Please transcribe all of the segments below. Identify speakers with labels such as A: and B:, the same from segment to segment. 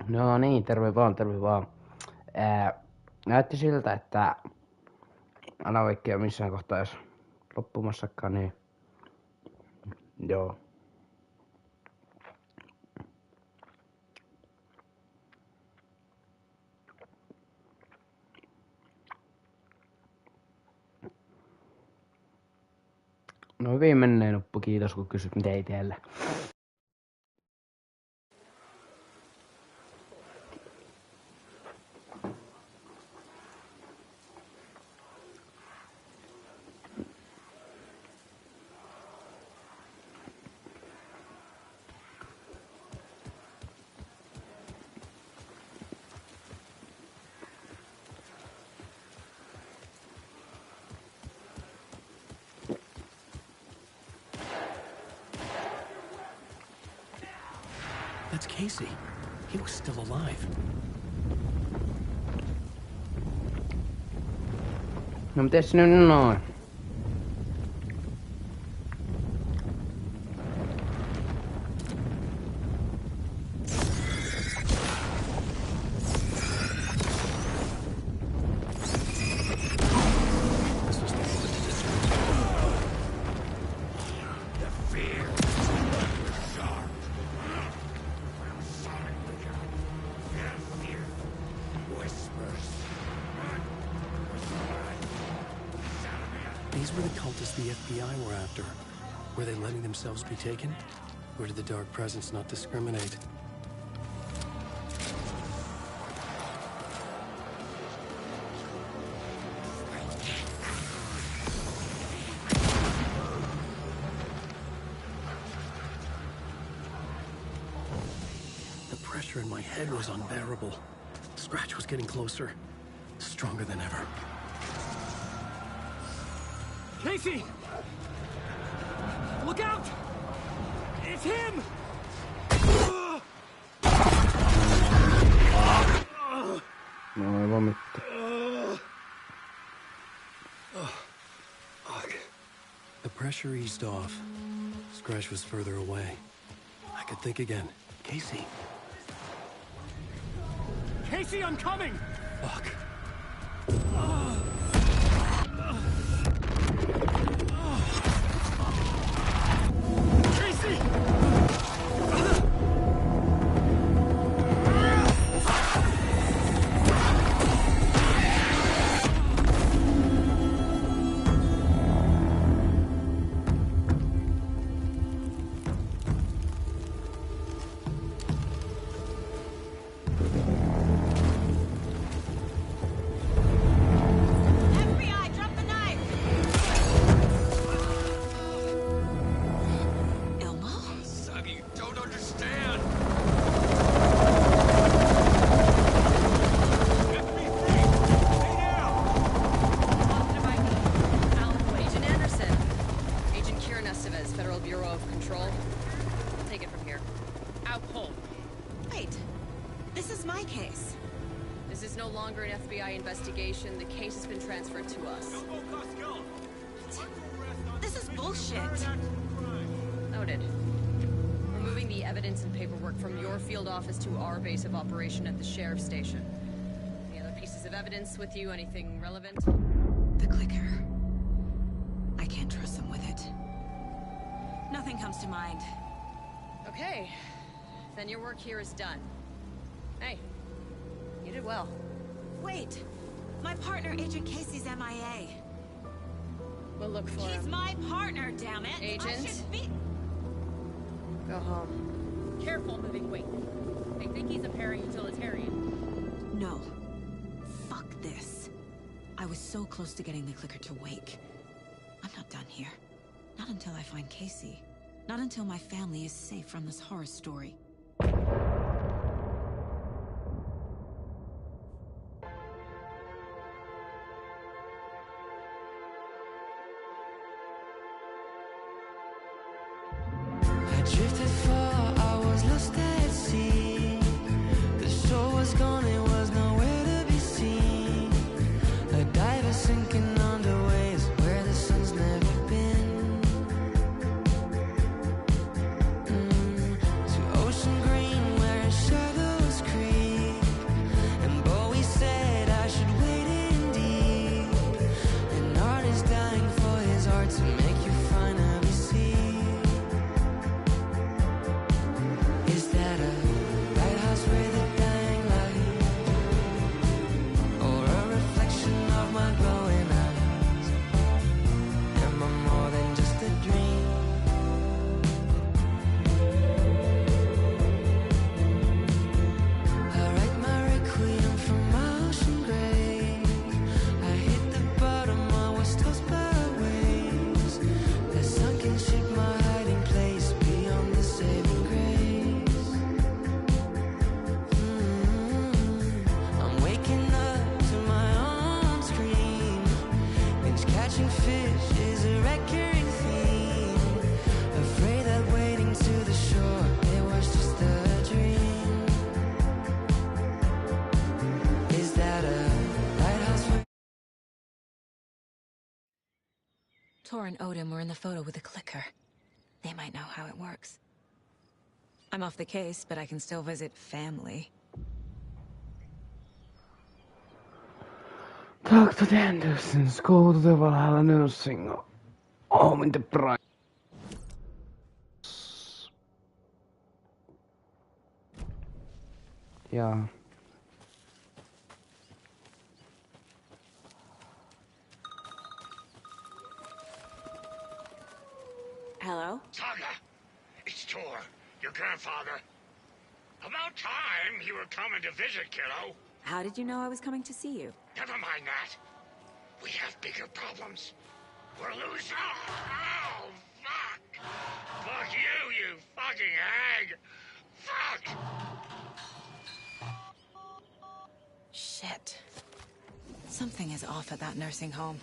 A: No niin, terve vaan, terve vaan. Näytti siltä, että Anavikki ei missään kohtaa edes loppumassakaan, niin joo. No hyvin menee nuppu, kiitos kun kysyt miten itellä.
B: That's Casey. He was still alive.
A: No mites nyt noin?
B: This was the moment to destroy.
C: The fear. Sharp. Fear. Whispers.
B: These were the cultists the FBI were after. Were they letting themselves be taken? Or did the Dark Presence not discriminate? The pressure in my head was unbearable. Scratch was getting closer. Stronger than ever.
D: Casey! Look out! It's him!
A: No ei voi mitään.
B: The pressure eased off. Scratch was further away. I could think again. Casey.
D: Casey, I'm coming!
B: Fuck.
D: Casey!
E: FBI, drop the knife! Elmo?
C: Son, you don't understand. Let me free. Stay down.
F: Agent Anderson. Agent Kieran Estevez, Federal Bureau of Control. I'll take it from here.
D: Out cold.
E: Wait, this is my case.
F: This is no longer an FBI investigation. The case has been transferred to us.
E: This is bullshit.
F: Noted. We're moving the evidence and paperwork from your field office to our base of operation at the sheriff's station. Any other pieces of evidence with you? Anything relevant?
E: The clicker. I can't trust them with it. Nothing comes to mind.
F: Okay. Then your work here is done. Hey, you did well.
E: Wait, my partner, Agent Casey's MIA.
F: We'll look for
E: He's
F: him.
E: my partner, damn it! I
F: Agent?
E: should be...
F: Go home.
G: Careful moving weight. They think he's a para-utilitarian.
E: No. Fuck this. I was so close to getting the clicker to wake. I'm not done here. Not until I find Casey. Not until my family is safe from this horror story.
H: I drifted far, I was lost at sea. The shore was gone, it was nowhere to be seen. A diver sinking under waves where the sun's never been. To ocean green where shadows creep.
E: Tor and Odin were in the photo with the clicker. They might know how it works. I'm off the case, but I can still visit family.
A: Talk to the Andersons, go to the Valhalla nursing home in the price. Yeah.
E: Hello?
I: Saga, it's Tor, your grandfather. About time you were coming to visit, kiddo.
E: How did you know I was coming to see you?
I: Never mind that. We have bigger problems. We're losing. Oh, fuck! Fuck you, you fucking hag! Fuck!
E: Shit. Something is off at that nursing home.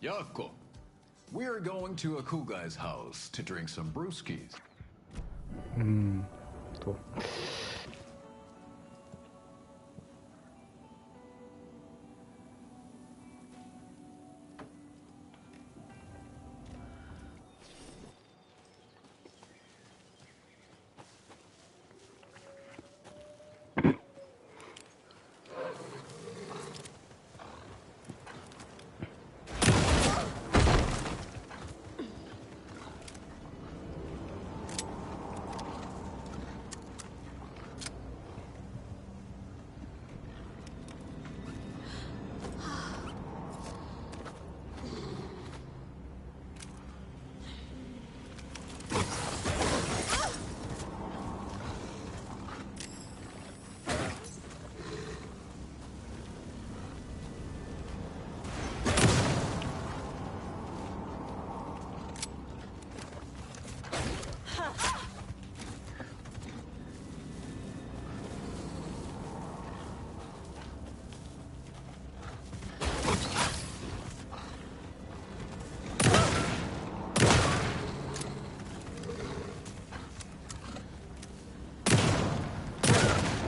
J: Jaakko, we're going to Akugai's house to drink some brewskis.
A: Tuo.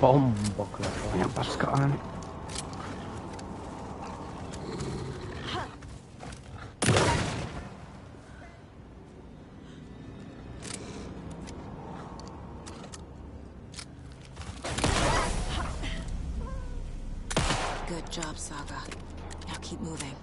A: Pompo kyllä tuo ihan paska ääni.
E: Good job, Saga. Now keep moving.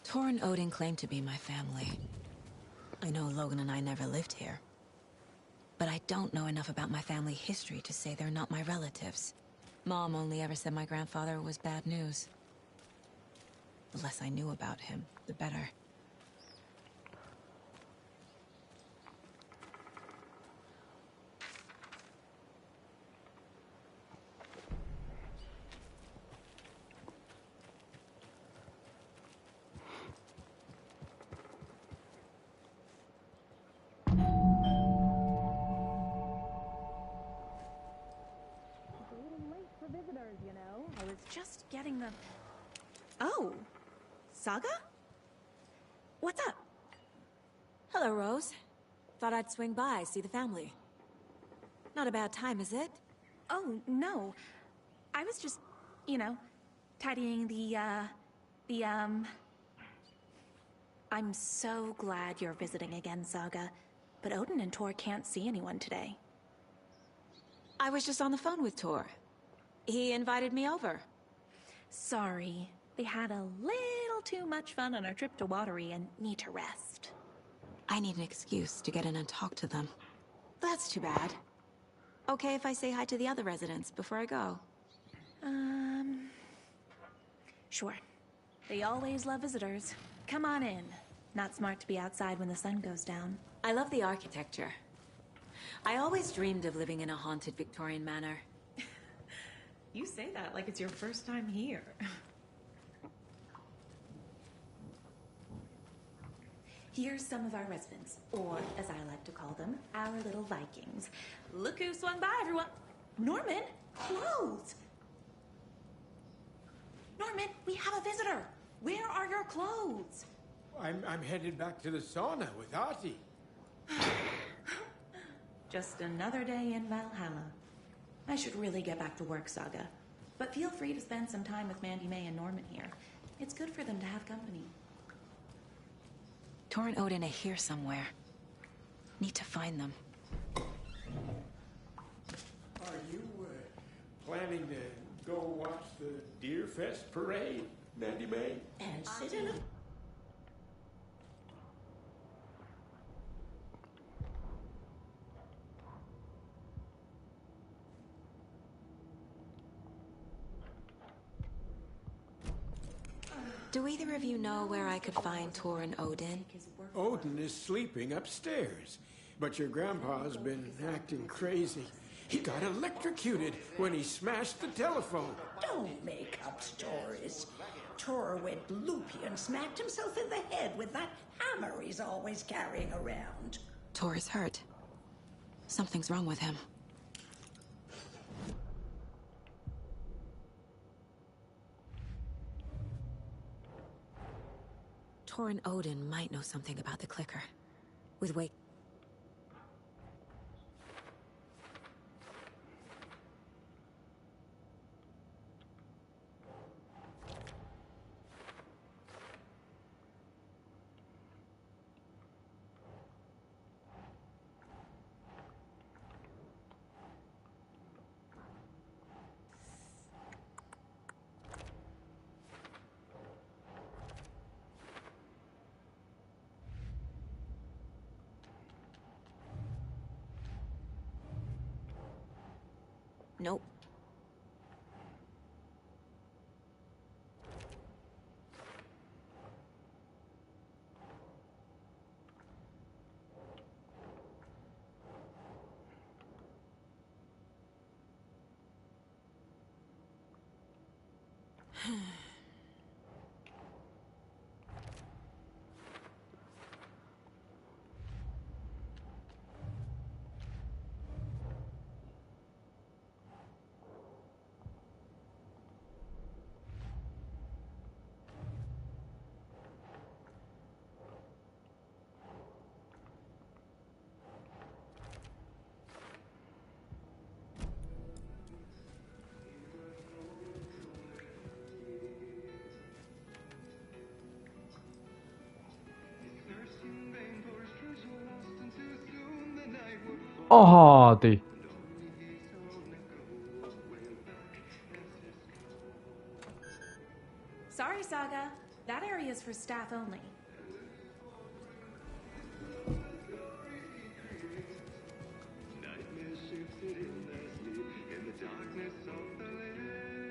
E: Tor and Odin claim to be my family. I know Logan and I never lived here. But I don't know enough about my family history to say they're not my relatives. Mom only ever said my grandfather was bad news. The less I knew about him, the better.
G: I was just getting the...
E: Oh, Saga? What's up? Hello, Rose. Thought I'd swing by, see the family. Not a bad time, is it?
G: Oh, no. I was just, you know, tidying I'm so glad you're visiting again, Saga. But Odin and Tor can't see anyone today.
E: I was just on the phone with Tor. He invited me over.
G: Sorry. They had a little too much fun on our trip to Watery and need to rest.
E: I need an excuse to get in and talk to them. That's too bad. Okay if I say hi to the other residents before I go?
G: Sure. They always love visitors. Come on in. Not smart to be outside when the sun goes down.
E: I love the architecture. I always dreamed of living in a haunted Victorian manor.
G: You say that like it's your first time here. Here's some of our residents, or as I like to call them, our little Vikings. Look who swung by, everyone. Norman, clothes. Norman, we have a visitor. Where are your clothes?
K: I'm headed back to the sauna with Artie.
G: Just another day in Valhalla. I should really get back to work, Saga. But feel free to spend some time with Mandy May and Norman here. It's good for them to have company.
E: Tor and Odin are here somewhere. Need to find them.
K: Are you planning to go watch the Deer Fest parade, Mandy May?
L: And sit in a...
E: Do either of you know where I could find Tor and Odin?
K: Odin is sleeping upstairs, but your grandpa's been acting crazy. He got electrocuted when he smashed the telephone.
L: Don't make up stories. Tor went loopy and smacked himself in the head with that hammer he's always carrying around.
E: Tor is hurt. Something's wrong with him. Tor and Odin might know something about the clicker. With Wake... Nope.
A: Ahati.
G: Sorry, Saga. That area is for staff only.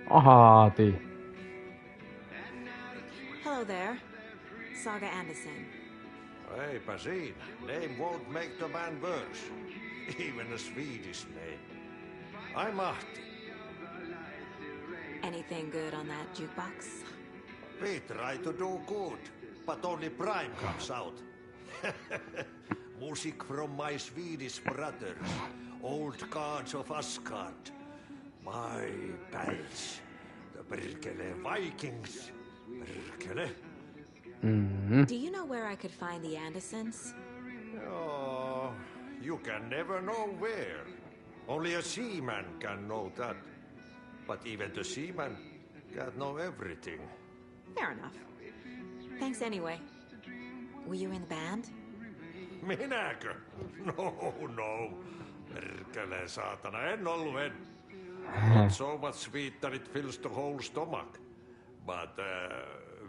A: Ahati.
E: Hello there. Saga Anderson.
M: Eipä siinä. Name won't make the man worse. Even a Swedish name. I'm Ahti.
E: Anything good on that jukebox?
M: We try to do good, but only Prime comes out. Music from my Swedish brothers, old gods of Asgard. My pals, the Perkele Vikings. Perkele.
E: Do you know where I could find the Andersons?
M: Oh, you can never know where. Only a seaman can know that. But even the seaman can't know everything.
E: Fair enough. Thanks anyway. Were you in the band?
M: Minäkö? No. Perkele saatana, en ollut en. Not so much sweet that it fills the whole stomach. But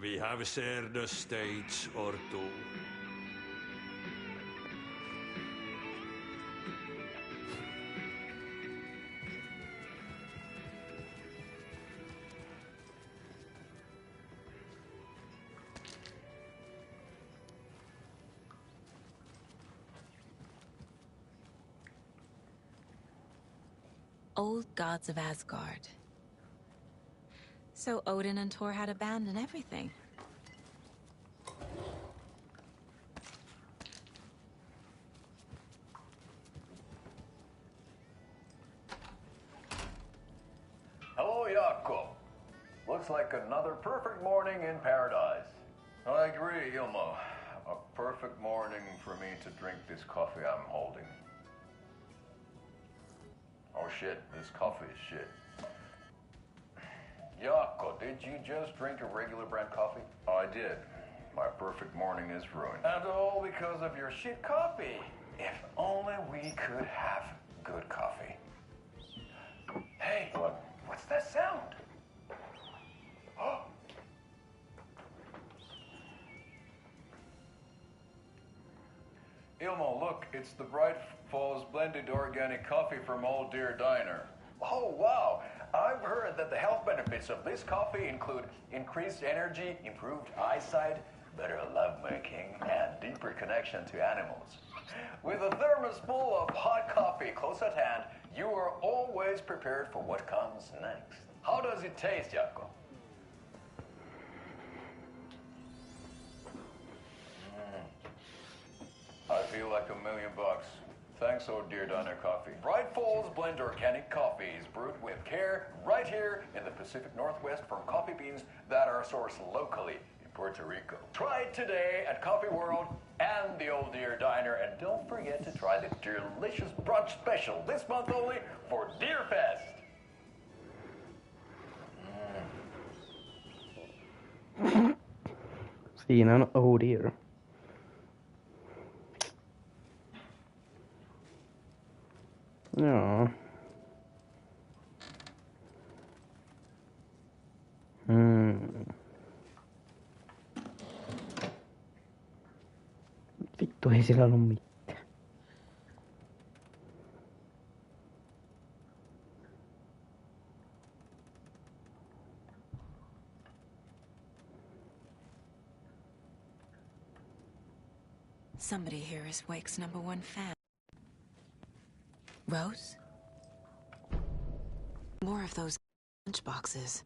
M: we have shared a stage or two.
E: Old gods of Asgard. So Odin and Tor had abandoned everything.
J: Hello, Jaakko. Looks like another perfect morning in paradise. I agree, Ilmo. A perfect morning for me to drink this coffee I'm holding. Oh shit, this coffee is shit. Jaakko, did you just drink a regular brand coffee? Oh, I did. My perfect morning is ruined. And all because of your shit coffee. If only we could have good coffee. Hey, what's that sound? Oh. Ilmo, look, it's the Bright Falls blended organic coffee from Old Deer Diner. Oh, wow. I've heard that the health benefits of this coffee include increased energy, improved eyesight, better lovemaking, and deeper connection to animals. With a thermos full of hot coffee close at hand, you are always prepared for what comes next. How does it taste, Jaakko? I feel like $1 million. Thanks, Old Deer Diner Coffee. Bright Falls Blend Organic Coffee is brewed with care right here in the Pacific Northwest from coffee beans that are sourced locally in Puerto Rico. Try it today at Coffee World and the Old Deer Diner, and don't forget to try the delicious brunch special this month only for Deer Fest.
A: Siinä on Oh Dear. Joo. Vittu, ei sillä ollut mitään.
E: Somebody here is Wake's #1 fan. Rose? More of those lunchboxes.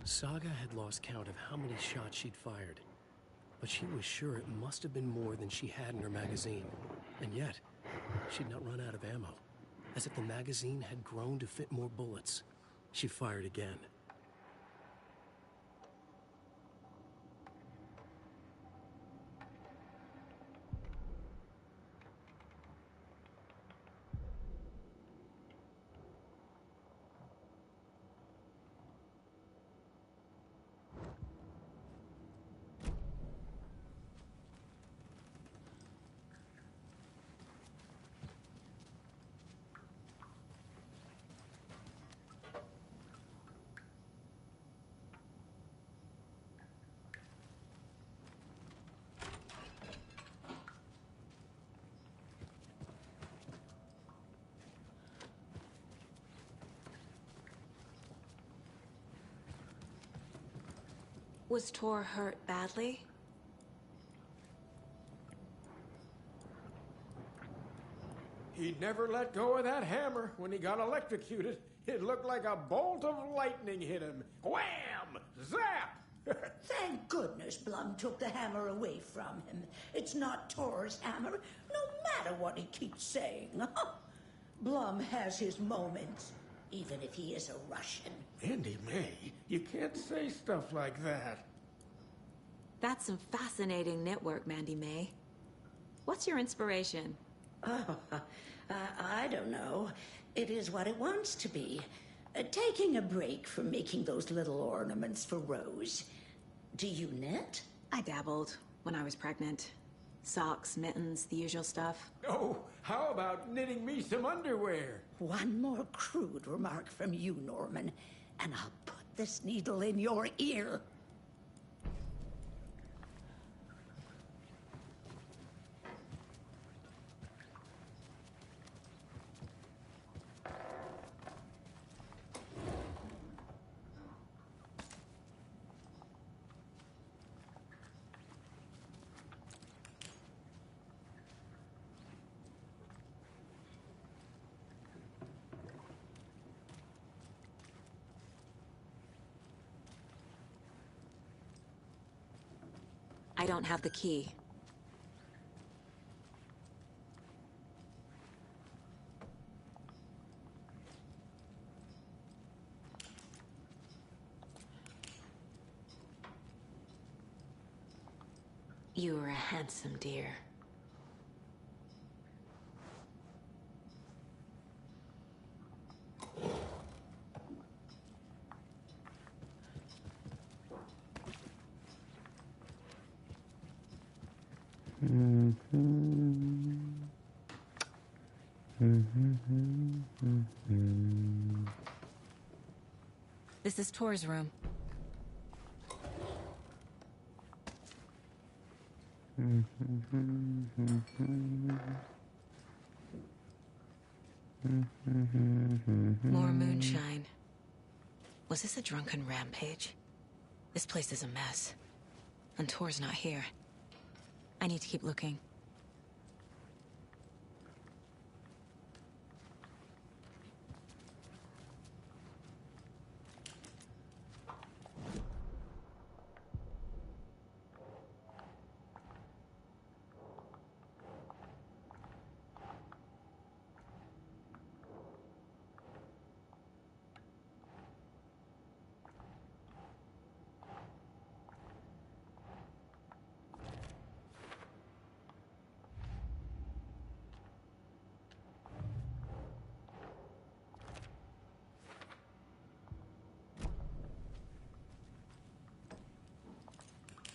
B: Saga had lost count of how many shots she'd fired, but she was sure it must have been more than she had in her magazine. And yet, she'd not run out of ammo. As if the magazine had grown to fit more bullets. She fired again.
E: Was Tor hurt badly?
K: He never let go of that hammer when he got electrocuted. It looked like a bolt of lightning hit him. Wham! Zap!
L: Thank goodness Blum took the hammer away from him. It's not Tor's hammer, no matter what he keeps saying. Blum has his moments, even if he is a Russian.
K: Mandy May, you can't say stuff like that.
E: That's some fascinating network, Mandy May. What's your inspiration?
L: Oh, I don't know. It is what it wants to be. Taking a break from making those little ornaments for Rose. Do you knit?
E: I dabbled when I was pregnant. Socks, mittens, the usual stuff.
K: Oh, how about knitting me some underwear?
L: One more crude remark from you, Norman, and I'll put this needle in your ear.
E: I don't have the key. You are a handsome deer. This is Tor's room. More moonshine. Was this a drunken rampage? This place is a mess. And Tor's not here. I need to keep looking.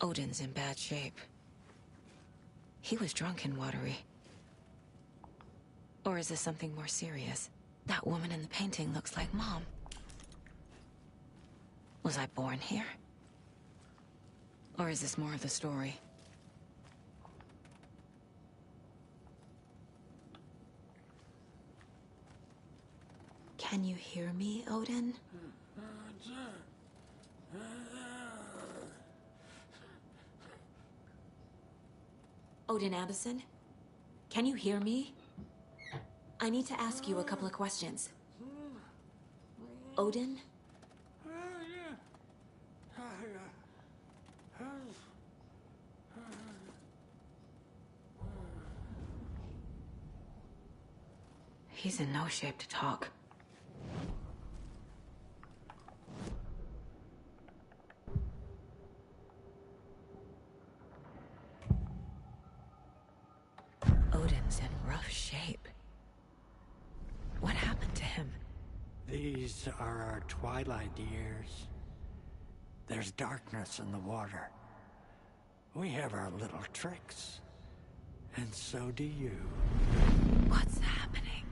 E: Odin's in bad shape. He was drunk and watery. Or is this something more serious? That woman in the painting looks like Mom. Was I born here? Or is this more of the story? Can you hear me, Odin? Odin Abbison? Can you hear me? I need to ask you a couple of questions. Odin? He's in no shape to talk. Odin's in rough shape. What happened to him?
N: These are our twilight years. There's darkness in the water. We have our little tricks. And so do you.
E: What's happening?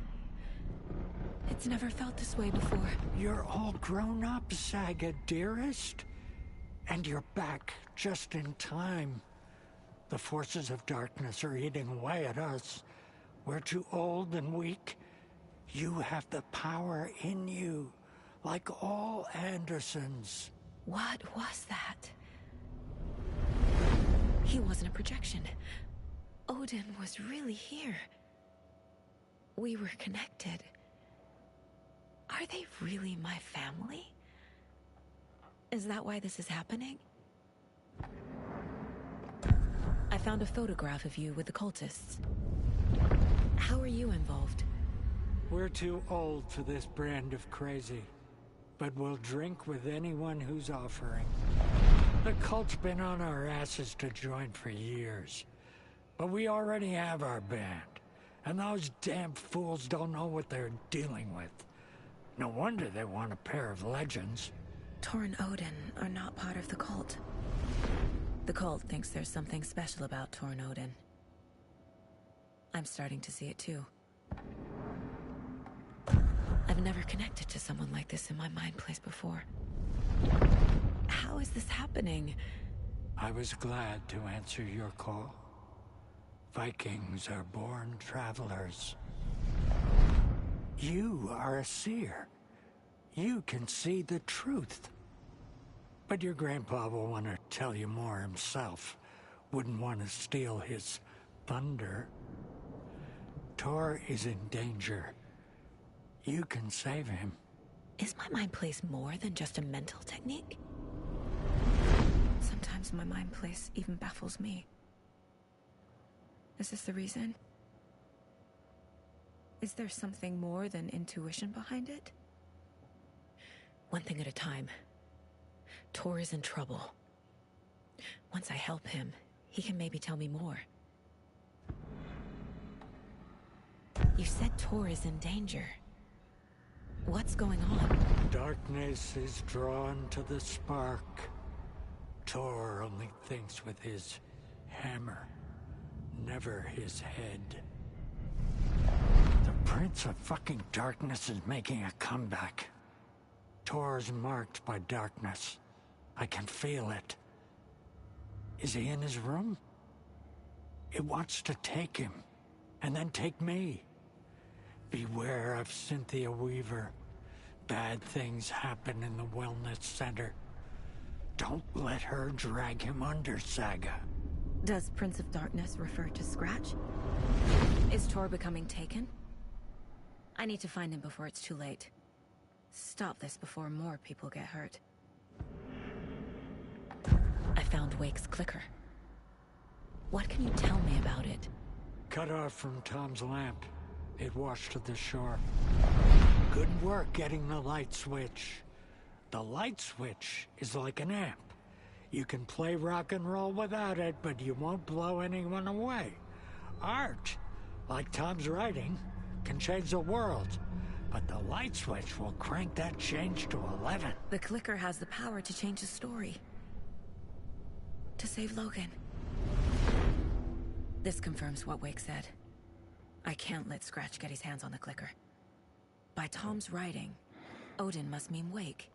E: It's never felt this way before.
N: You're all grown up, Saga, dearest. And you're back just in time. The forces of darkness are eating away at us. We're too old and weak. You have the power in you, like all Andersons.
E: What was that? He wasn't a projection. Odin was really here. We were connected. Are they really my family? Is that why this is happening? I found a photograph of you with the cultists. How are you involved?
N: We're too old for this brand of crazy, but we'll drink with anyone who's offering. The cult's been on our asses to join for years, but we already have our band, and those damn fools don't know what they're dealing with. No wonder they want a pair of legends.
E: Tor and Odin are not part of the cult. The cult thinks there's something special about Tor and Odin. I'm starting to see it too. I I've never connected to someone like this in my mind place before. How is this happening?
N: I was glad to answer your call. Vikings are born travelers. You are a seer. You can see the truth. But your grandpa will want to tell you more himself. Wouldn't want to steal his thunder. Tor is in danger. You can save him.
E: Is my mind place more than just a mental technique? Sometimes my mind place even baffles me. Is this the reason? Is there something more than intuition behind it? One thing at a time. Tor is in trouble. Once I help him, he can maybe tell me more. You said Tor is in danger. What's going on?
N: Darkness is drawn to the spark. Tor only thinks with his hammer, never his head. The Prince of fucking Darkness is making a comeback. Tor's marked by darkness. I can feel it. Is he in his room? It wants to take him, and then take me. Beware of Cynthia Weaver. Bad things happen in the wellness center. Don't let her drag him under, Saga.
E: Does Prince of Darkness refer to Scratch? Is Tor becoming taken? I need to find him before it's too late. Stop this before more people get hurt. I found Wake's clicker. What can you tell me about it?
N: Cut off from Tom's lamp. It washed to the shore. Good work getting the light switch. The light switch is like an amp. You can play rock and roll without it, but you won't blow anyone away. Art, like Tom's writing, can change the world. But the light switch will crank that change to 11.
E: The clicker has the power to change the story. To save Logan. This confirms what Wake said. I can't let Scratch get his hands on the clicker. By Tom's writing, Odin must mean Wake.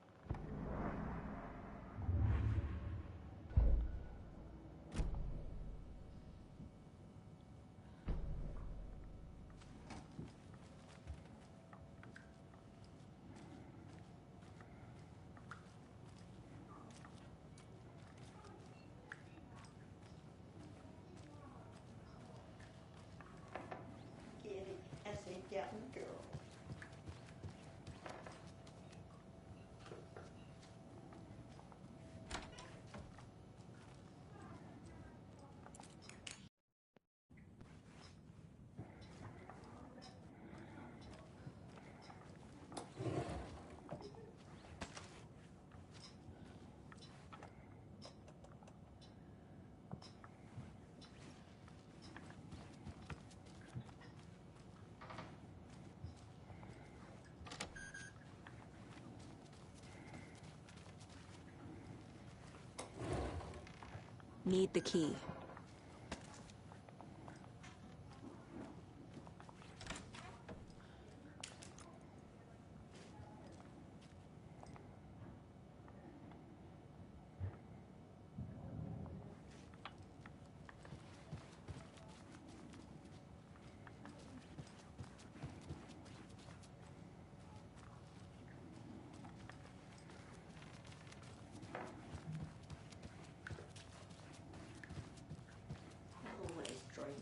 E: Need the key.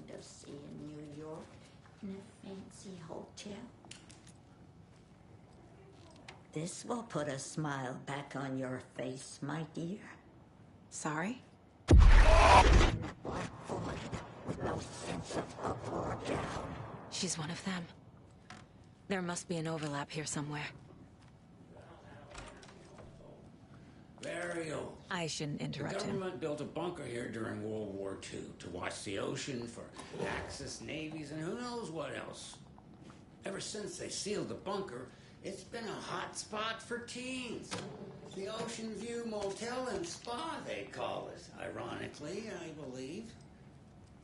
L: To see in New York in a fancy hotel. This will put a smile back on your face, my dear.
E: Sorry?
L: With no sense of up or down.
E: She's one of them. There must be an overlap here somewhere.
O: Very old.
E: I shouldn't interrupt
O: The
E: him.
O: government built a bunker here during World War II to watch the ocean for Axis navies and who knows what else. Ever since they sealed the bunker, it's been a hot spot for teens. The Ocean View Motel and Spa, they call it. Ironically, I believe.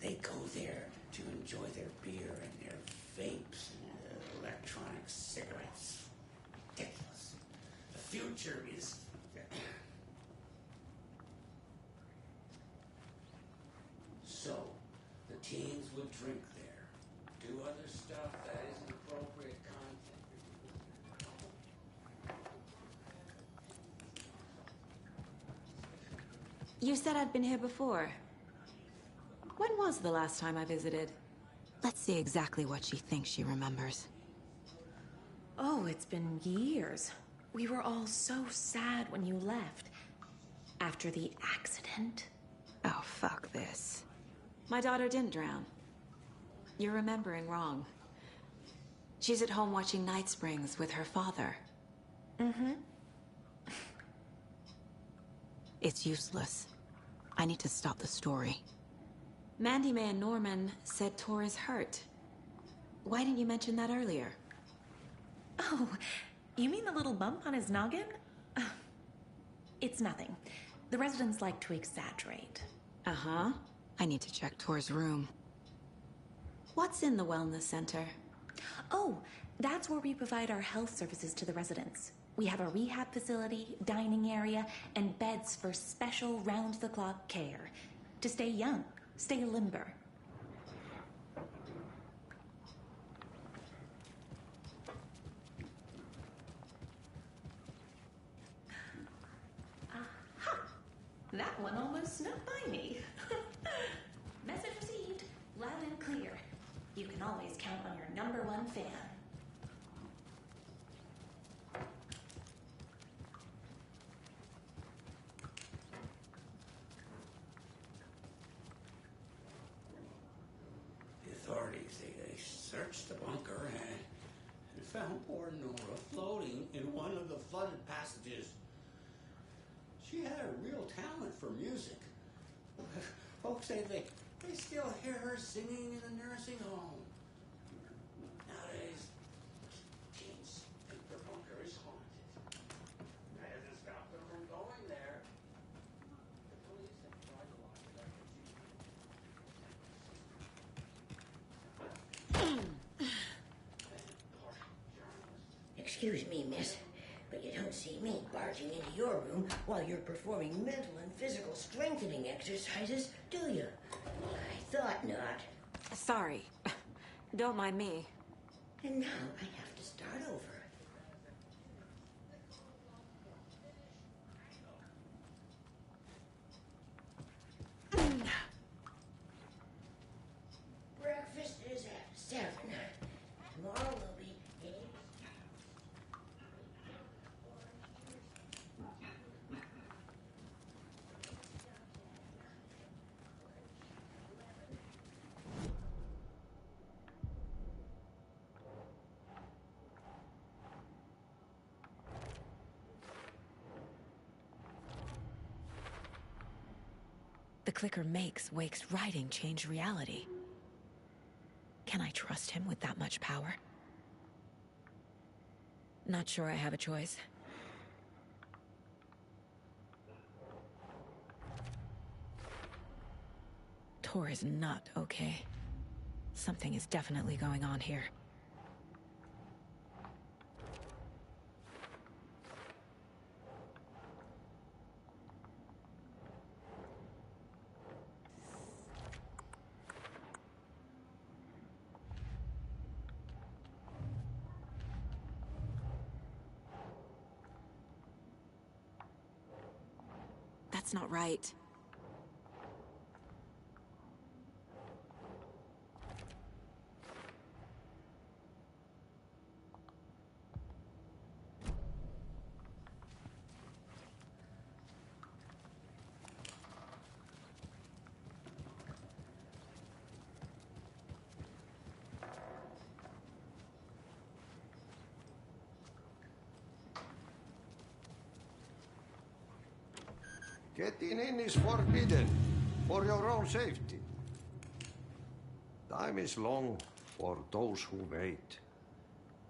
O: They go there to enjoy their beer and their vapes and electronic cigarettes. ridiculous. The future is... So, the teens would drink there, do other stuff that isn't appropriate content.
E: You said I'd been here before. When was the last time I visited? Let's see exactly what she thinks she remembers.
G: Oh, it's been years. We were all so sad when you left. After the accident.
E: Oh, fuck this. My daughter didn't drown. You're remembering wrong. She's at home watching Night Springs with her father.
G: Mm-hmm.
E: It's useless. I need to stop the story. Mandy May and Norman said Tor is hurt. Why didn't you mention that earlier?
G: Oh, you mean the little bump on his noggin? It's nothing. The residents like to exaggerate.
E: Uh-huh. I need to check Tor's room. What's in the wellness center?
G: Oh, that's where we provide our health services to the residents. We have a rehab facility, dining area, and beds for special round-the-clock care. To stay young, stay limber. Aha! That one almost snuck by me. Message received, loud and clear. You can always count on your #1 fan.
O: Authorities, they searched the bunker and found poor Nora floating in one of the flooded passages. She had a real talent for music. Folks say they still hear her singing in a nursing home. Nowadays, teens think the bunker is haunted. That hasn't stopped them from going there. The police have tried to lock it up,
L: Excuse me, miss, but you don't see me barging into your room while you're performing mental and physical strengthening exercises, do you? I thought not.
E: Sorry. Don't mind me.
L: And now I have to start over. Breakfast is at 7. Tomorrow will be 8.
E: The clicker makes Wake's writing change reality. Can I trust him with that much power? Not sure I have a choice. Tor is not okay. Something is definitely going on here. That's not right.
M: Getting in is forbidden, for your own safety. Time is long for those who wait.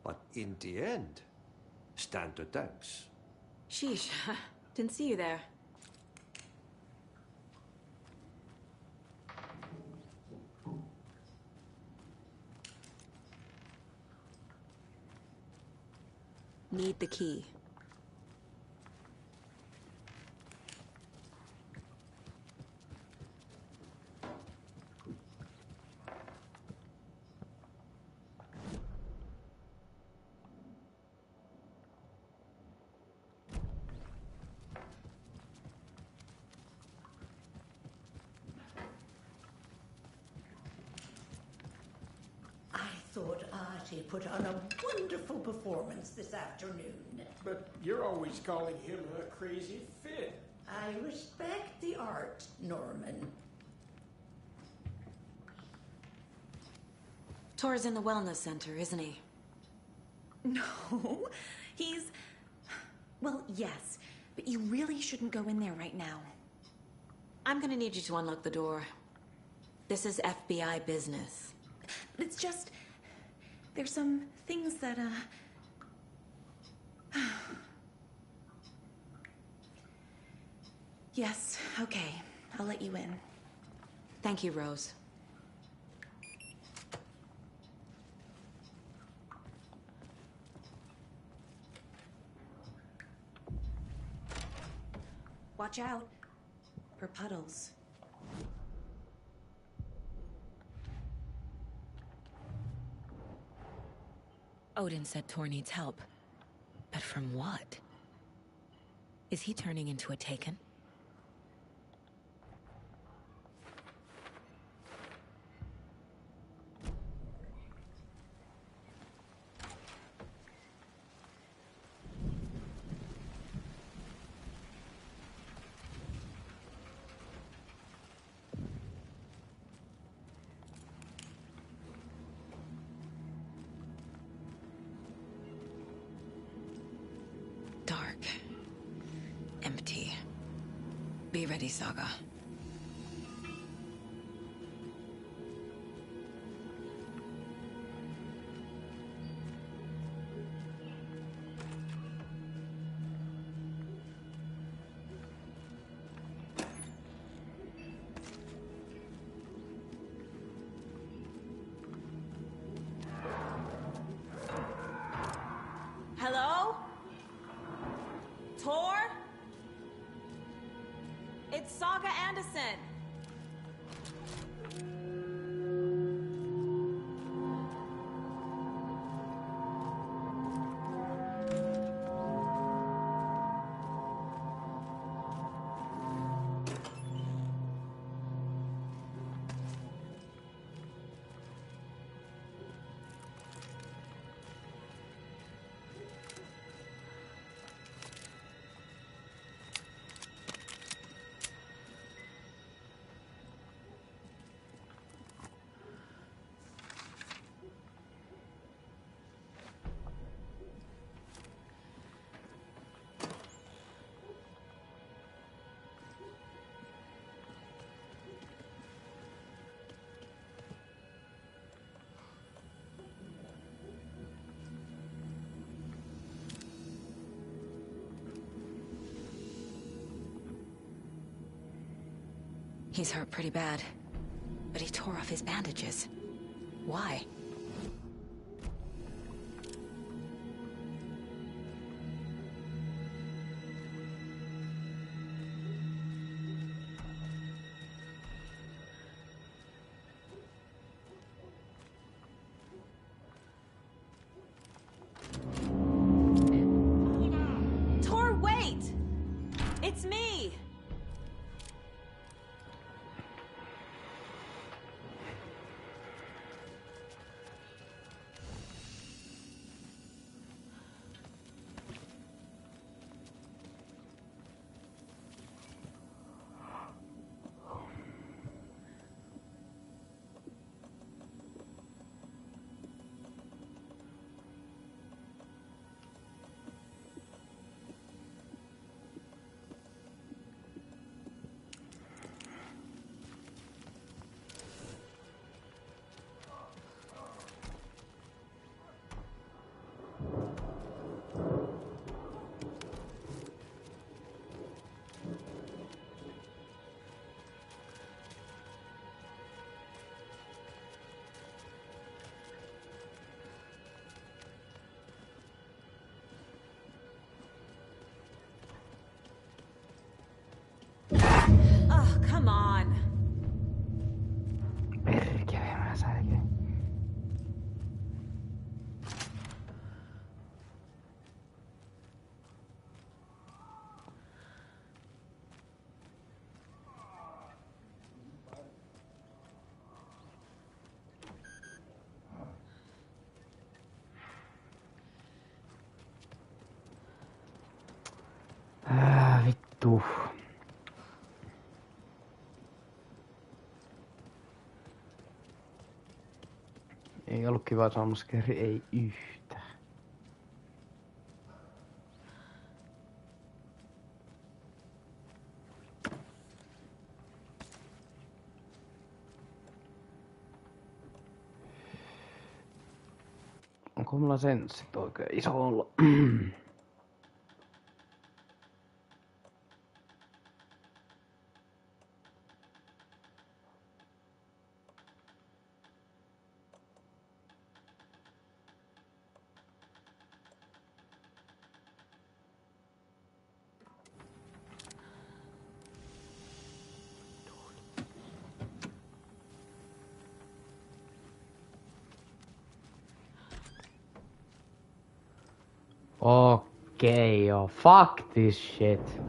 M: But in the end, stand the thanks.
E: Sheesh. Didn't see you there. Need the key.
L: I thought Artie put on a wonderful performance this afternoon.
K: But you're always calling him a crazy fit.
L: I respect the art, Norman.
E: Tor's in the wellness center, isn't he?
G: No, he's... Well, yes, but you really shouldn't go in there right now.
E: I'm gonna need you to unlock the door. This is FBI business.
G: It's just... There's some things that, Yes, okay. I'll let you in.
E: Thank you, Rose.
G: Watch out for puddles.
E: Odin said Tor needs help. But from what? Is he turning into a Taken? Dark. Empty. Be ready, Saga. Hello? Tor? It's Saga Anderson. He's hurt pretty bad, but he tore off his bandages. Why? Tor, wait! It's me! Come on.
A: Perkele, mä sääkin. Vittu. Ei ollut kiva jumpscare, ei yhtään. Onko mulla senssit oikein isolla? Okay, yo, fuck this shit.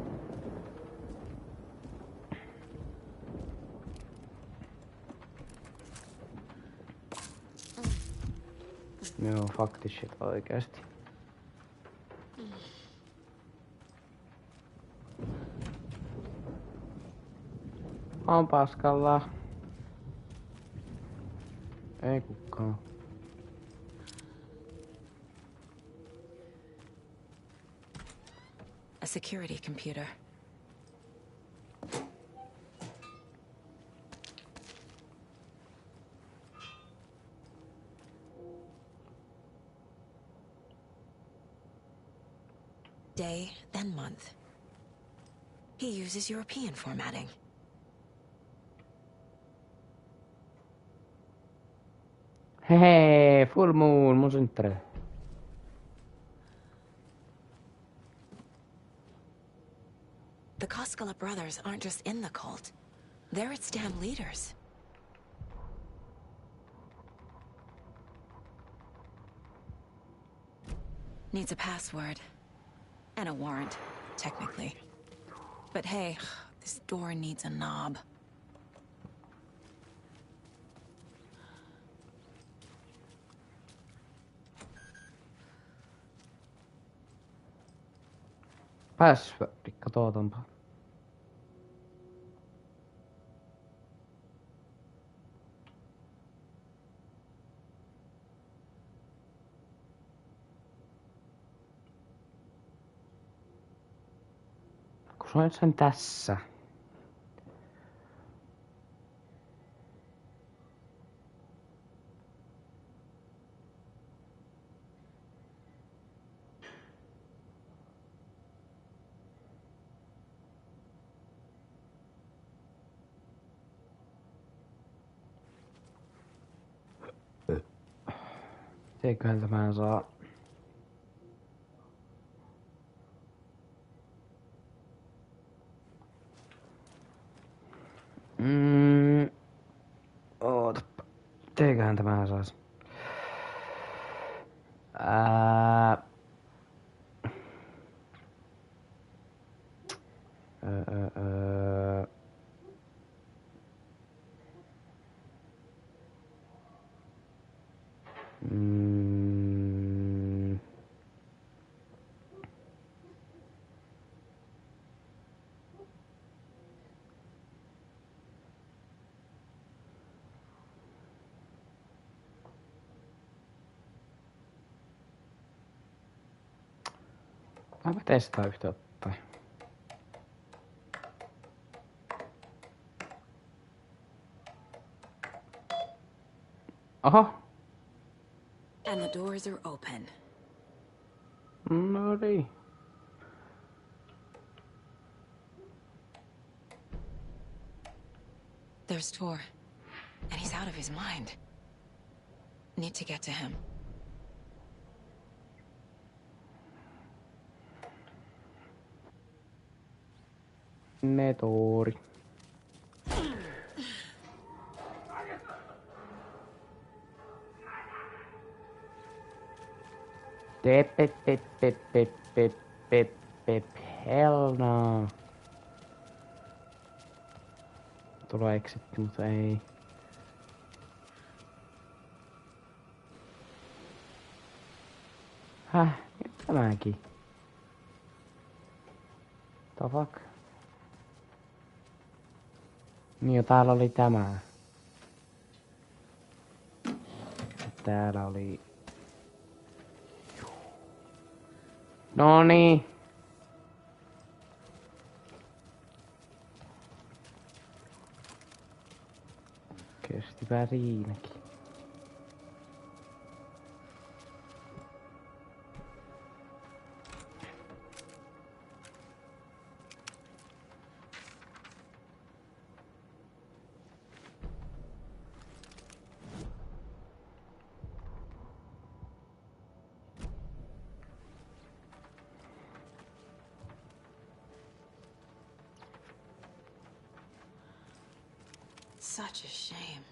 A: Joo, fuck this shit oikeesti. On paskalla. Ei kukaan.
E: A security computer. Day, then month. He uses European formatting.
A: Hehe, full moon, mun synttäri.
E: The Koskela brothers aren't just in the cult. They're its damn leaders. Needs a password. And a warrant, technically. But hey, this door needs a knob.
A: Password, katsotaanpa. Kun se on sen tässä. Eiköhän tämän saa. Ootappa. Eiköhän tämän saas. Mä testaan yhtä ottaen. Aha.
E: And the doors are open.
A: No niin.
E: There's Tor. And he's out of his mind. Need to get to him.
A: Netori. Hell no. Tulee exit, mutta ei. Häh? Tämäkin. The fuck? Niin jo täällä oli tämä. Täällä oli... Noniin. Kestipä siinäkin.
E: Such a shame.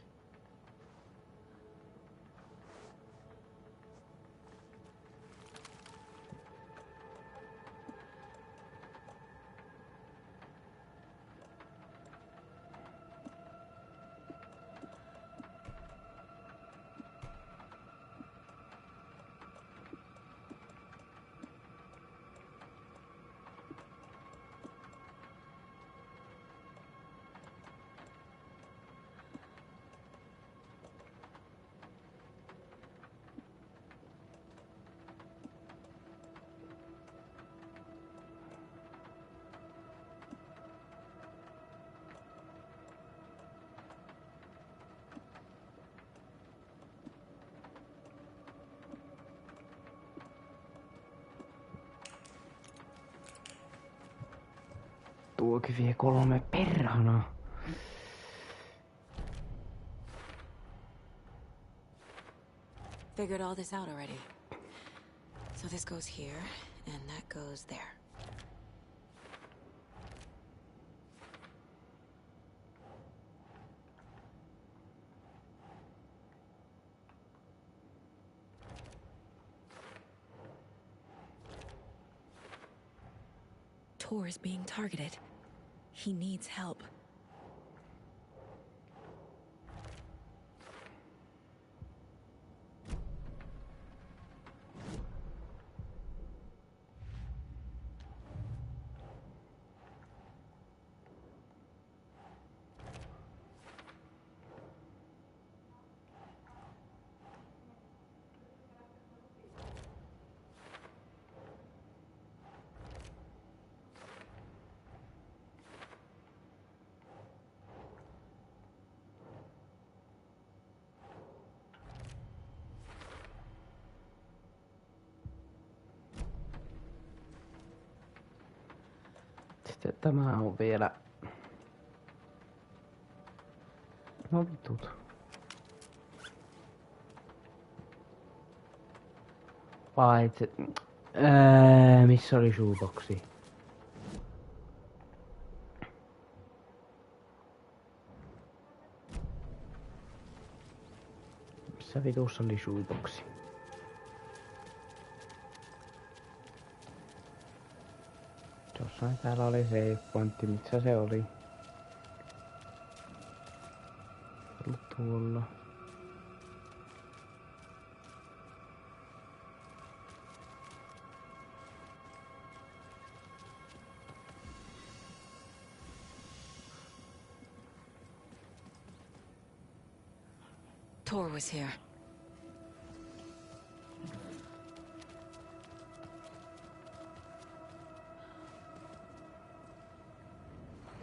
A: Tuokin vie 3 perhana.
E: Figured all this out already. So this goes here, and that goes there. Tor is being targeted. He needs help.
A: Sitten tämä on vielä... No vitut. Paitsi... missä oli shoeboxi? Missä vitussa oli shoeboxi? Jossain täällä oli save pointti, missä se oli? Ollut tuolla.
E: Tor was here.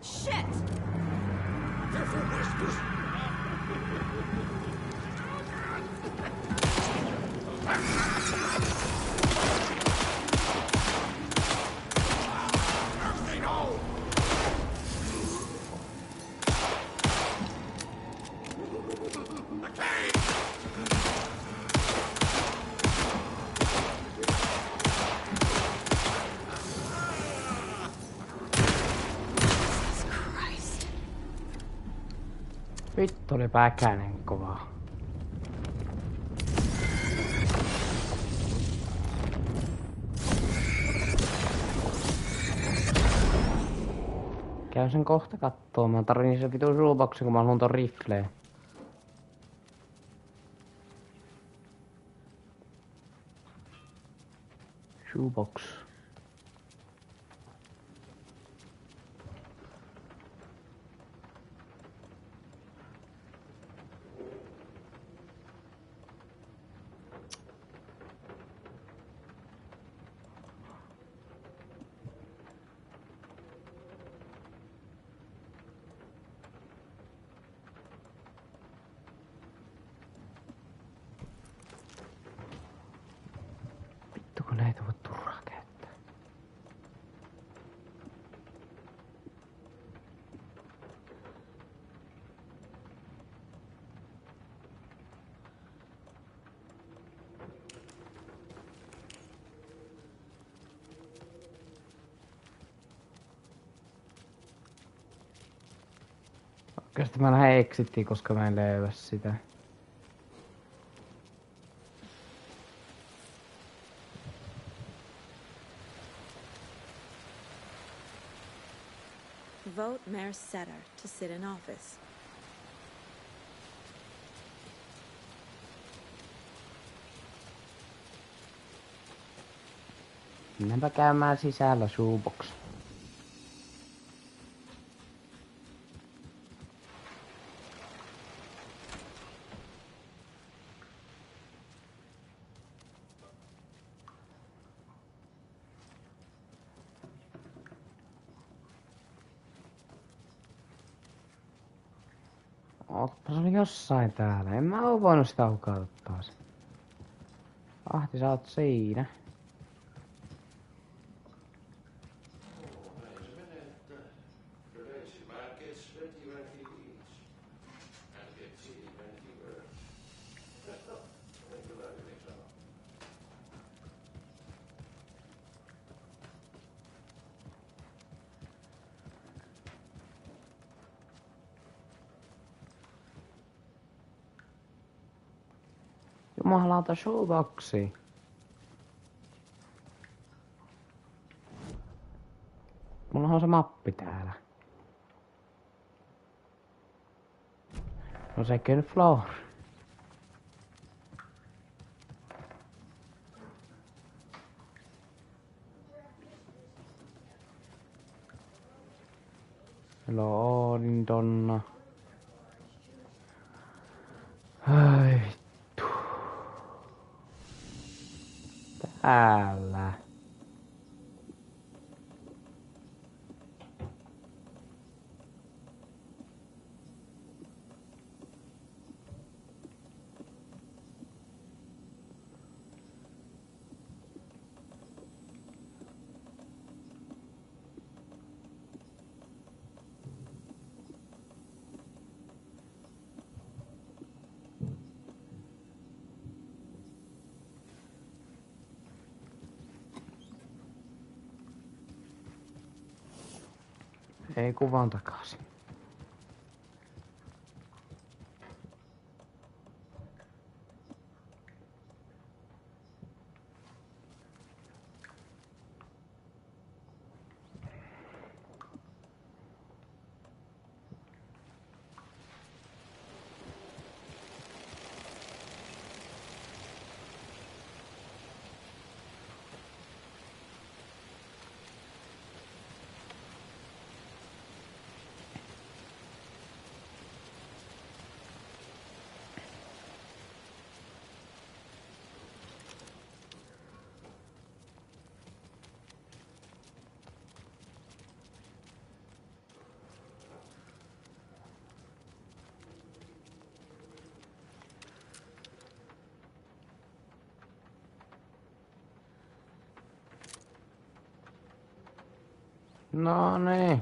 L: Shit!
M: Careful, Whispers! Everything home! The cave!
A: Vittu oli pääkäinen kovaa. Käyn sen kohta kattoo. Mä tarvitsin sen vitun shoeboxin, kun mä haluan ton rifleen. Shoebox. Vittu kun näitä voi turhaa käyttää. Oikeesti mä lähden exittiin, koska mä en löydä sitä.
E: Vote Mayor Setter to sit in office.
A: Mennäänpä käymään sisällä shoebox. Ootpa se oli jossain täällä. En mä oo voinut sitä hukata taas. Ahti, sä oot siinä. Jumalauta shoeboxi. Mulla on se mappi täällä. No second floor. Hello, Odin Donna. Ai vittu. Täällä. Ei kuvan takaisin. No niin.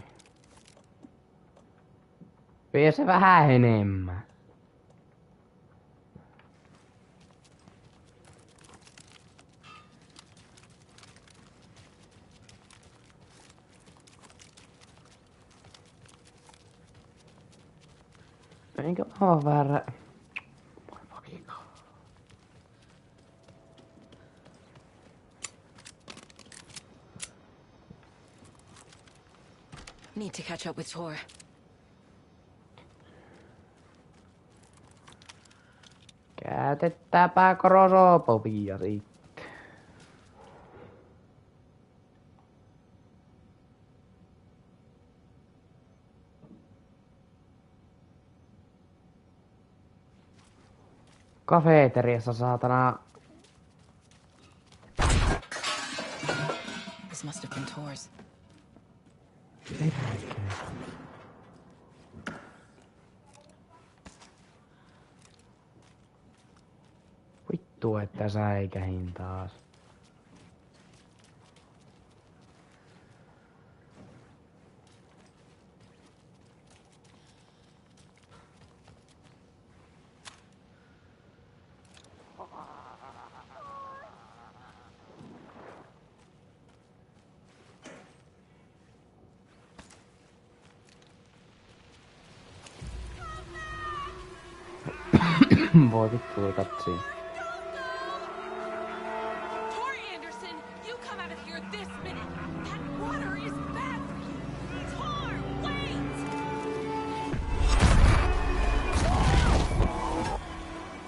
A: Vie se vähän enemmän. Eikö oo väärä?
E: Need to catch up with Tor.
A: Käytetäänpä crossopovia sitten. Kafeteriassa saatana.
E: This must have been Tor's.
A: Vittu, että säikähin taas. Voi vittu katsiin.
C: Tor Anderson, you come out of here this minute. That water is bad for you. Tor, wait!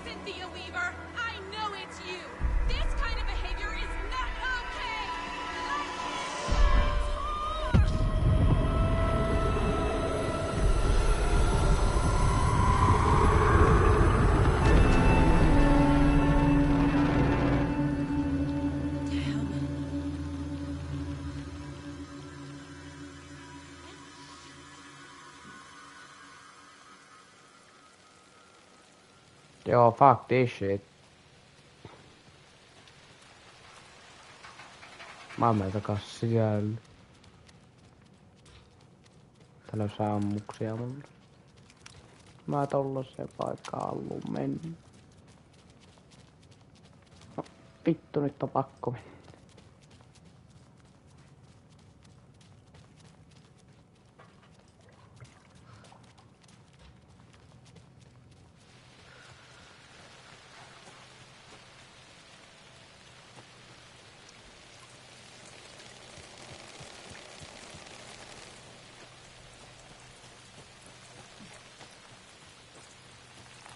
C: Cynthia Weaver, I know it's you. This kind of behavior is not okay.
A: Joo, fuck this shit. Mä oon meiltä takas sisällä. Täällä on sammuksia mulle. Mä tollaiseen paikkaan halluun mennä. No, vittu, nyt on pakko mennä.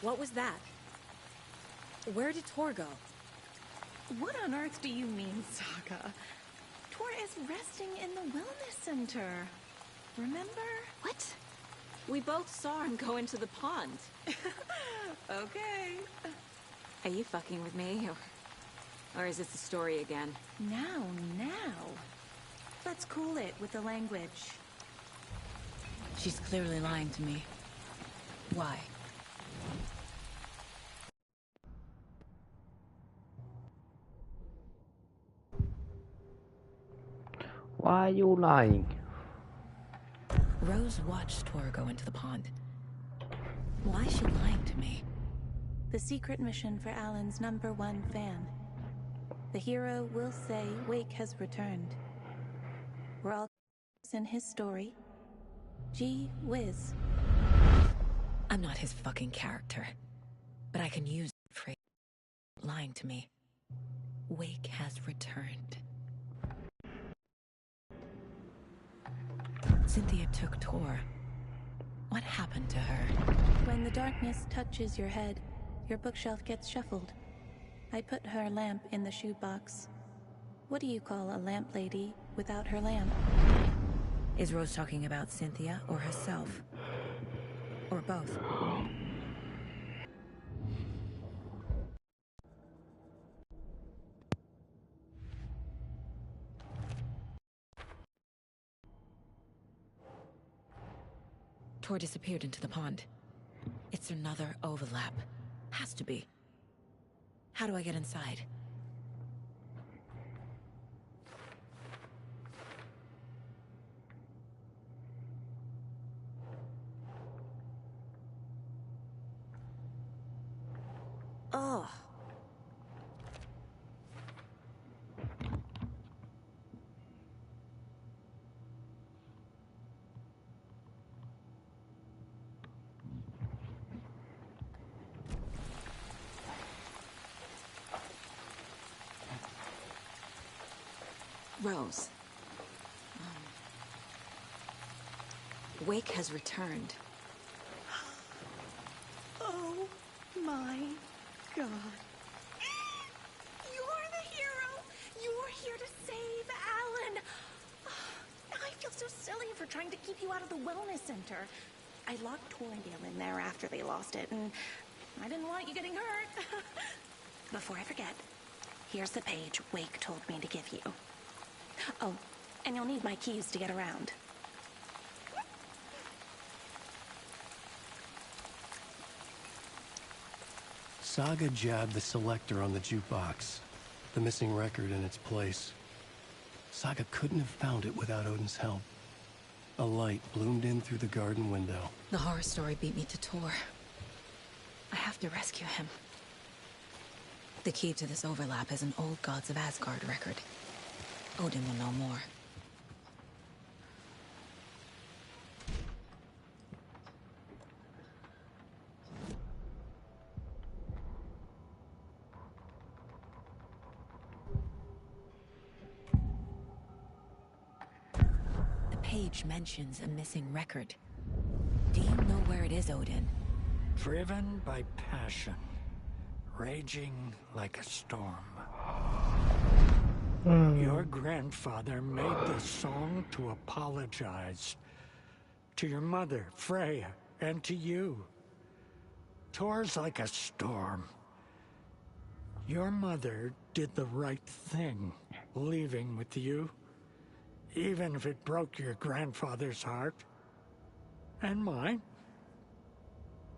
E: What was that? Where did Tor go?
G: What on earth do you mean, Saga? Tor is resting in the wellness center. Remember?
E: What? We both saw him go into the pond.
G: Okay.
E: Are you fucking with me? Or is this the story again?
G: Now. Let's cool it with the language.
E: She's clearly lying to me. Why?
A: Why are you lying?
E: Rose watched Tor go into the pond. Why is she lying to me?
G: The secret mission for Alan's #1 fan. The hero will say Wake has returned. We're all in his story. Gee whiz.
E: I'm not his fucking character. But I can use the phrase lying to me. Wake has returned. Cynthia took Tor. What happened to her?
G: When the darkness touches your head, your bookshelf gets shuffled. I put her lamp in the shoebox. What do you call a lamp lady without her lamp?
E: Is Rose talking about Cynthia or herself? Or both? Tor disappeared into the pond. It's another overlap. Has to be. How do I get inside? Oh. Rose. Wake has returned.
G: Oh my god. You're the hero! You're here to save Alan! I feel so silly for trying to keep you out of the wellness center. I locked Torrendale in there after they lost it, and I didn't want you getting hurt. Before I forget, here's the page Wake told me to give you. Oh, and you'll need my keys to get around.
B: Saga jabbed the selector on the jukebox, the missing record in its place. Saga couldn't have found it without Odin's help. A light bloomed in through the garden window.
E: The horror story beat me to Tor. I have to rescue him. The key to this overlap is an old Gods of Asgard record. Odin will know more. The page mentions a missing record. Do you know where it is, Odin?
N: Driven by passion, raging like a storm. Your grandfather made this song to apologize. To your mother, Freya, and to you. Tor's like a storm. Your mother did the right thing, leaving with you. Even if it broke your grandfather's heart. And mine.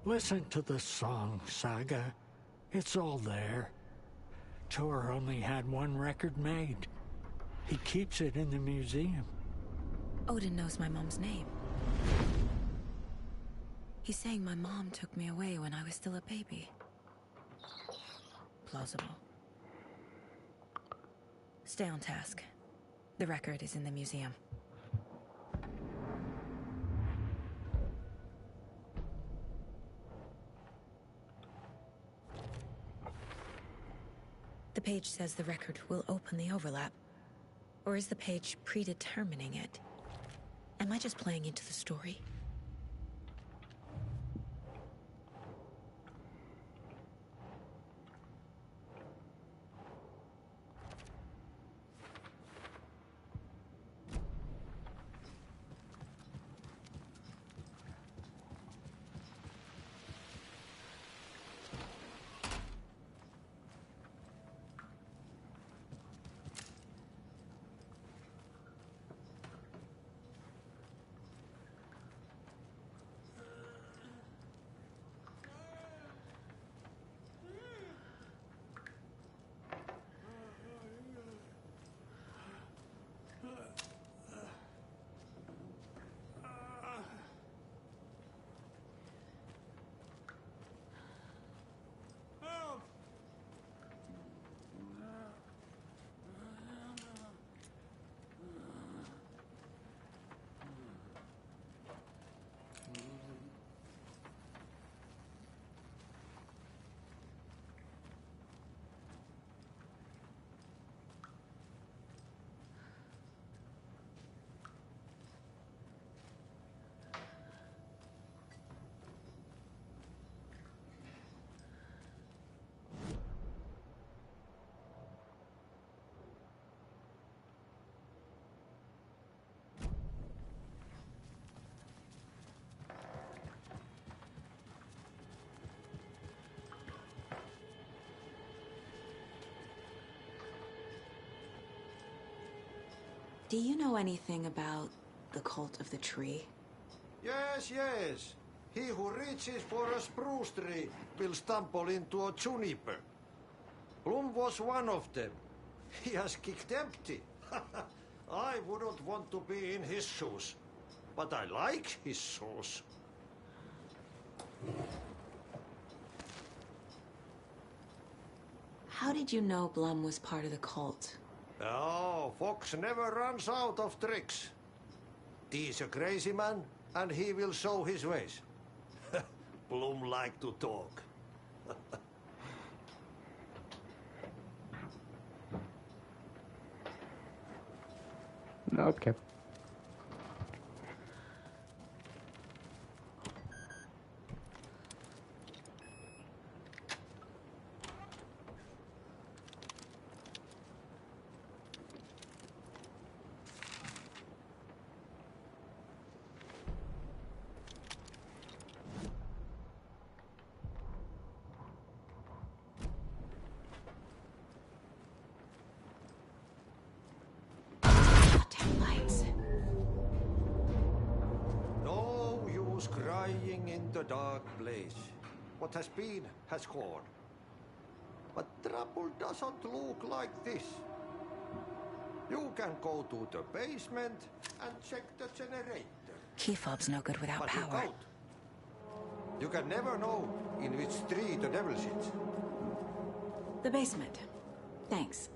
N: Listen to the song, Saga. It's all there. Tor only had one record made. He keeps it in the museum.
E: Odin knows my mom's name. He's saying my mom took me away when I was still a baby. Plausible. Stay on task. The record is in the museum. The page says the record will open the overlap. Or is the page predetermining it? Am I just playing into the story? Do you know anything about the Cult of the Tree?
M: Yes, yes. He who reaches for a spruce tree will stumble into a juniper. Bloom was one of them. He has kicked empty. I wouldn't want to be in his shoes. But I like his shoes.
E: How did you know Blum was part of the cult?
M: Oh, Fox never runs out of tricks. He's a crazy man, and he will show his ways. Bloom like to talk.
A: Okay.
M: lying in the dark place. What has been has gone. But trouble doesn't look like this. You can go to the basement and check the generator.
E: Key fob's no good without
M: But
E: power.
M: You don't. You can never know in which tree the devil sits.
E: The basement. Thanks.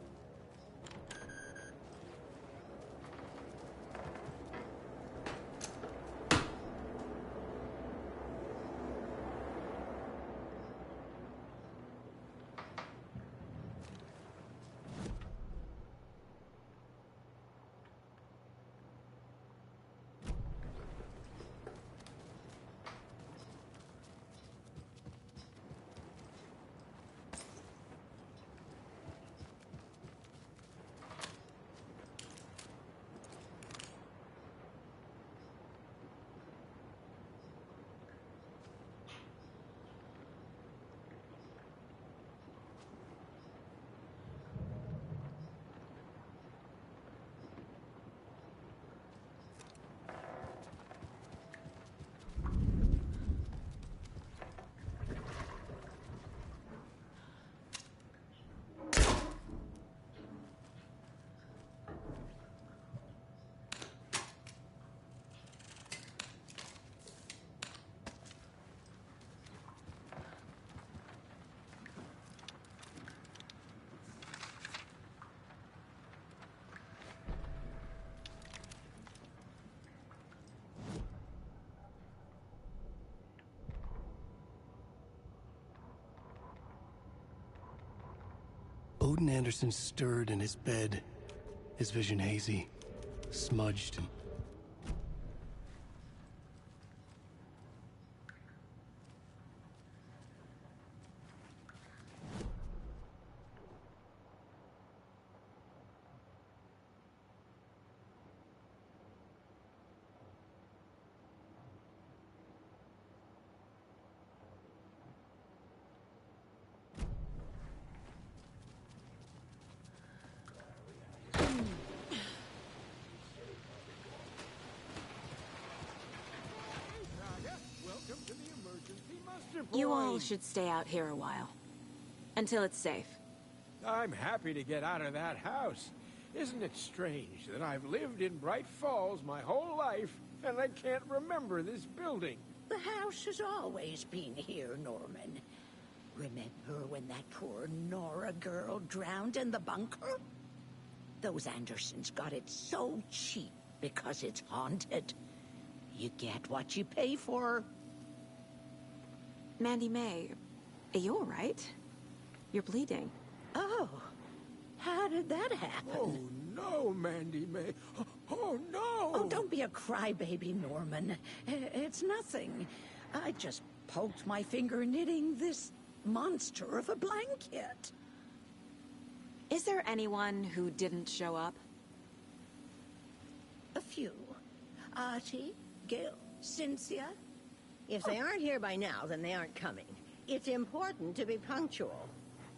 B: Odin Anderson stirred in his bed, his vision hazy, smudged.
E: You all should stay out here a while. Until it's safe.
K: I'm happy to get out of that house. Isn't it strange that I've lived in Bright Falls my whole life, and I can't remember this building?
L: The house has always been here, Norman. Remember when that poor Nora girl drowned in the bunker? Those Andersons got it so cheap because it's haunted. You get what you pay for.
E: Mandy May, are you all right? You're bleeding.
L: Oh, how did that happen?
K: Oh, no, Mandy May. Oh, no!
L: Oh, don't be a crybaby, Norman. It's nothing. I just poked my finger knitting this monster of a blanket.
E: Is there anyone who didn't show up?
L: A few. Artie, Gil, Cynthia.
P: If they aren't here by now, then they aren't coming. It's important to be punctual.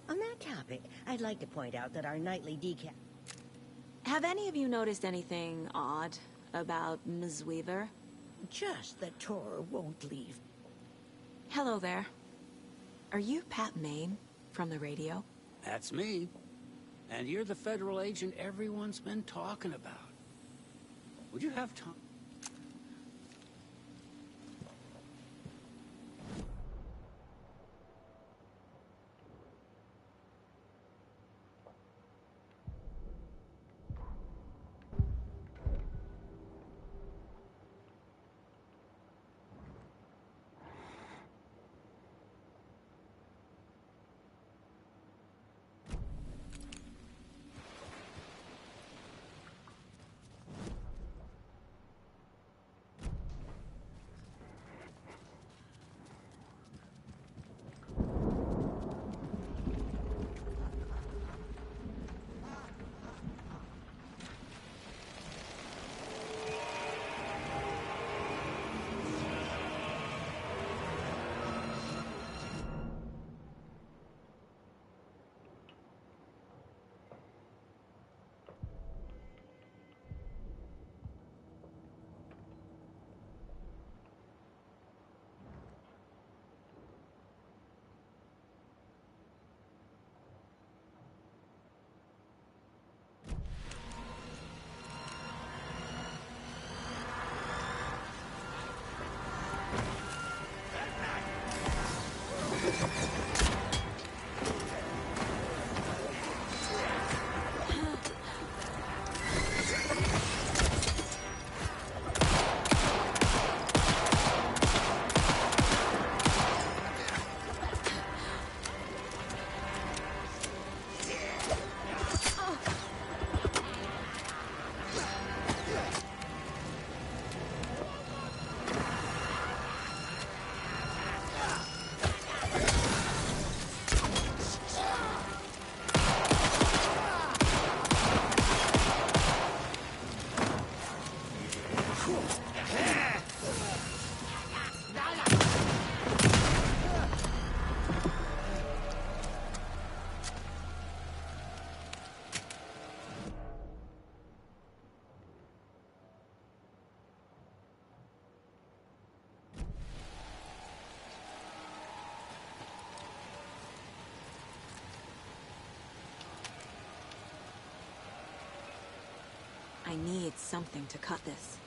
P: On that topic, I'd like to point out that our nightly decaf...
E: Have any of you noticed anything odd about Ms. Weaver?
L: Just that Tor won't leave.
E: Hello there. Are you Pat Maine from the radio?
O: That's me. And you're the federal agent everyone's been talking about. Would you have time?
E: I need something to cut this.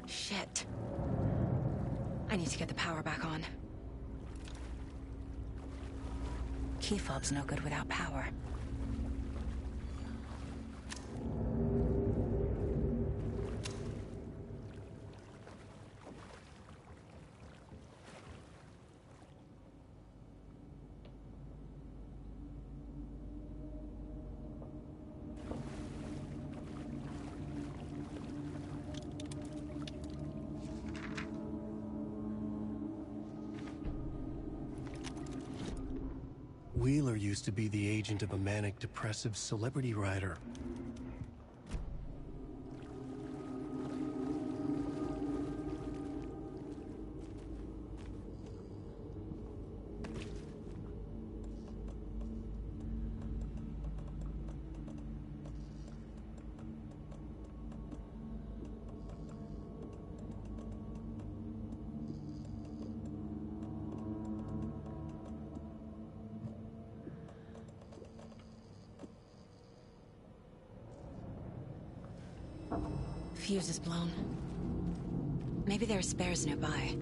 E: Shit. I need to get the power back on. Key fob's no good without power.
B: Wheeler used to be the agent of a manic-depressive celebrity writer.
E: Fuse is blown. Maybe there are spares nearby.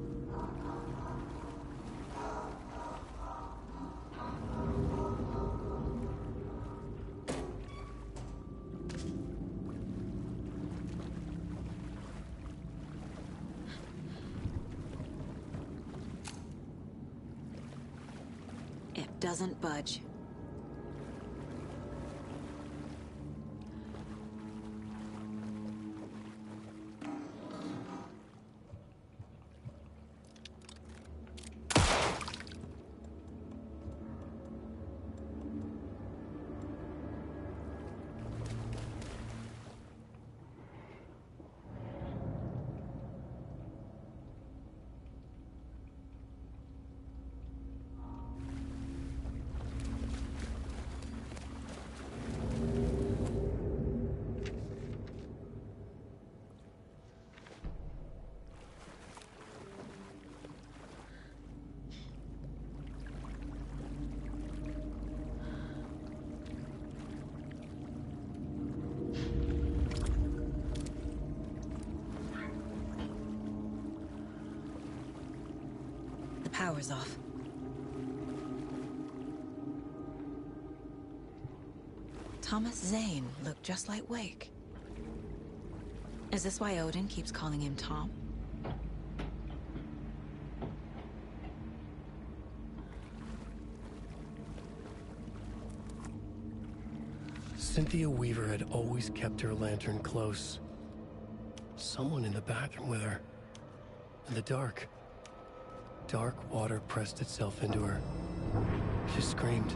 E: It doesn't budge. Power's off. Thomas Zane looked just like Wake. Is this why Odin keeps calling him Tom?
B: Cynthia Weaver had always kept her lantern close. Someone in the bathroom with her. In the dark. Dark water pressed itself into her. She screamed.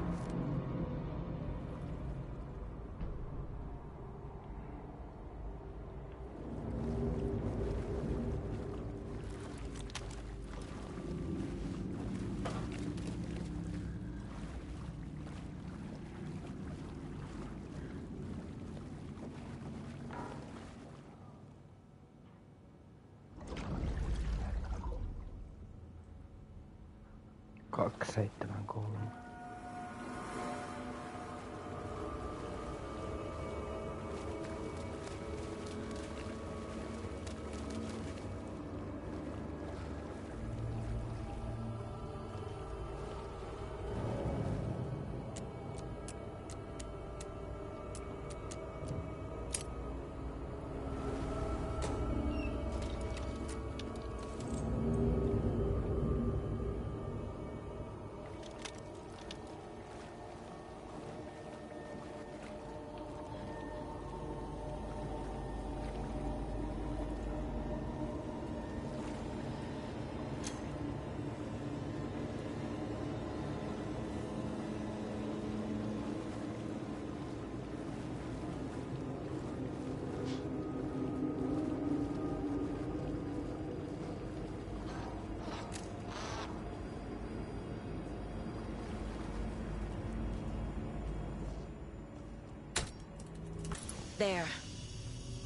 E: There.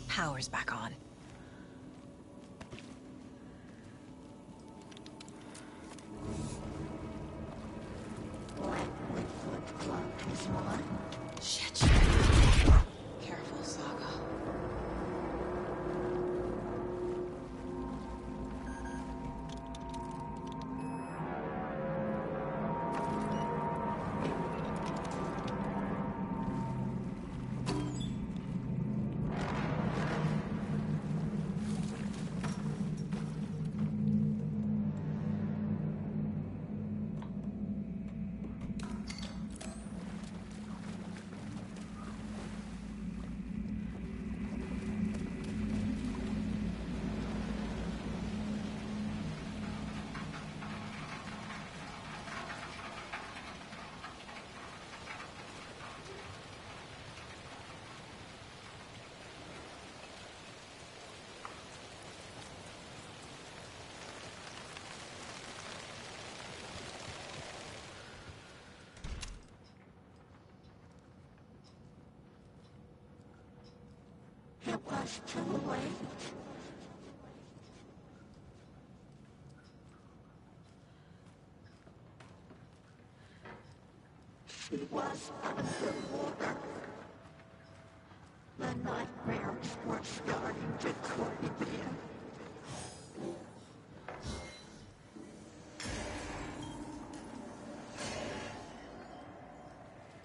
E: Power's back on. Shit. Careful, Saga.
L: It was too late. She was underwater. The nightmares were starting to creep in.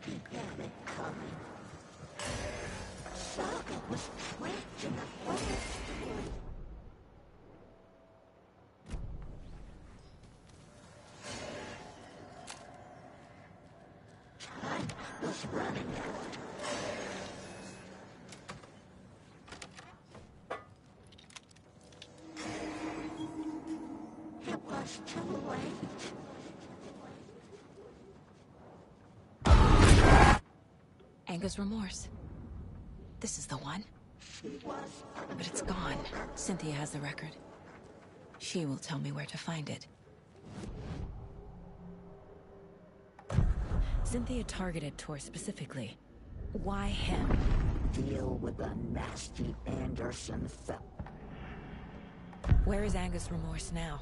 L: He had it coming. Saga was trapped in a forest. Time was running out. It was too late.
E: Anger's remorse. This is the one. But it's gone. Cynthia has the record. She will tell me where to find it. Cynthia targeted Tor specifically. Why him?
L: Deal with the nasty Anderson fella.
E: Where is Anger's remorse now?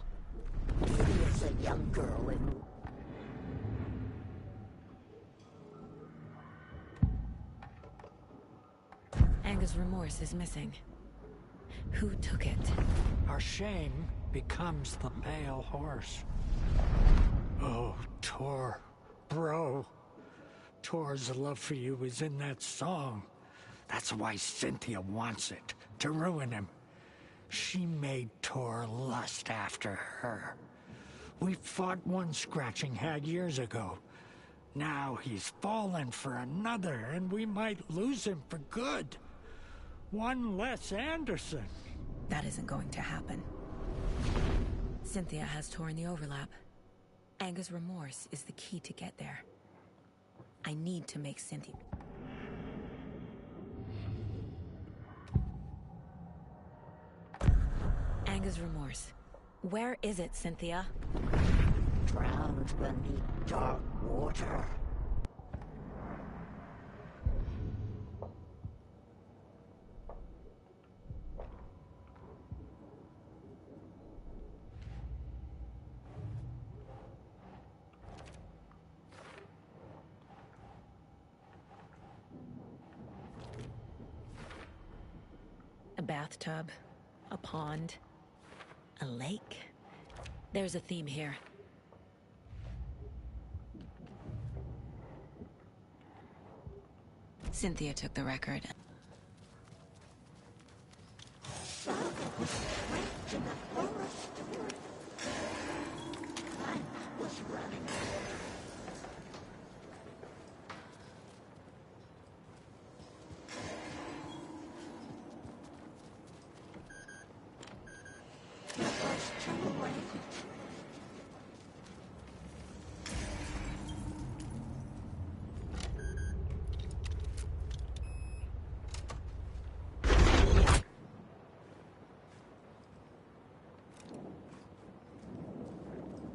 L: He is a young girl in...
E: Anger's remorse is missing. Who took it?
N: Our shame becomes the pale horse. Oh, Tor. Bro. Tor's love for you is in that song. That's why Cynthia wants it, to ruin him. She made Tor lust after her. We fought one scratching hag years ago. Now he's fallen for another, and we might lose him for good. One less Anderson.
E: That isn't going to happen. Cynthia has Tor in the overlap. Anger's remorse is the key to get there. I need to make Cynthia... Anger's remorse. Where is it, Cynthia?
L: Drowned beneath dark water.
E: A bathtub, a pond, a lake. There's a theme here. Cynthia took the record.
L: Saga was trapped in the forest. Time was running out. It was too late.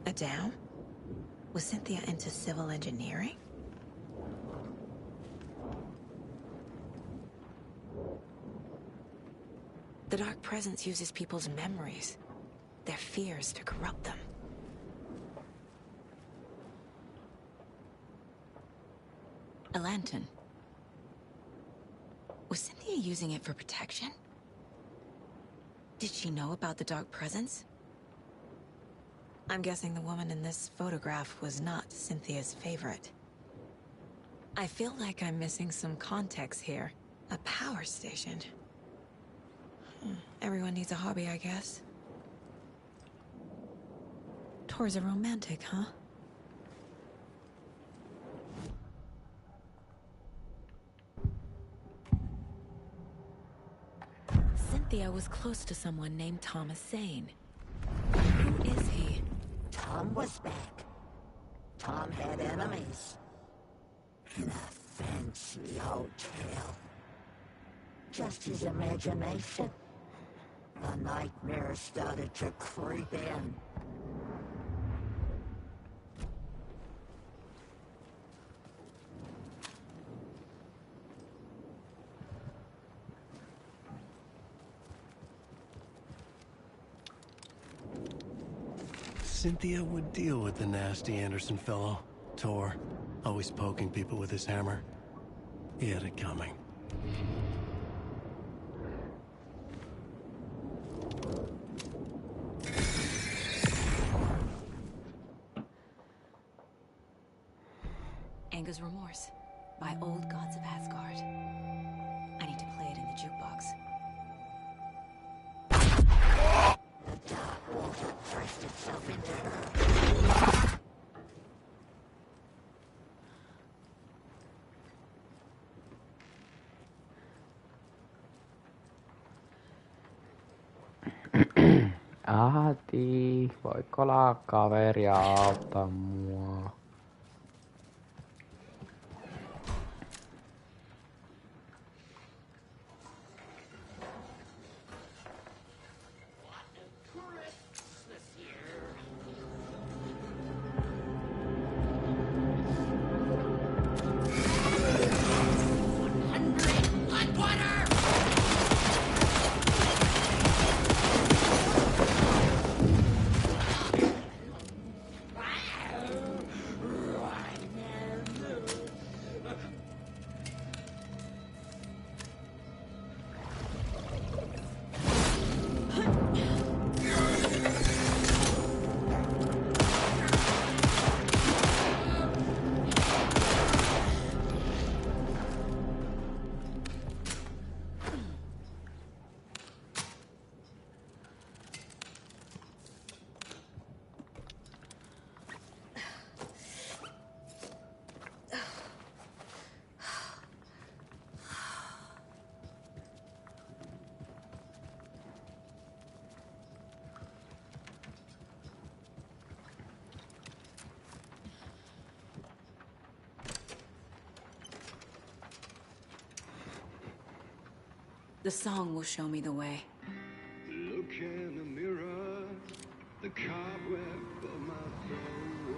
E: A dam? Was Cynthia into civil engineering? The Dark Presence uses people's memories, their fears to corrupt them. A lantern. Was Cynthia using it for protection? Did she know about the Dark Presence? I'm guessing the woman in this photograph was not Cynthia's favorite. I feel like I'm missing some context here. A power station. Everyone needs a hobby, I guess. Tor's a romantic, huh? Cynthia was close to someone named Thomas Zane. Who is he?
L: Tom was back. Tom had enemies. In a fancy hotel. Just his imagination. The nightmare started to creep in.
B: Cynthia would deal with the nasty Anderson fellow, Tor, always poking people with his hammer. He had it coming.
E: Anger's Remorse by Old Gods of Asgard. I need to play it in the jukebox.
L: The dark water pressed itself into her.
A: Ahti, voiko olla kaveri auttaa mua?
E: The song will show me the way.
Q: Look in the mirror, the cobweb of my soul,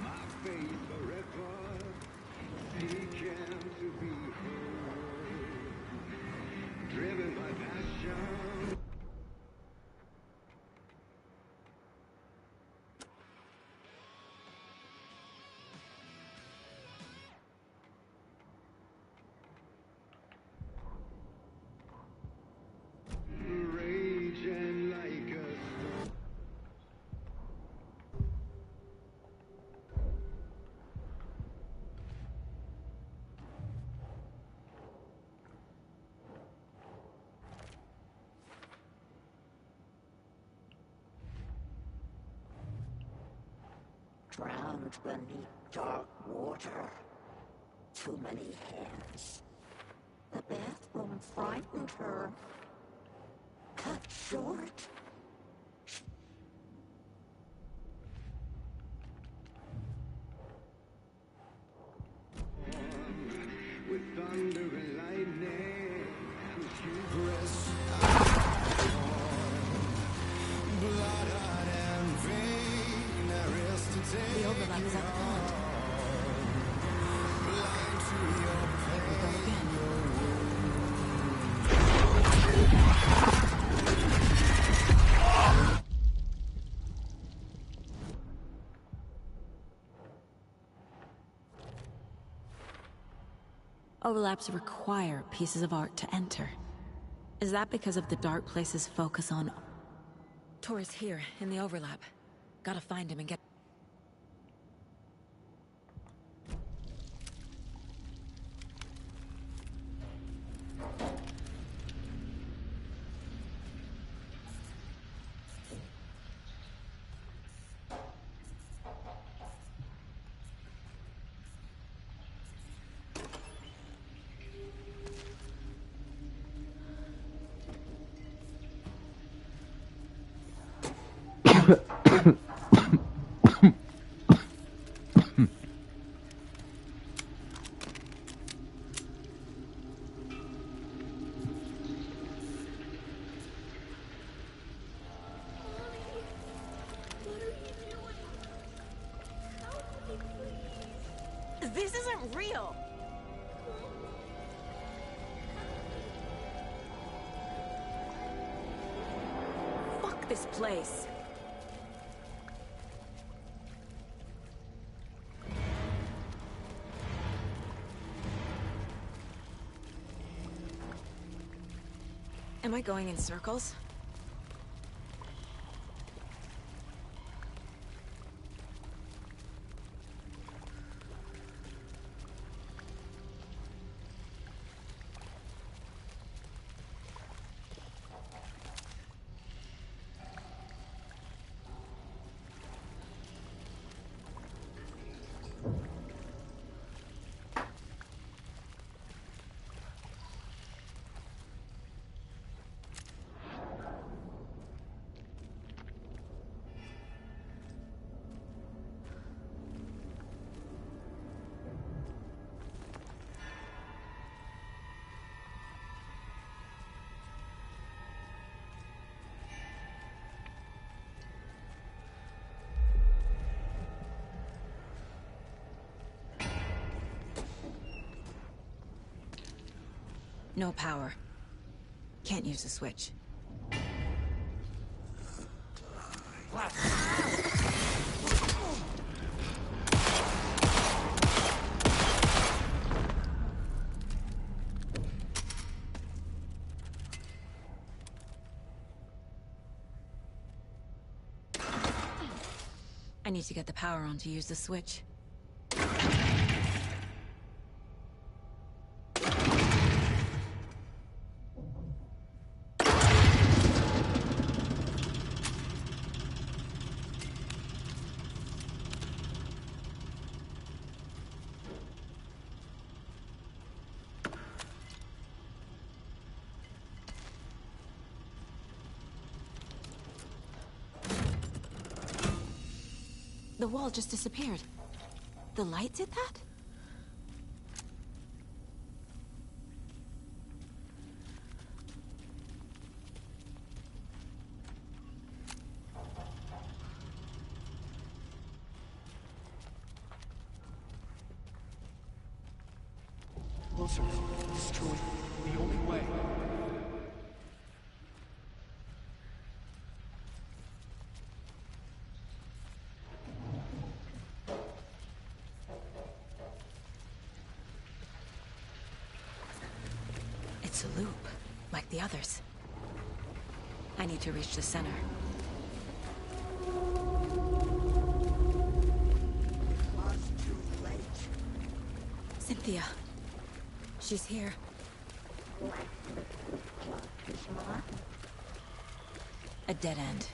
Q: my face forever, seeking to be whole, driven by passion. Raging like a storm.
L: Drowned beneath dark water. Too many hands. The bathroom frightened her. Cut short.
Q: With thunder and lightning, she pressed blood and vein.
E: The overlap is at the pond.
Q: Blind to your
E: Here we go again. Overlaps require pieces of art to enter. Is that because of the dark place's focus on... Tor is here, in the overlap. Gotta find him and get...
C: This isn't real!
E: Fuck this place! Am I going in circles? No power. Can't use the switch. I need to get the power on to use the switch. The wall just disappeared. The light did that?
B: Closer. Destroy. The only way.
E: It's a loop, like the others. I need to reach the center. Cynthia. She's here. A dead end.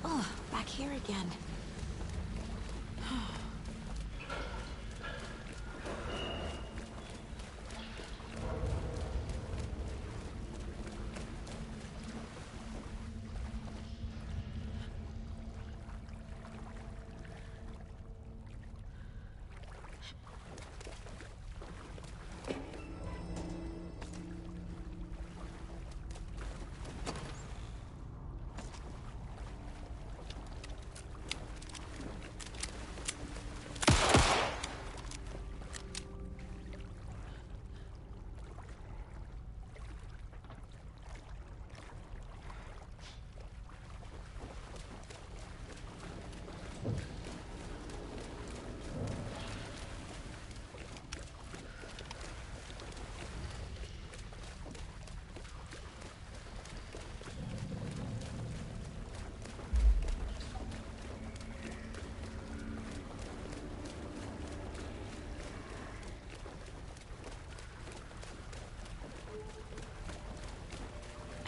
E: Oh, back here again.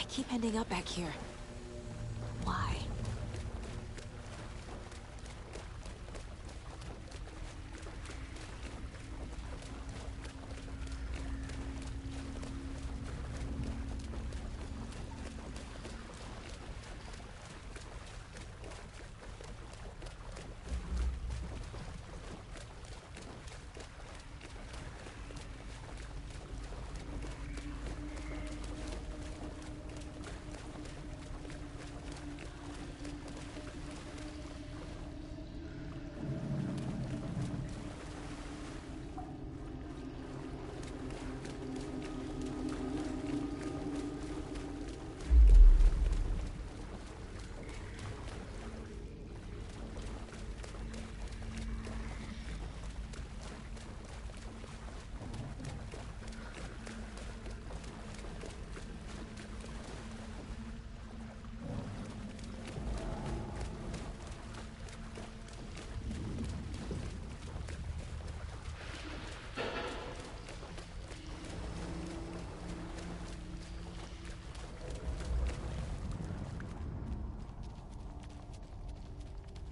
E: keep ending up back here. Why?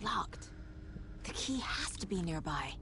E: Locked. The key has to be nearby.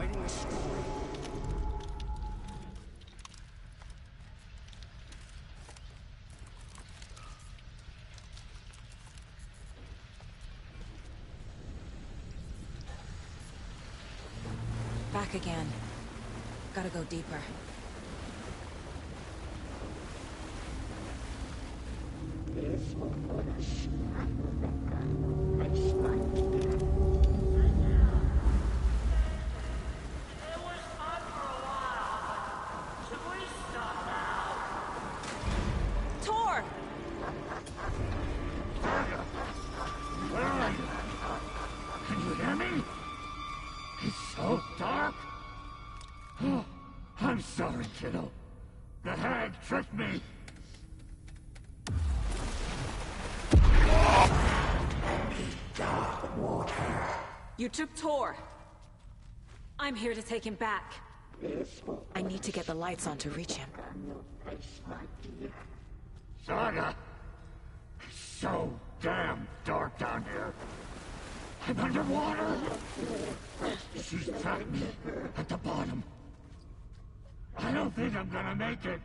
Q: writing a story.
E: Back again. Gotta go deeper.
C: Tor!
Q: Where are you? Can you hear me? It's so dark. Oh, I'm sorry, kiddo. The hag tricked me. Dark water.
E: You took Tor. I'm here to take him back. I need to get the lights on to reach him.
Q: Saga! It's so damn dark down here. I'm underwater. She's trapped me at the bottom. I don't think I'm gonna make it.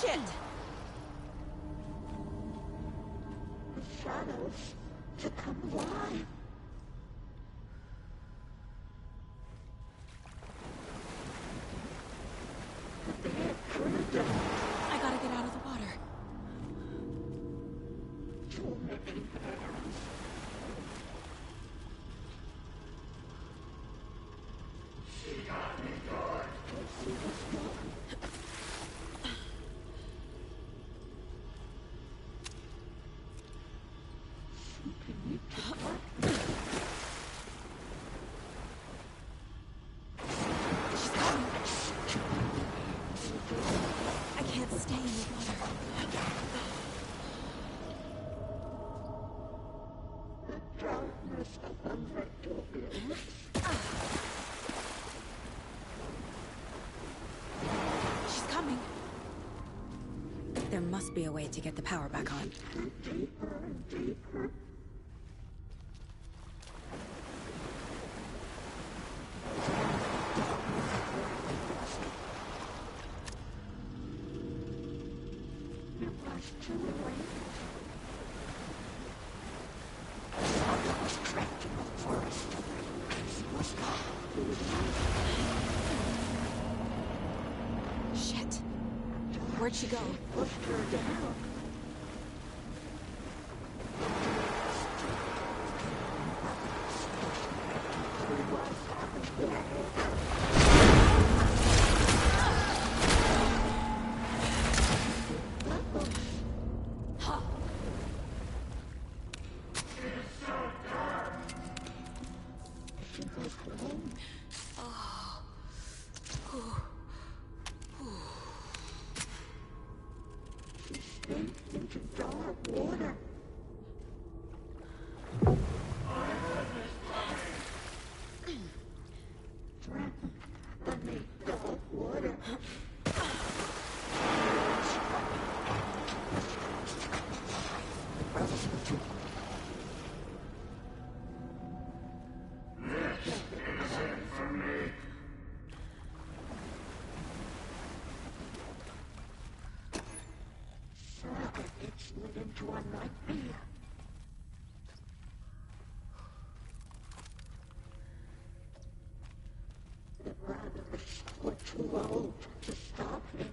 E: Shit!
Q: The shadows to come alive.
E: I gotta get out of the water.
Q: Too many hands. She got me good.
E: I can't stay in the water.
Q: Darkness of Metopia.
E: She's coming. There must be a way to get the power back on.
Q: Deeper and deeper. You must too late. Saga was trapped in the forest. She was
E: Shit. Where'd she go?
Q: pushed her down. She was home. She sank into dark water. Threatened beneath dark water. This is it for me. Saga gets slid into a nightmare. The brothers were too old to stop it.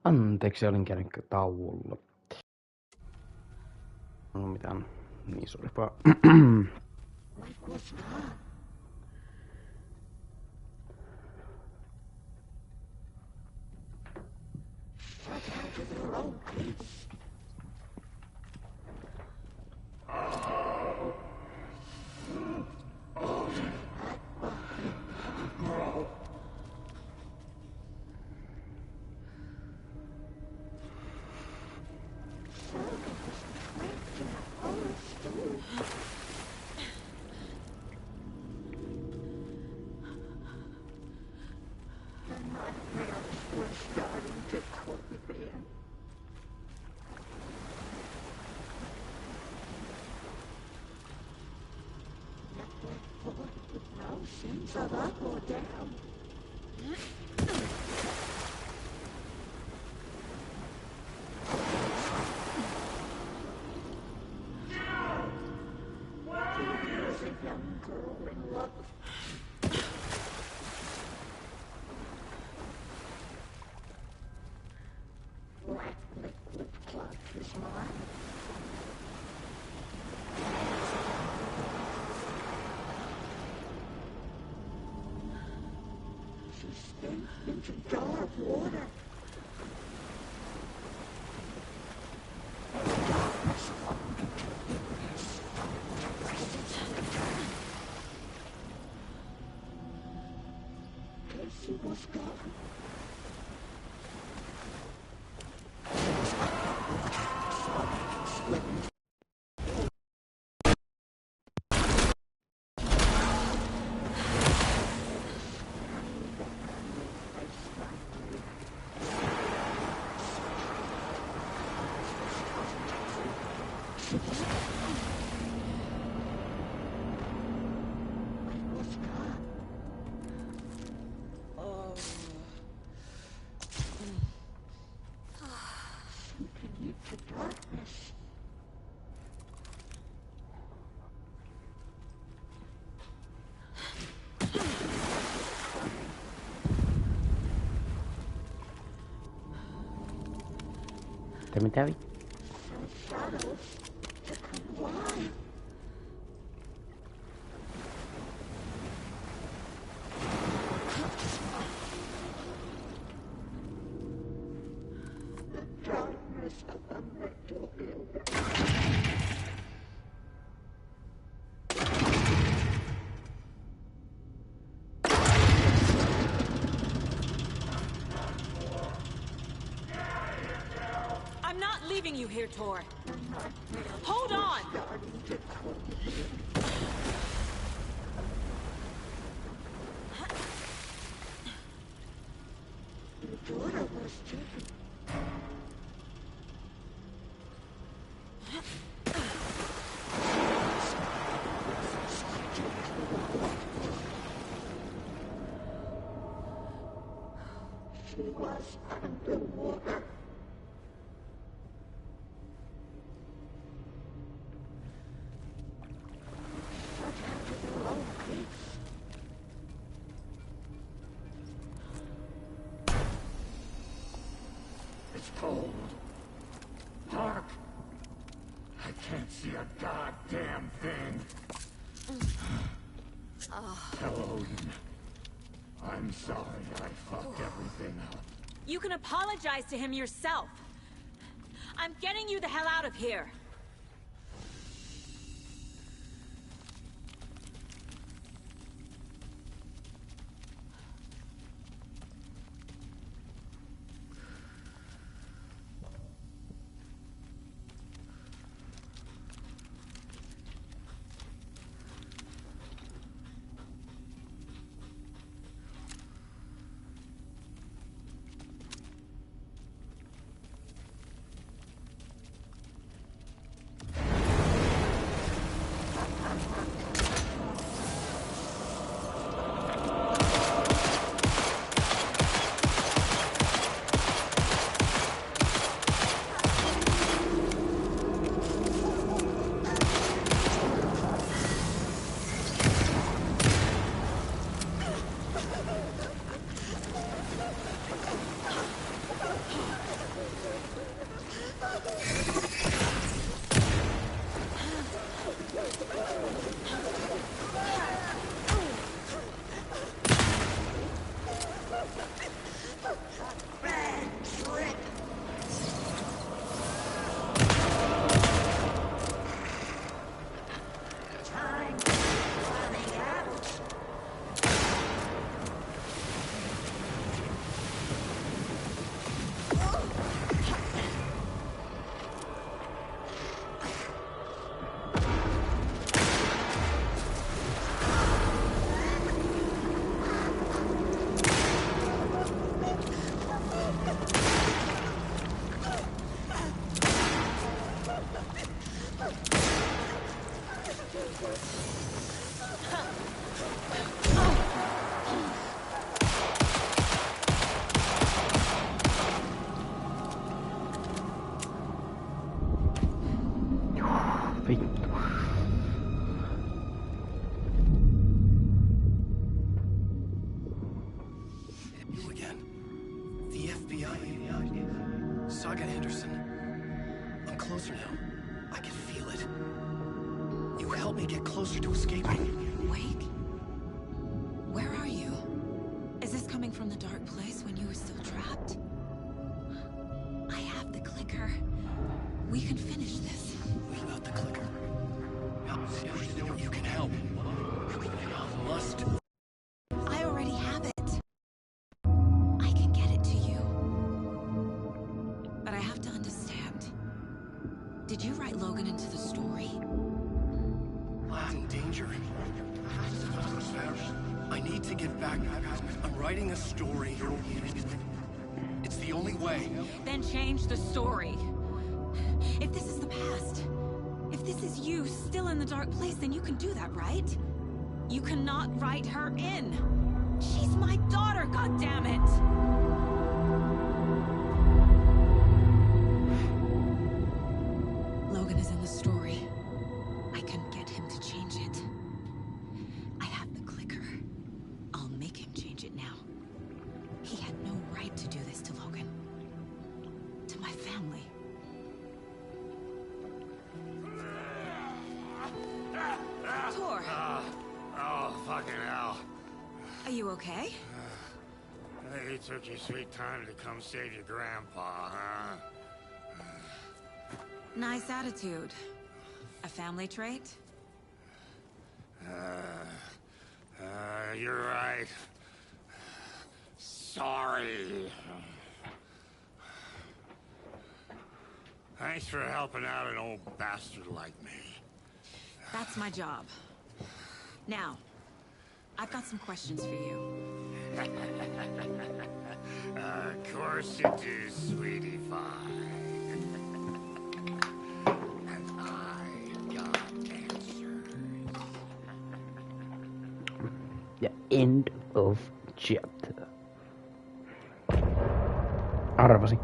A: Anteeksi, olin käynyt tauolla. No mitään, niin se oli vaan.
Q: Seems up or down. There's a young girl in love. Black liquid cloth is mine. Into dark water. Darkness. Casey was gone.
A: Mitä vi?
C: I'm not leaving you here, Tor. Hold on!
Q: She was underwater. It's cold. Hark! I can't see a goddamn thing. Tell Odin. I'm sorry I fucked everything up.
C: You can apologize to him yourself. I'm getting you the hell out of here.
B: You again. The FBI. Saga Anderson. I'm closer now. I can feel it. You helped me get closer to escaping.
E: Wake? Where are you? Is this coming from the dark place when you were still trapped? I have the clicker. We can finish this.
B: Without the clicker. You can help. You must.
E: I already have it. I can get it to you. But I have to understand. Did you write Logan into the story?
B: I'm in danger. I need to get back. I'm writing a story. It's the only way.
E: Then change the story. If this is the past, if this is you still in the dark place, then you can do that, right? You cannot write her in. She's my daughter, goddammit! Logan is in the story. I can get him to change it. I have the clicker. I'll make him change it now. He had no right to do this to Logan. To my family. Tor!
Q: Oh, fucking hell.
E: Are you okay?
Q: You took your sweet time to come save your grandpa, huh?
E: Nice attitude. A family trait?
Q: You're right. Sorry. Thanks for helping out an old bastard like me.
E: That's my job. Now, I've got some questions for you.
Q: Of course you do, sweetie pie. And I got answers.
A: The end of chapter. Arvasin.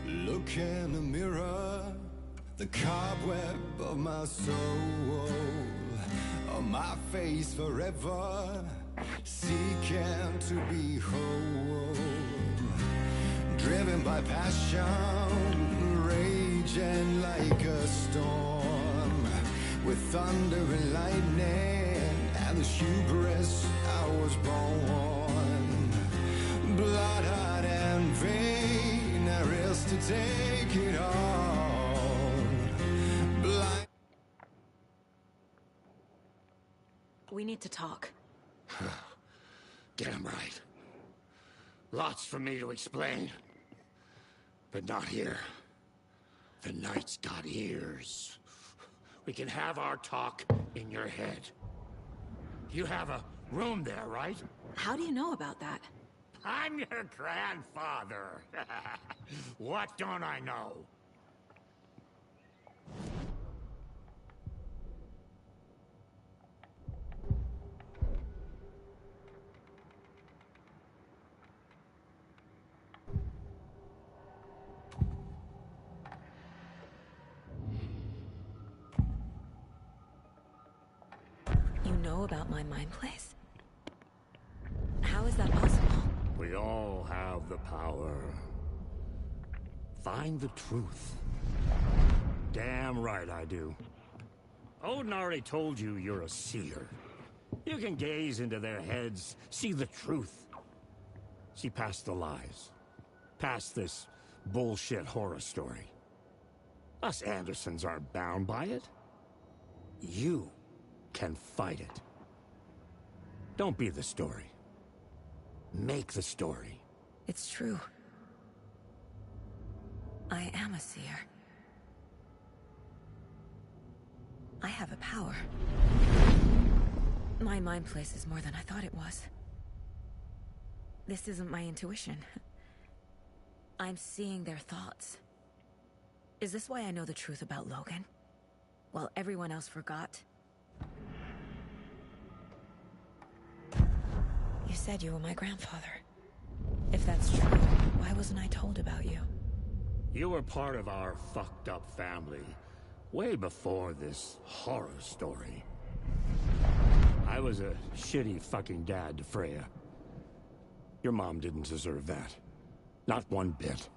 R: Look in the mirror, the cobweb of my soul, on my face forever, seeking to be whole, driven by passion, raging like a storm, with thunder and lightning, and the hubris I was born, blood hot and vain, I risk to take it all, blind.
E: We need to talk.
Q: Damn right. Lots for me to explain. But not here. The night's got ears. We can have our talk in your head. You have a room there, right?
E: How do you know about that?
Q: I'm your grandfather. What don't I know?
E: You know about my mind place? How is that possible?
Q: We all have the power find the truth. Damn right I do. Odin already told you you're a seer. You can gaze into their heads, see the truth. See past the lies. Past this bullshit horror story. Us Andersons aren't bound by it. You can fight it. Don't be the story. Make the story.
E: It's true. I am a seer. I have a power. My mind place is more than I thought it was. This isn't my intuition. I'm seeing their thoughts. Is this why I know the truth about Logan? While everyone else forgot? You said you were my grandfather. If that's true, why wasn't I told about you?
Q: You were part of our fucked up family way before this horror story. I was a shitty fucking dad to Freya. Your mom didn't deserve that. Not one bit.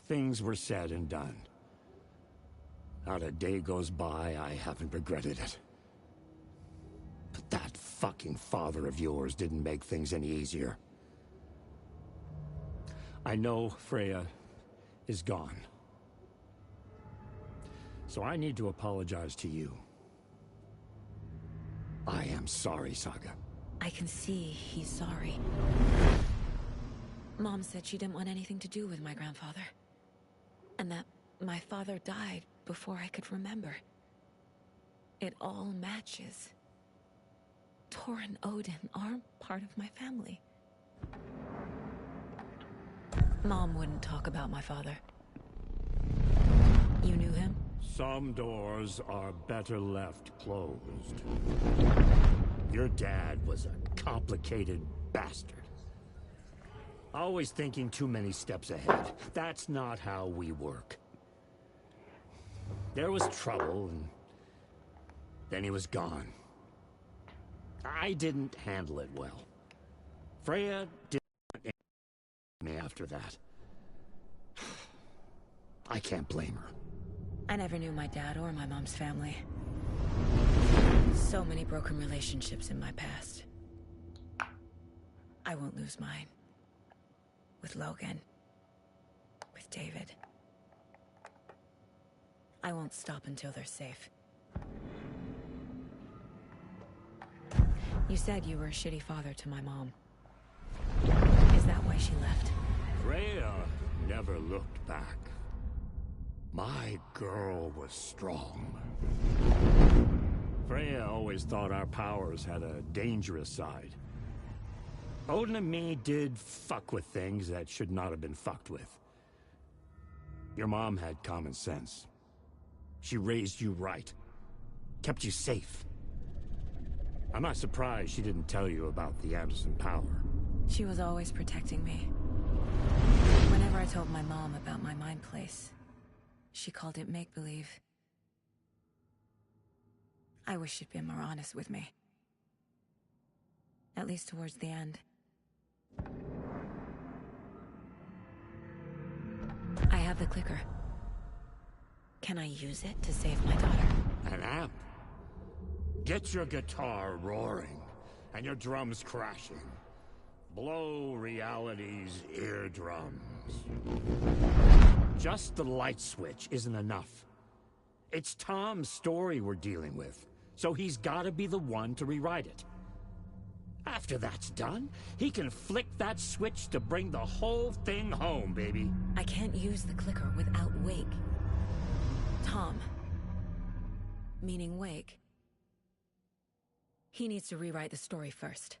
Q: Things were said and done. Not a day goes by I haven't regretted it. But that fucking father of yours didn't make things any easier. I know Freya is gone. So I need to apologize to you. I am sorry, Saga.
E: I can see he's sorry. Mom said she didn't want anything to do with my grandfather. And that my father died before I could remember. It all matches. Tor and Odin aren't part of my family. Mom wouldn't talk about my father. You knew him?
Q: Some doors are better left closed. Your dad was a complicated bastard. Always thinking too many steps ahead. That's not how we work. There was trouble, and then he was gone. I didn't handle it well. Freya didn't want me after that. I can't blame her.
E: I never knew my dad or my mom's family. So many broken relationships in my past. I won't lose mine. With Logan. With David. I won't stop until they're safe. You said you were a shitty father to my mom. Is that why she left?
Q: Freya never looked back. My girl was strong. Freya always thought our powers had a dangerous side. Odin and me did fuck with things that should not have been fucked with. Your mom had common sense. She raised you right. Kept you safe. I'm not surprised she didn't tell you about the Anderson power.
E: She was always protecting me. Whenever I told my mom about my mind place, she called it make-believe. I wish she'd been more honest with me. At least towards the end. I have the clicker. Can I use it to save my daughter?
Q: An amp? Get your guitar roaring, and your drums crashing. Blow reality's eardrums. Just the light switch isn't enough. It's Tom's story we're dealing with, so he's gotta be the one to rewrite it. After that's done, he can flick that switch to bring the whole thing home, baby.
E: I can't use the clicker without Wake. Tom. Meaning Wake. He needs to rewrite the story first.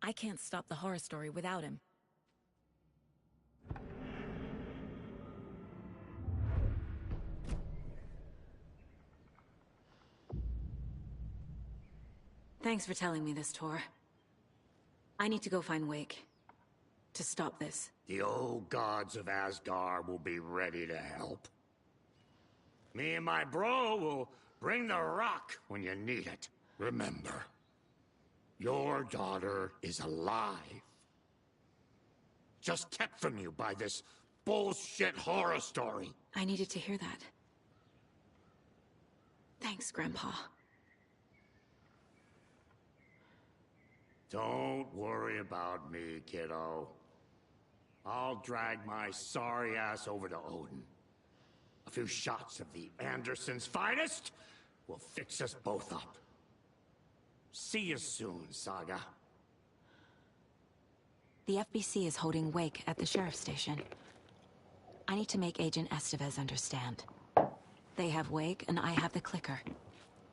E: I can't stop the horror story without him. Thanks for telling me this, Tor. I need to go find Wake. To stop this.
Q: The old gods of Asgard will be ready to help. Me and my bro will bring the rock when you need it. Remember, your daughter is alive. Just kept from you by this bullshit horror story.
E: I needed to hear that. Thanks, Grandpa.
Q: Don't worry about me, kiddo. I'll drag my sorry ass over to Odin. A few shots of the Andersons' finest will fix us both up. See you soon, Saga.
E: The FBC is holding Wake at the sheriff's station. I need to make Agent Estevez understand. They have Wake, and I have the clicker.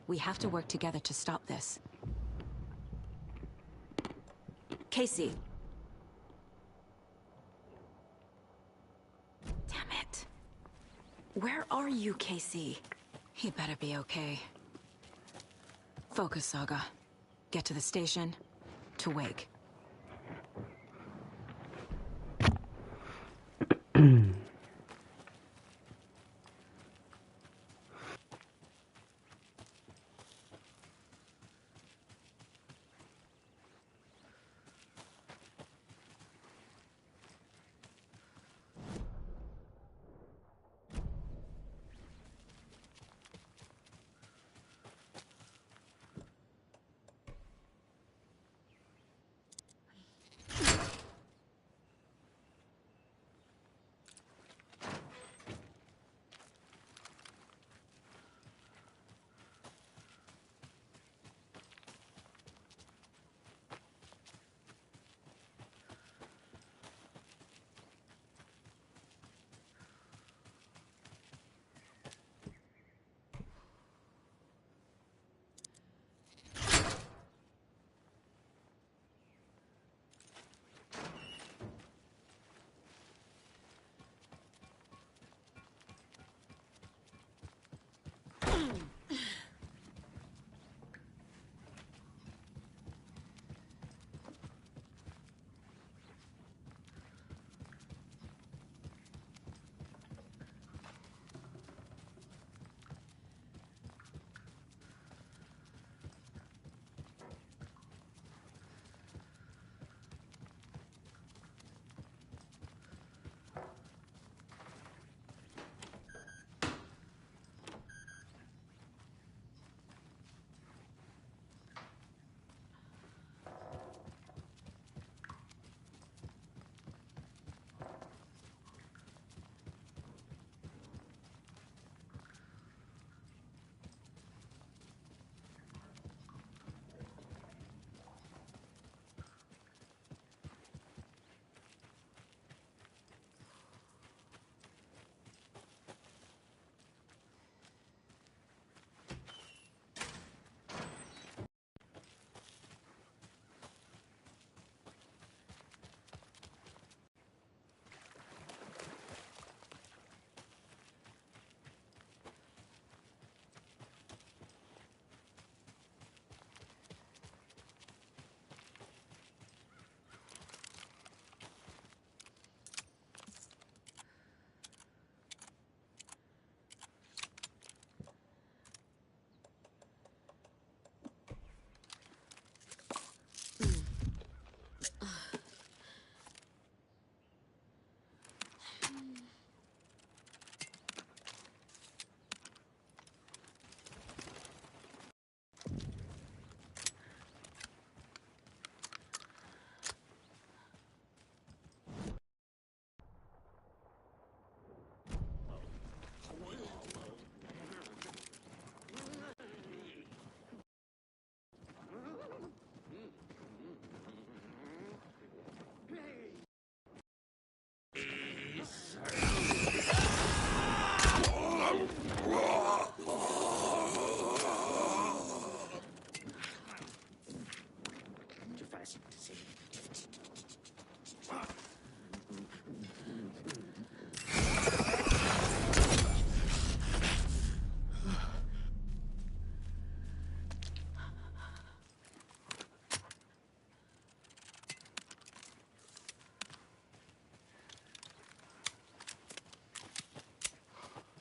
E: We have to work together to stop this. Casey. Damn it. Where are you, Casey? He better be okay. Focus, Saga. Get to the station, to Wake.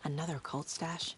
E: Another cult stash?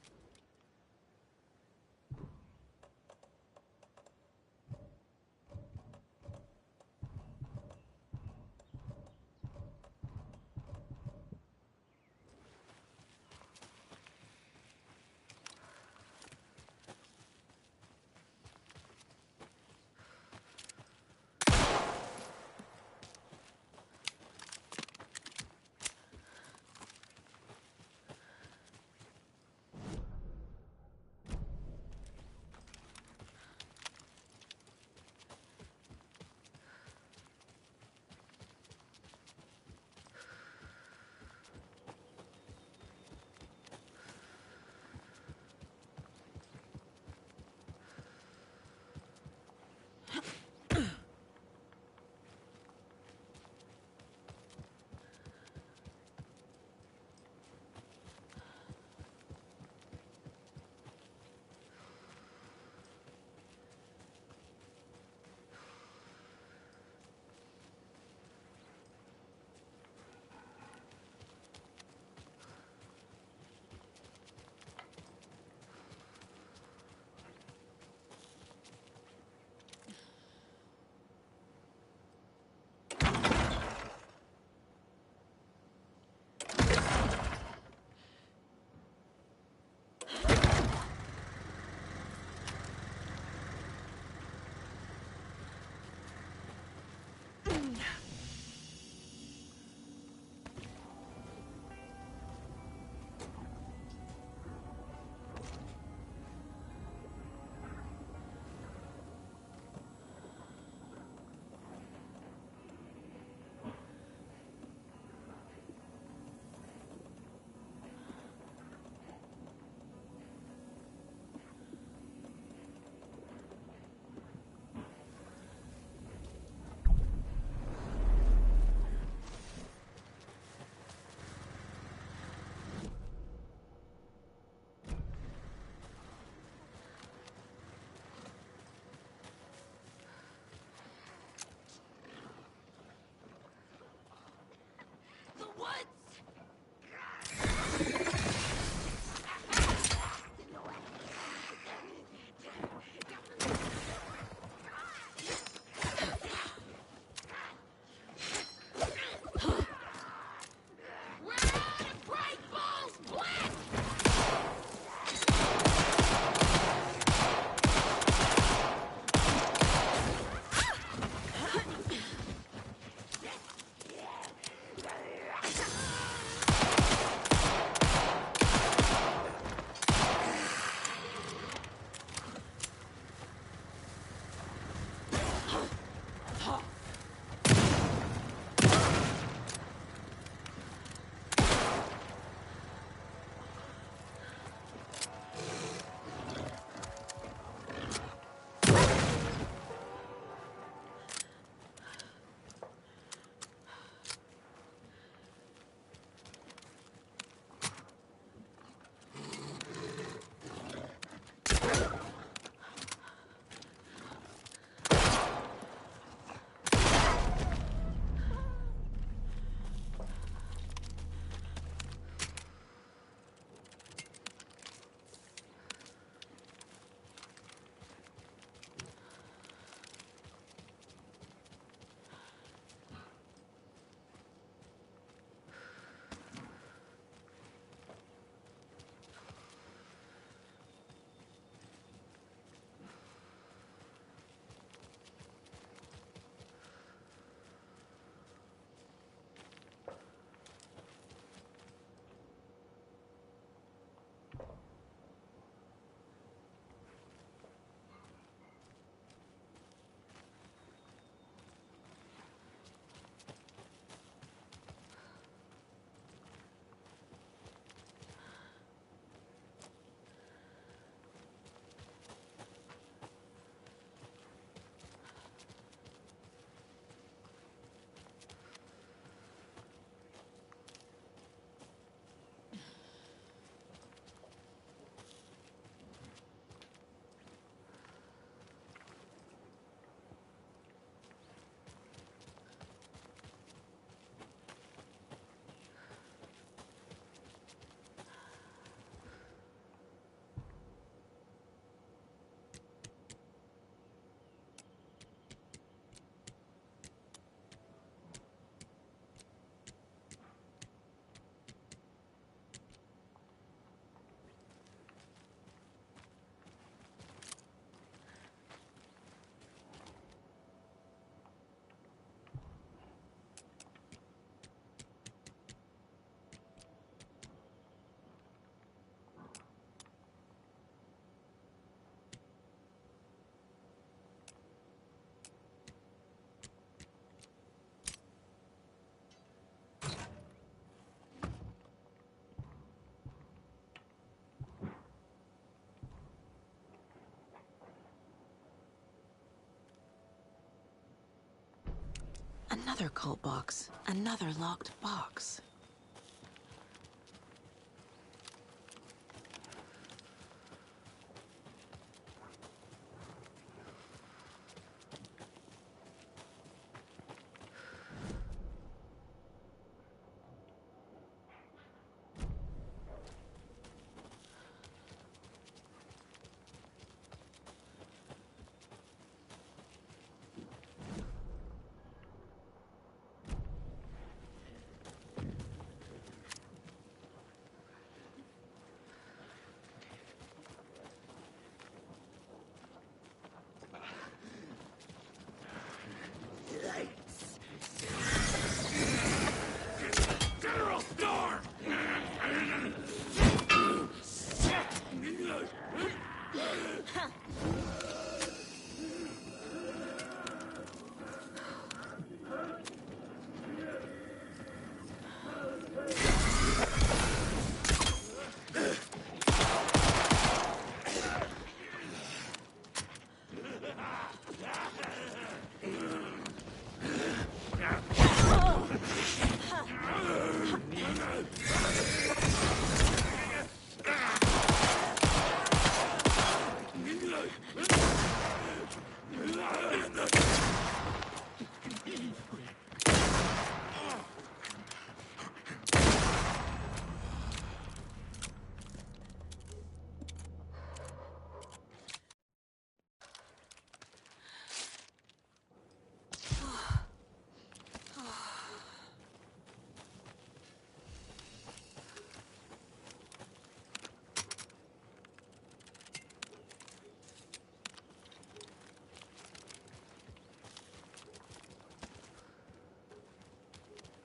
E: Another cult box. Another locked box.
I: General Storm!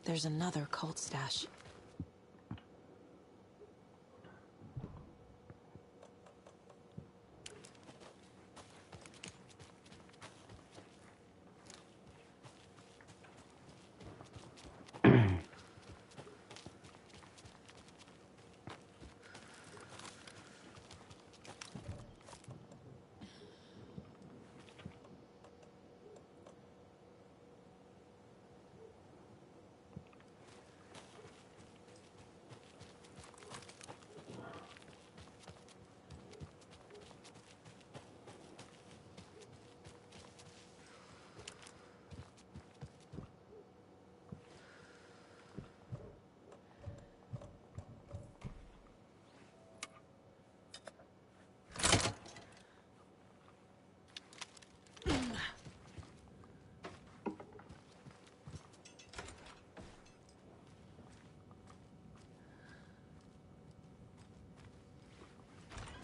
E: There's another cult stash.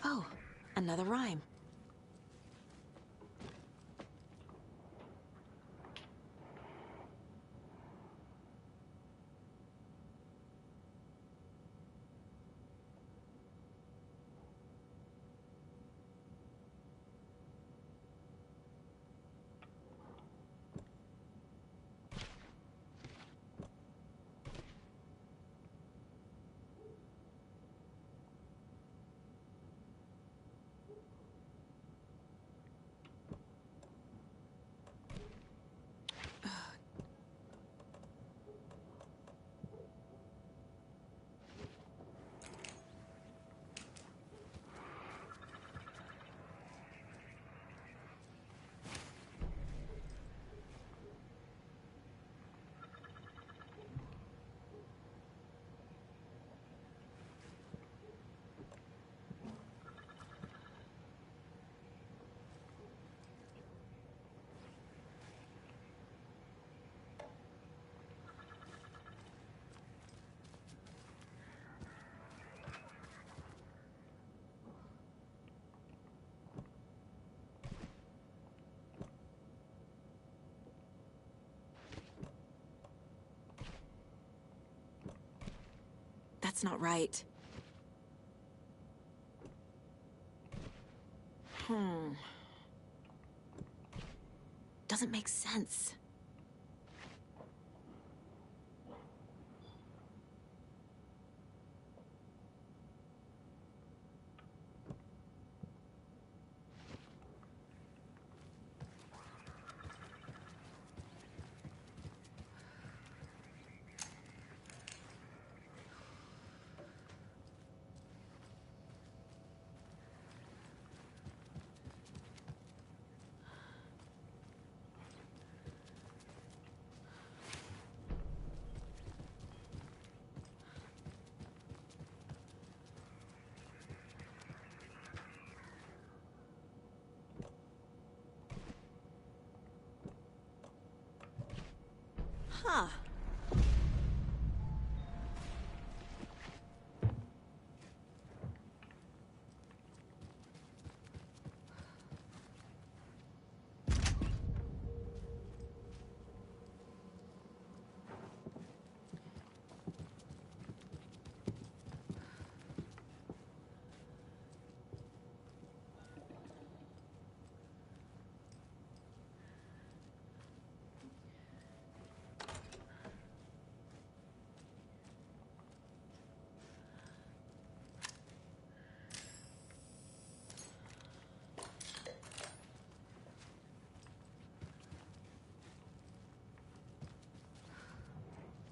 E: Oh, another rhyme. That's not right. Doesn't make sense. Huh.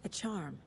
E: A charm.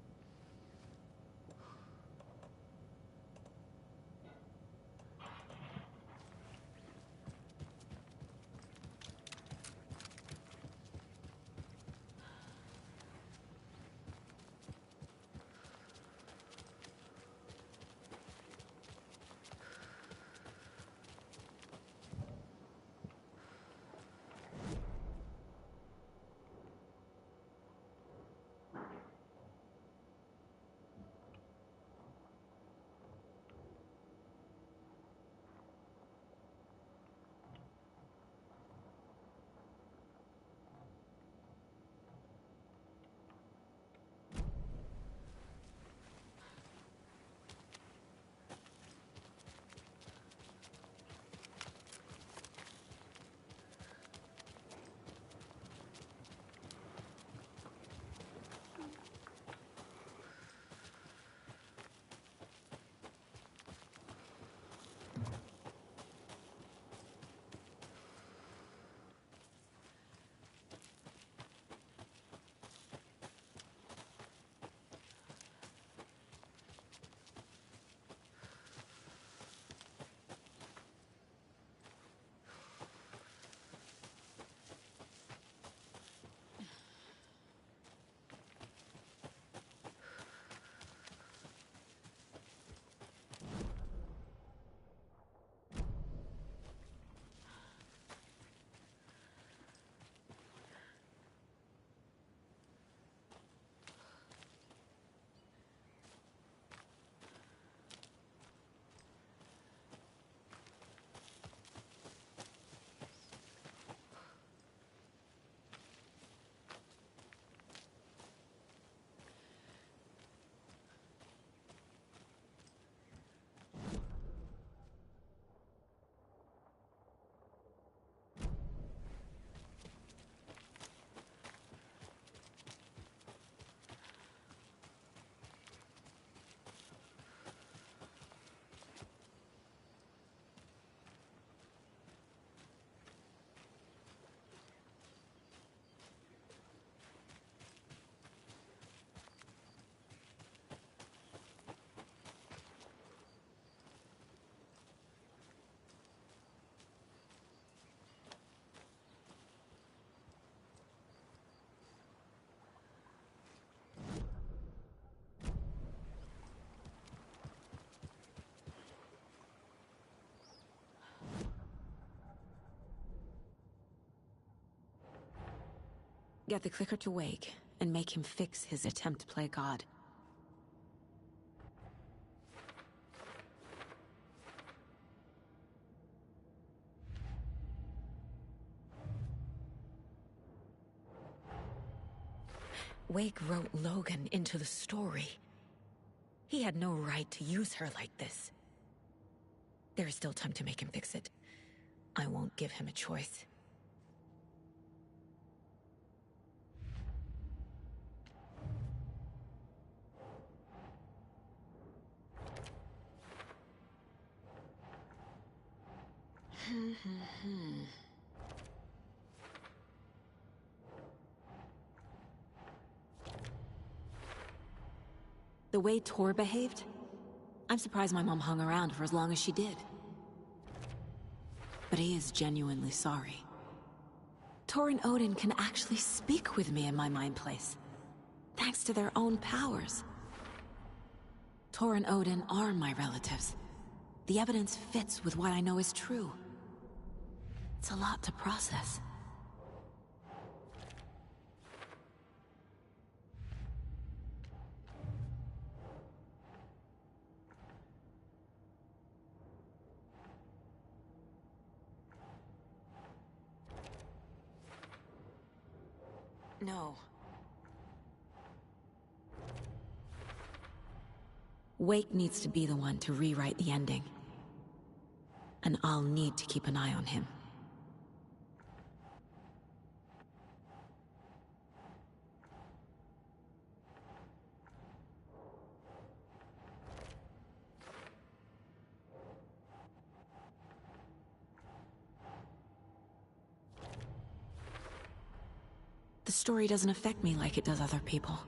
E: Get the clicker to Wake, and make him fix his attempt to play God. Wake wrote Logan into the story. He had no right to use her like this. There is still time to make him fix it. I won't give him a choice. The way Tor behaved? I'm surprised my mom hung around for as long as she did. But he is genuinely sorry. Tor and Odin can actually speak with me in my mind place, thanks to their own powers. Tor and Odin are my relatives. The evidence fits with what I know is true. It's a lot to process. No. Wake needs to be the one to rewrite the ending. And I'll need to keep an eye on him. The story doesn't affect me like it does other people.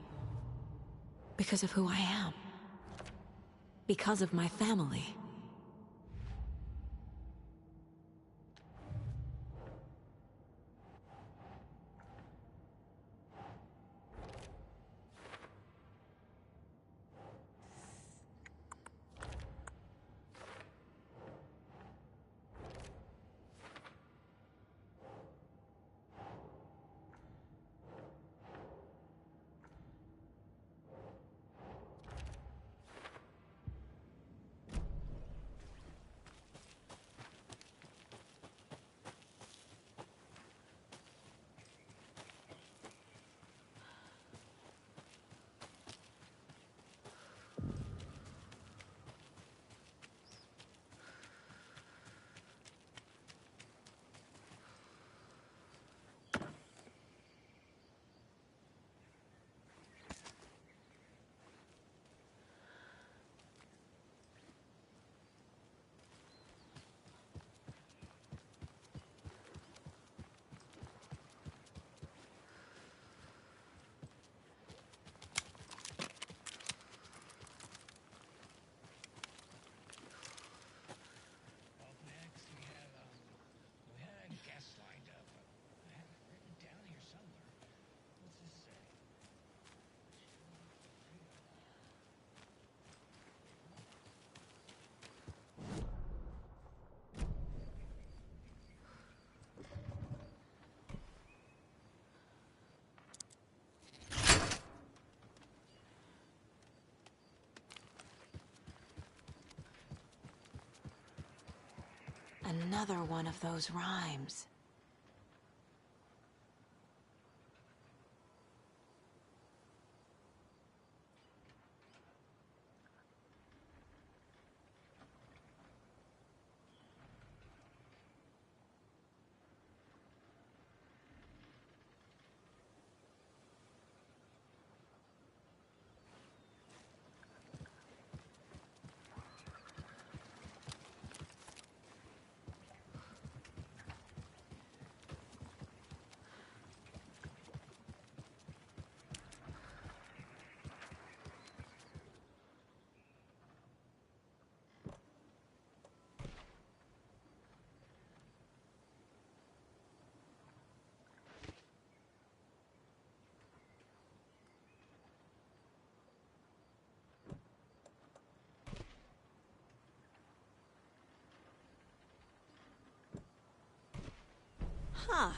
E: Because of who I am. Because of my family. Another one of those rhymes. Huh.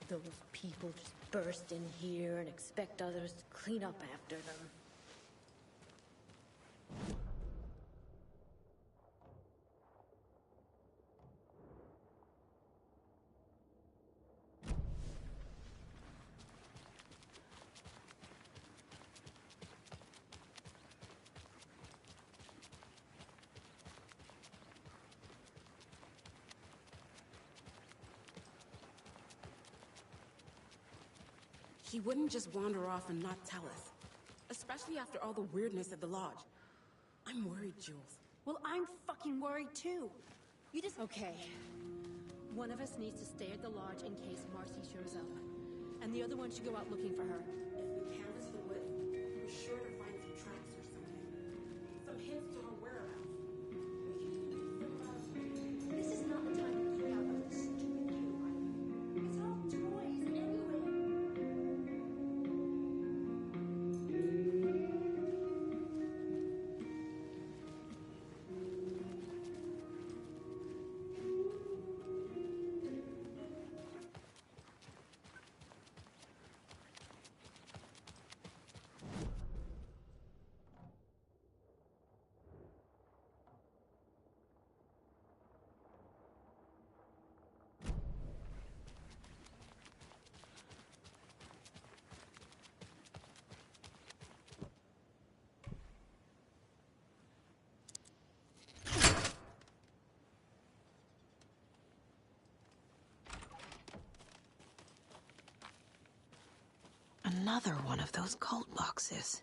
S: Those people just burst in here and expect others to clean up after them.
T: He wouldn't just wander off and not tell us. Especially after all the weirdness at the lodge. I'm worried, Jules.
S: Well, I'm fucking worried too. You just... Okay. One of us needs to stay at the lodge in case Marcy shows up. And the other one should go out looking for her.
T: If we canvass the wood, we're sure to find some tracks or something. Some hints to her whereabouts.
S: This is not the time to geek out over this stupid cube. It's all toys anyway.
E: Another one of those cult boxes.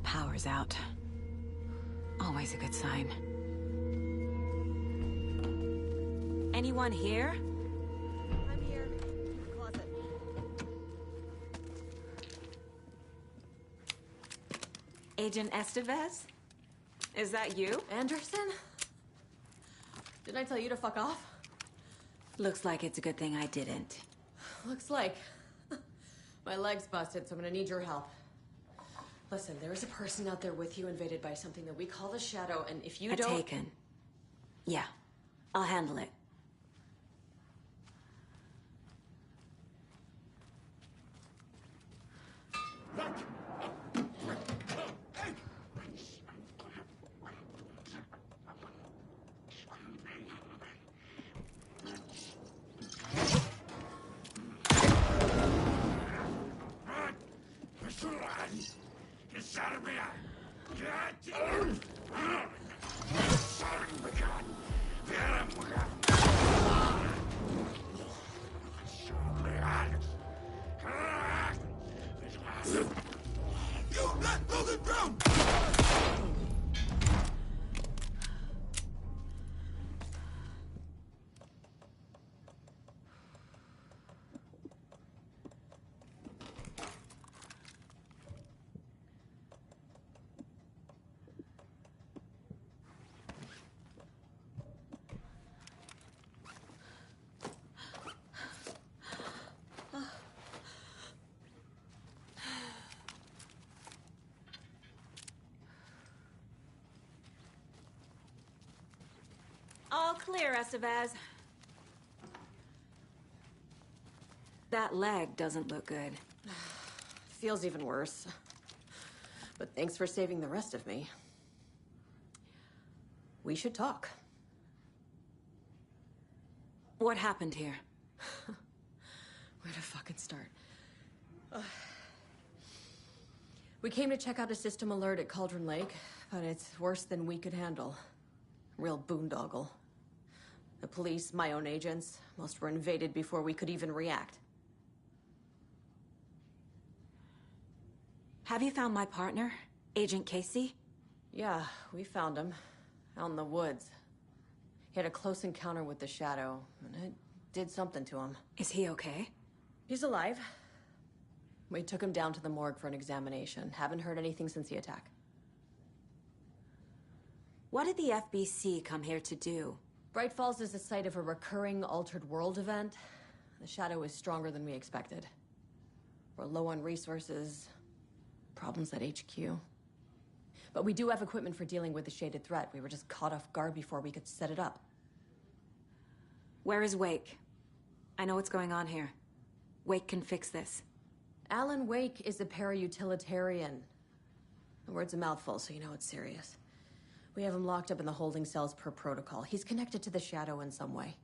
E: Power's out. Always a good sign. Anyone here?
F: I'm here. In the closet.
E: Agent Estevez? Is that you?
F: Anderson? Didn't I tell you to fuck off?
E: Looks like it's a good thing I didn't.
F: Looks like. My leg's busted, so I'm gonna need your help. Listen, there is a person out there with you invaded by something that we call the Shadow, and if you don't...
E: Taken. Yeah, I'll handle it. All clear, Estevez. That leg doesn't look good.
F: Feels even worse. But thanks for saving the rest of me. We should talk.
E: What happened here?
F: Where to fucking start? We came to check out a system alert at Cauldron Lake, but it's worse than we could handle. Real boondoggle. The police, my own agents, most were invaded before we could even react.
E: Have you found my partner, Agent Casey?
F: Yeah, we found him. Out in the woods. He had a close encounter with the Shadow, and it did something to him.
E: Is he okay?
F: He's alive. We took him down to the morgue for an examination. Haven't heard anything since the attack.
E: What did the FBC come here to do?
F: Bright Falls is the site of a recurring Altered World event. The Shadow is stronger than we expected. We're low on resources, problems at HQ. But we do have equipment for dealing with the shaded threat. We were just caught off guard before we could set it up.
E: Where is Wake? I know what's going on here. Wake can fix this.
F: Alan Wake is a para-utilitarian. The word's a mouthful, so you know it's serious. We have him locked up in the holding cells per protocol. He's connected to the Shadow in some way.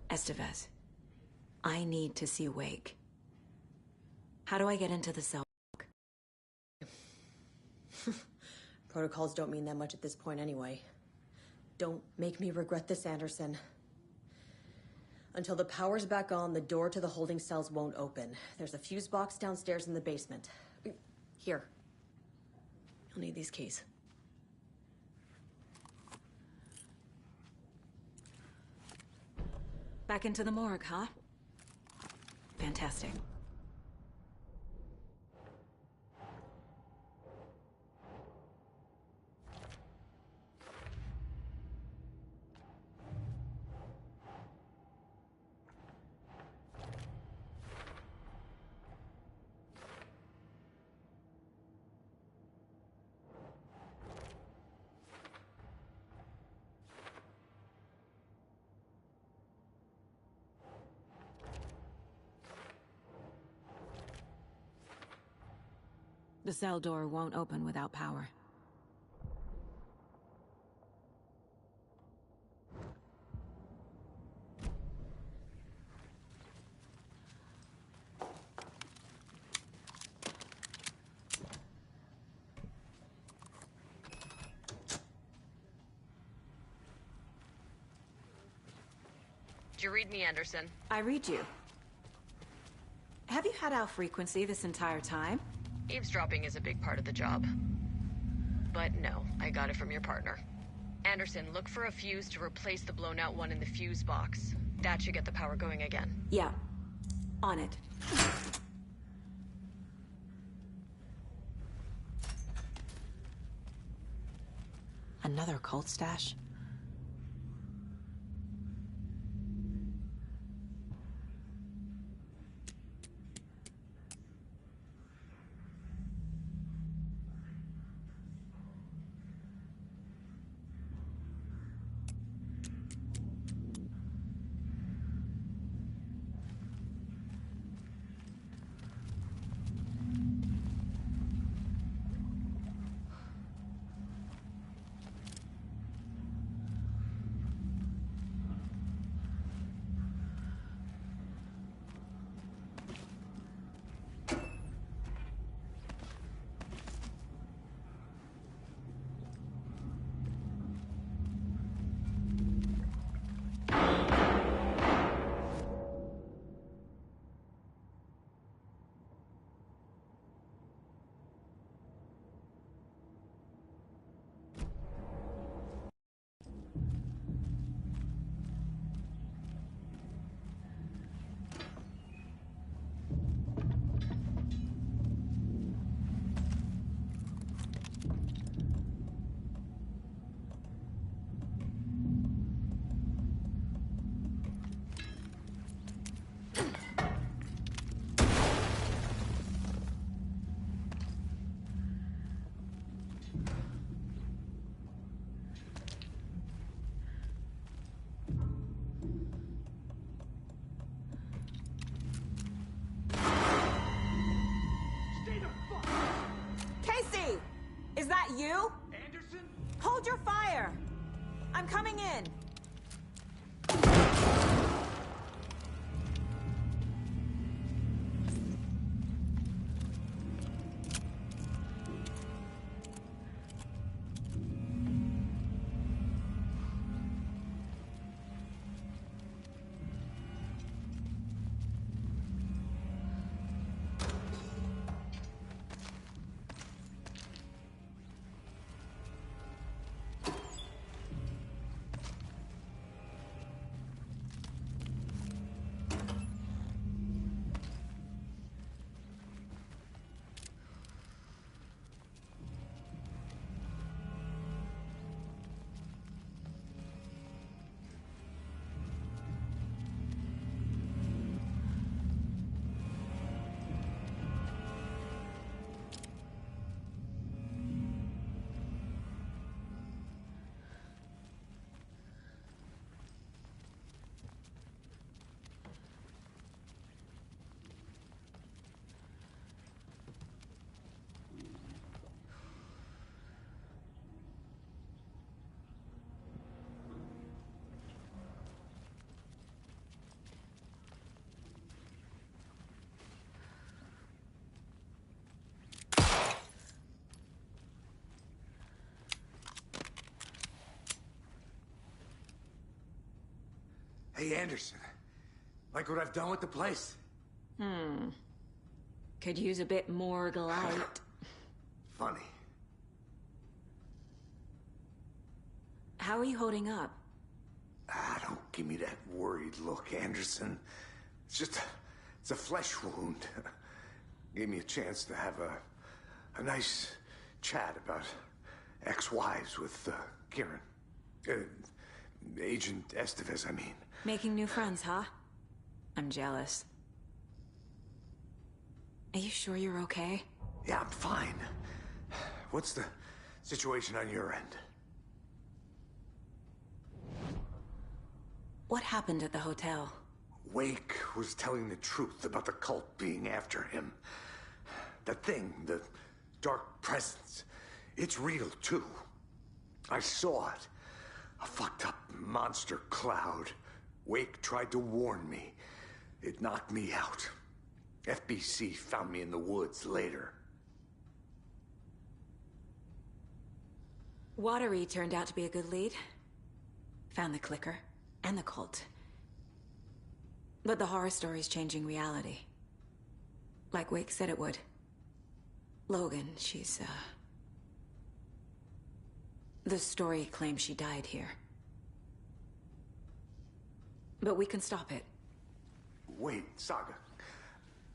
E: Estevez, I need to see Wake. How do I get into the cell?
F: Protocols don't mean that much at this point anyway. Don't make me regret this, Anderson. Until the power's back on, the door to the holding cells won't open. There's a fuse box downstairs in the basement. Here. You'll need these keys.
E: Back into the morgue, huh? Fantastic. The cell door won't open without power.
F: Did you read me, Anderson?
E: I read you. Have you had our frequency this entire time?
F: Eavesdropping is a big part of the job. But no, I got it from your partner. Anderson, look for a fuse to replace the blown out one in the fuse box. That should get the power going again.
E: Yeah. On it. Another cult stash? Is that you?
D: Anderson?
E: Hold your fire! I'm coming in!
U: Hey, Anderson. Like what I've done with the place?
E: Could use a bit more light.
U: Funny.
E: How are you holding up?
U: Don't give me that worried look, Anderson. It's a flesh wound. Gave me a chance to have a nice chat about ex-wives with Kieran. Agent Estevez, I mean.
E: Making new friends, huh? I'm jealous. Are you sure you're okay?
U: Yeah, I'm fine. What's the situation on your end?
E: What happened at the hotel?
U: Wake was telling the truth about the cult being after him. That thing, the dark presence, it's real too. I saw it. A fucked up monster cloud. Wake tried to warn me. It knocked me out. FBC found me in the woods later.
E: Watery turned out to be a good lead. Found the clicker and the cult. But the horror story's changing reality. Like Wake said it would. Logan, she's, the story claims she died here. But we can stop it.
U: Wait, Saga.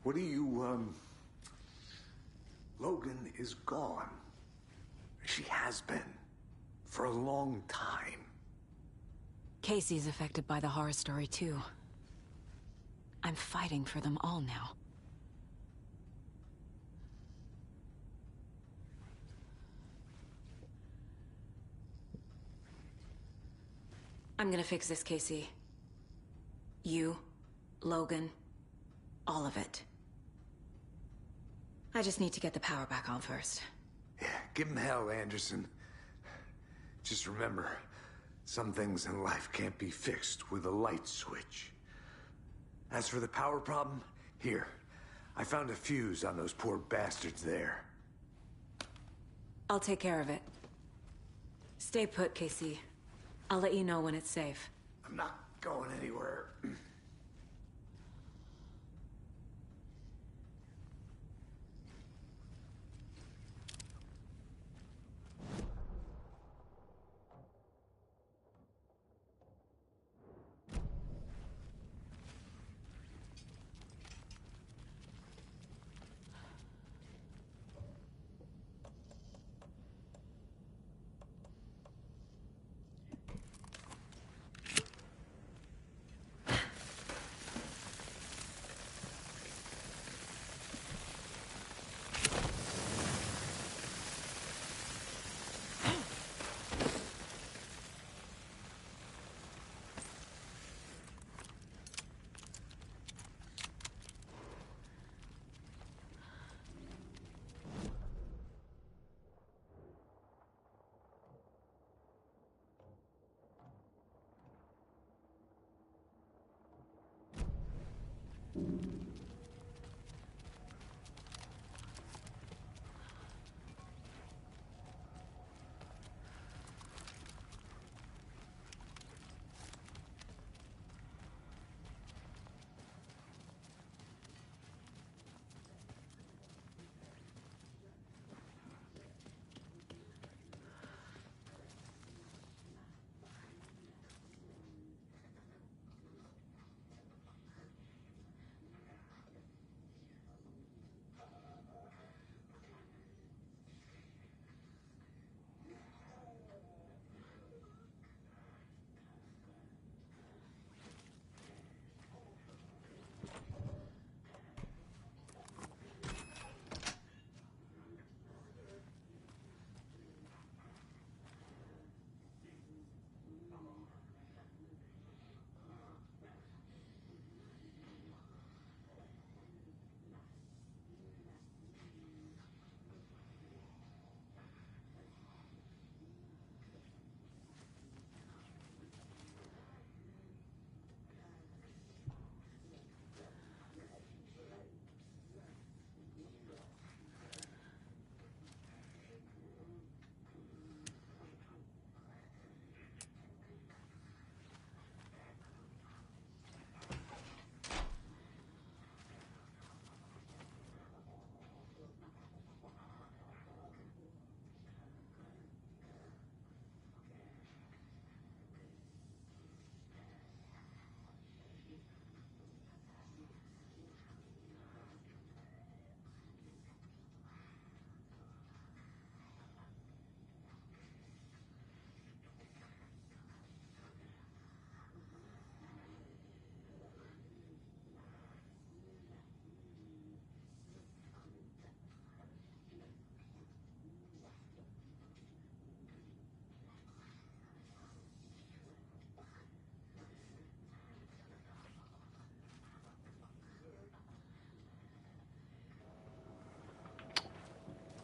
U: What do you, Logan is gone. She has been. For a long time.
E: Casey's affected by the horror story, too. I'm fighting for them all now. I'm gonna fix this, Casey. You, Logan, all of it. I just need to get the power back on first.
U: Yeah, give him hell, Anderson. Just remember, some things in life can't be fixed with a light switch. As for the power problem, here. I found a fuse on those poor bastards there.
E: I'll take care of it. Stay put, Casey. I'll let you know when it's safe.
U: I'm not going anywhere.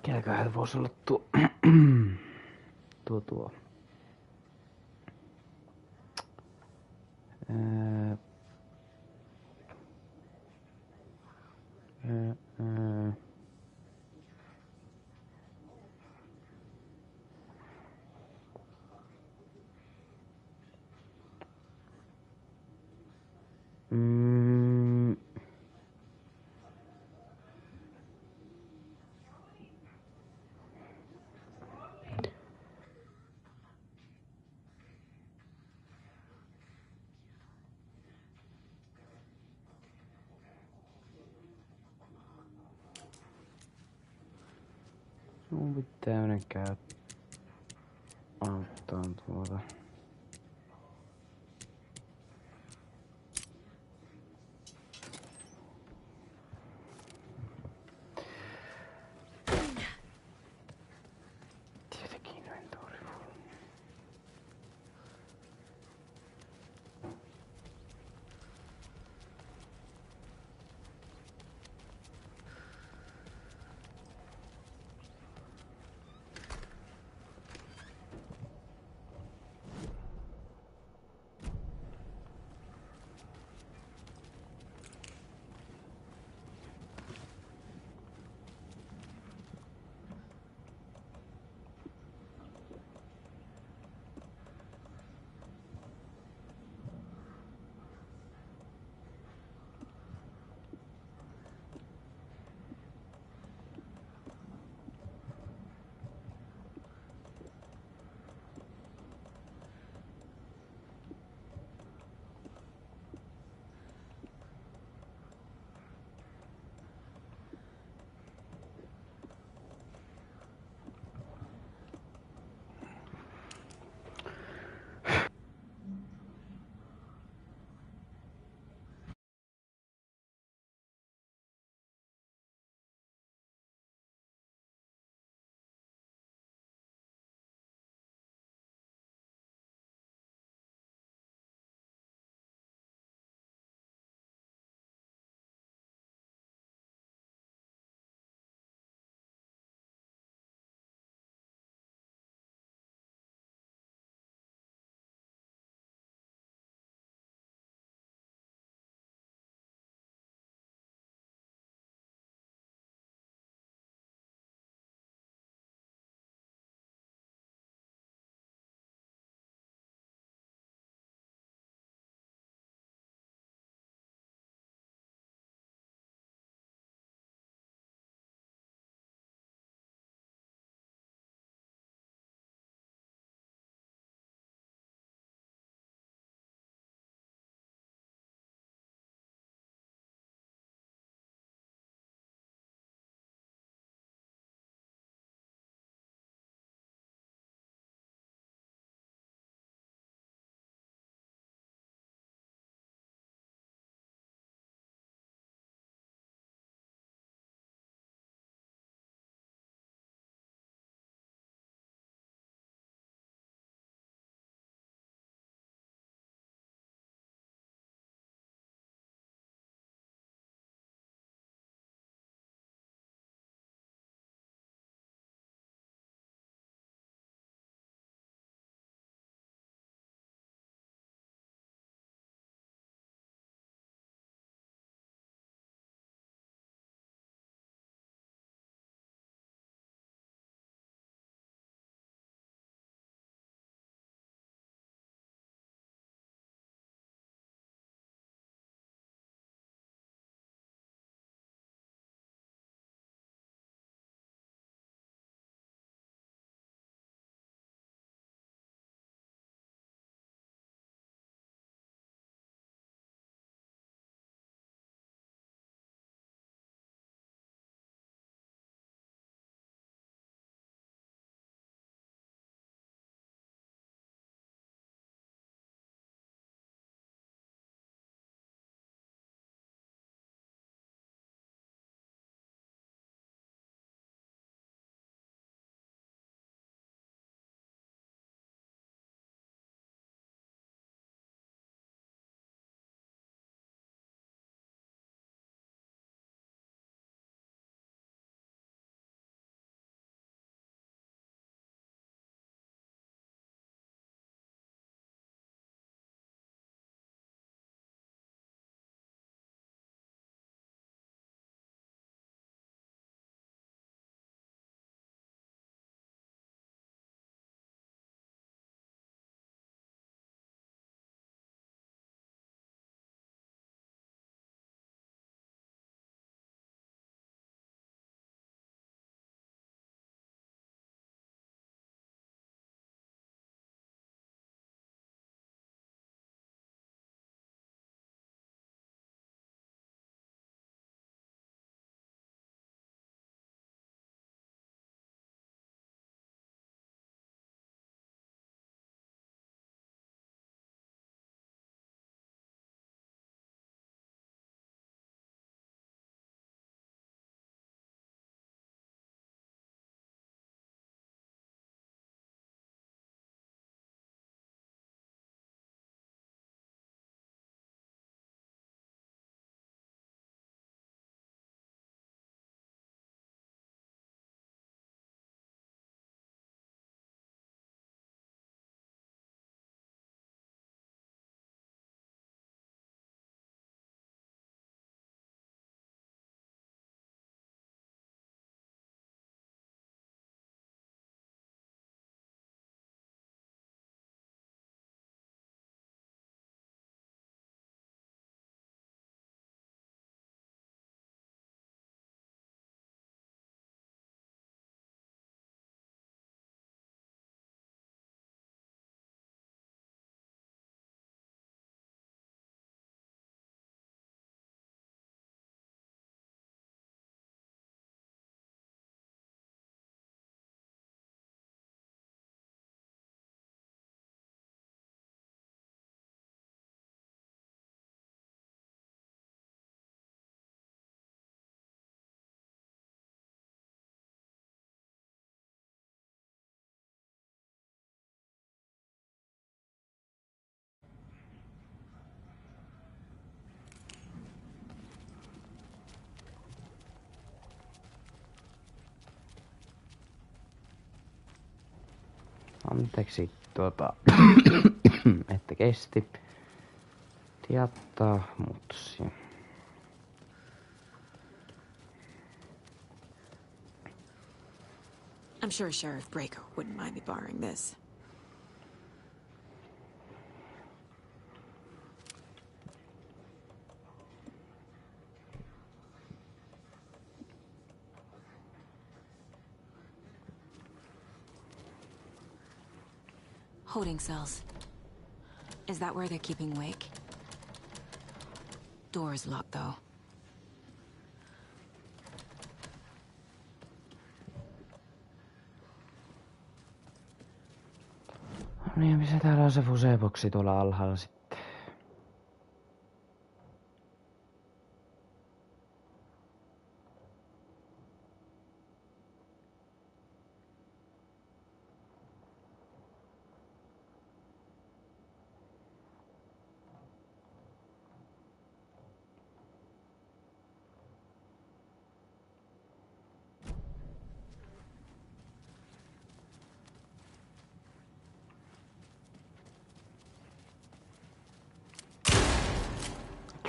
A: Kelläköhän voisi olla tuo... tuo. Mun pitää mennä auttaa tuota. Tietenkin inventory full. Anteeksi, että kesti. Tietää mutsi.
E: I'm sure Sheriff Breaker wouldn't mind me borrowing this. Holding cells. Is that where they're keeping Wake? Door is locked, though.
A: No niin, missä täällä on se fuseboksi tuolla alhaalla sitten?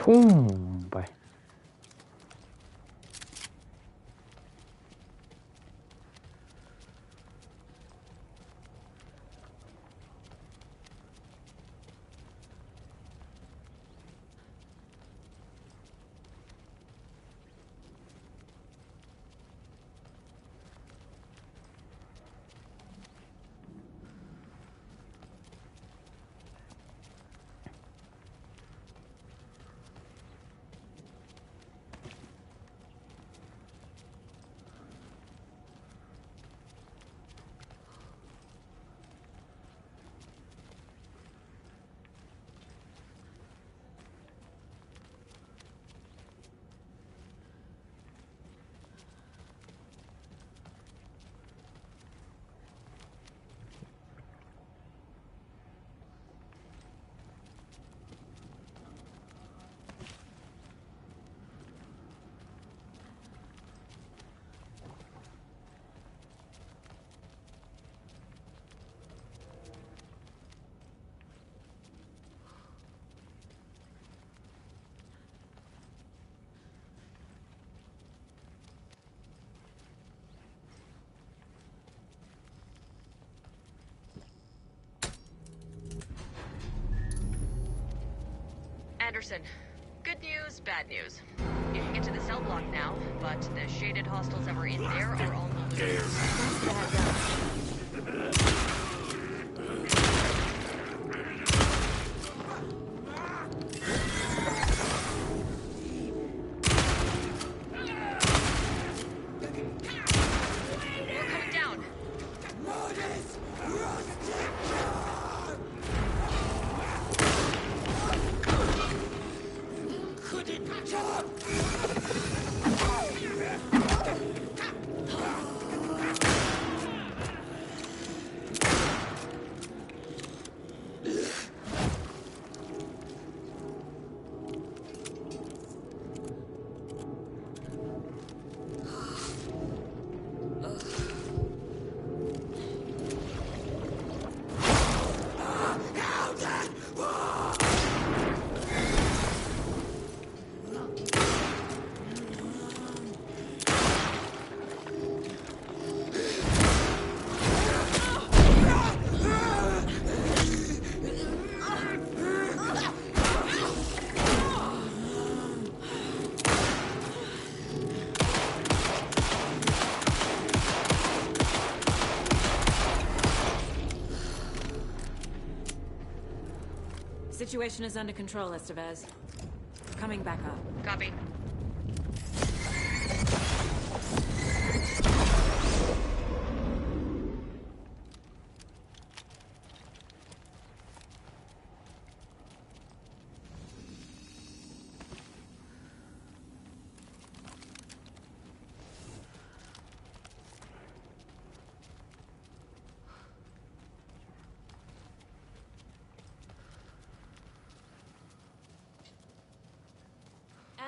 A: Kumpe.
H: Anderson, good news, bad news. You can get to the cell block now, but the shaded hostiles that were in there are on the loose.
E: Situation is under control, Estevez. Coming back up.
H: Copy.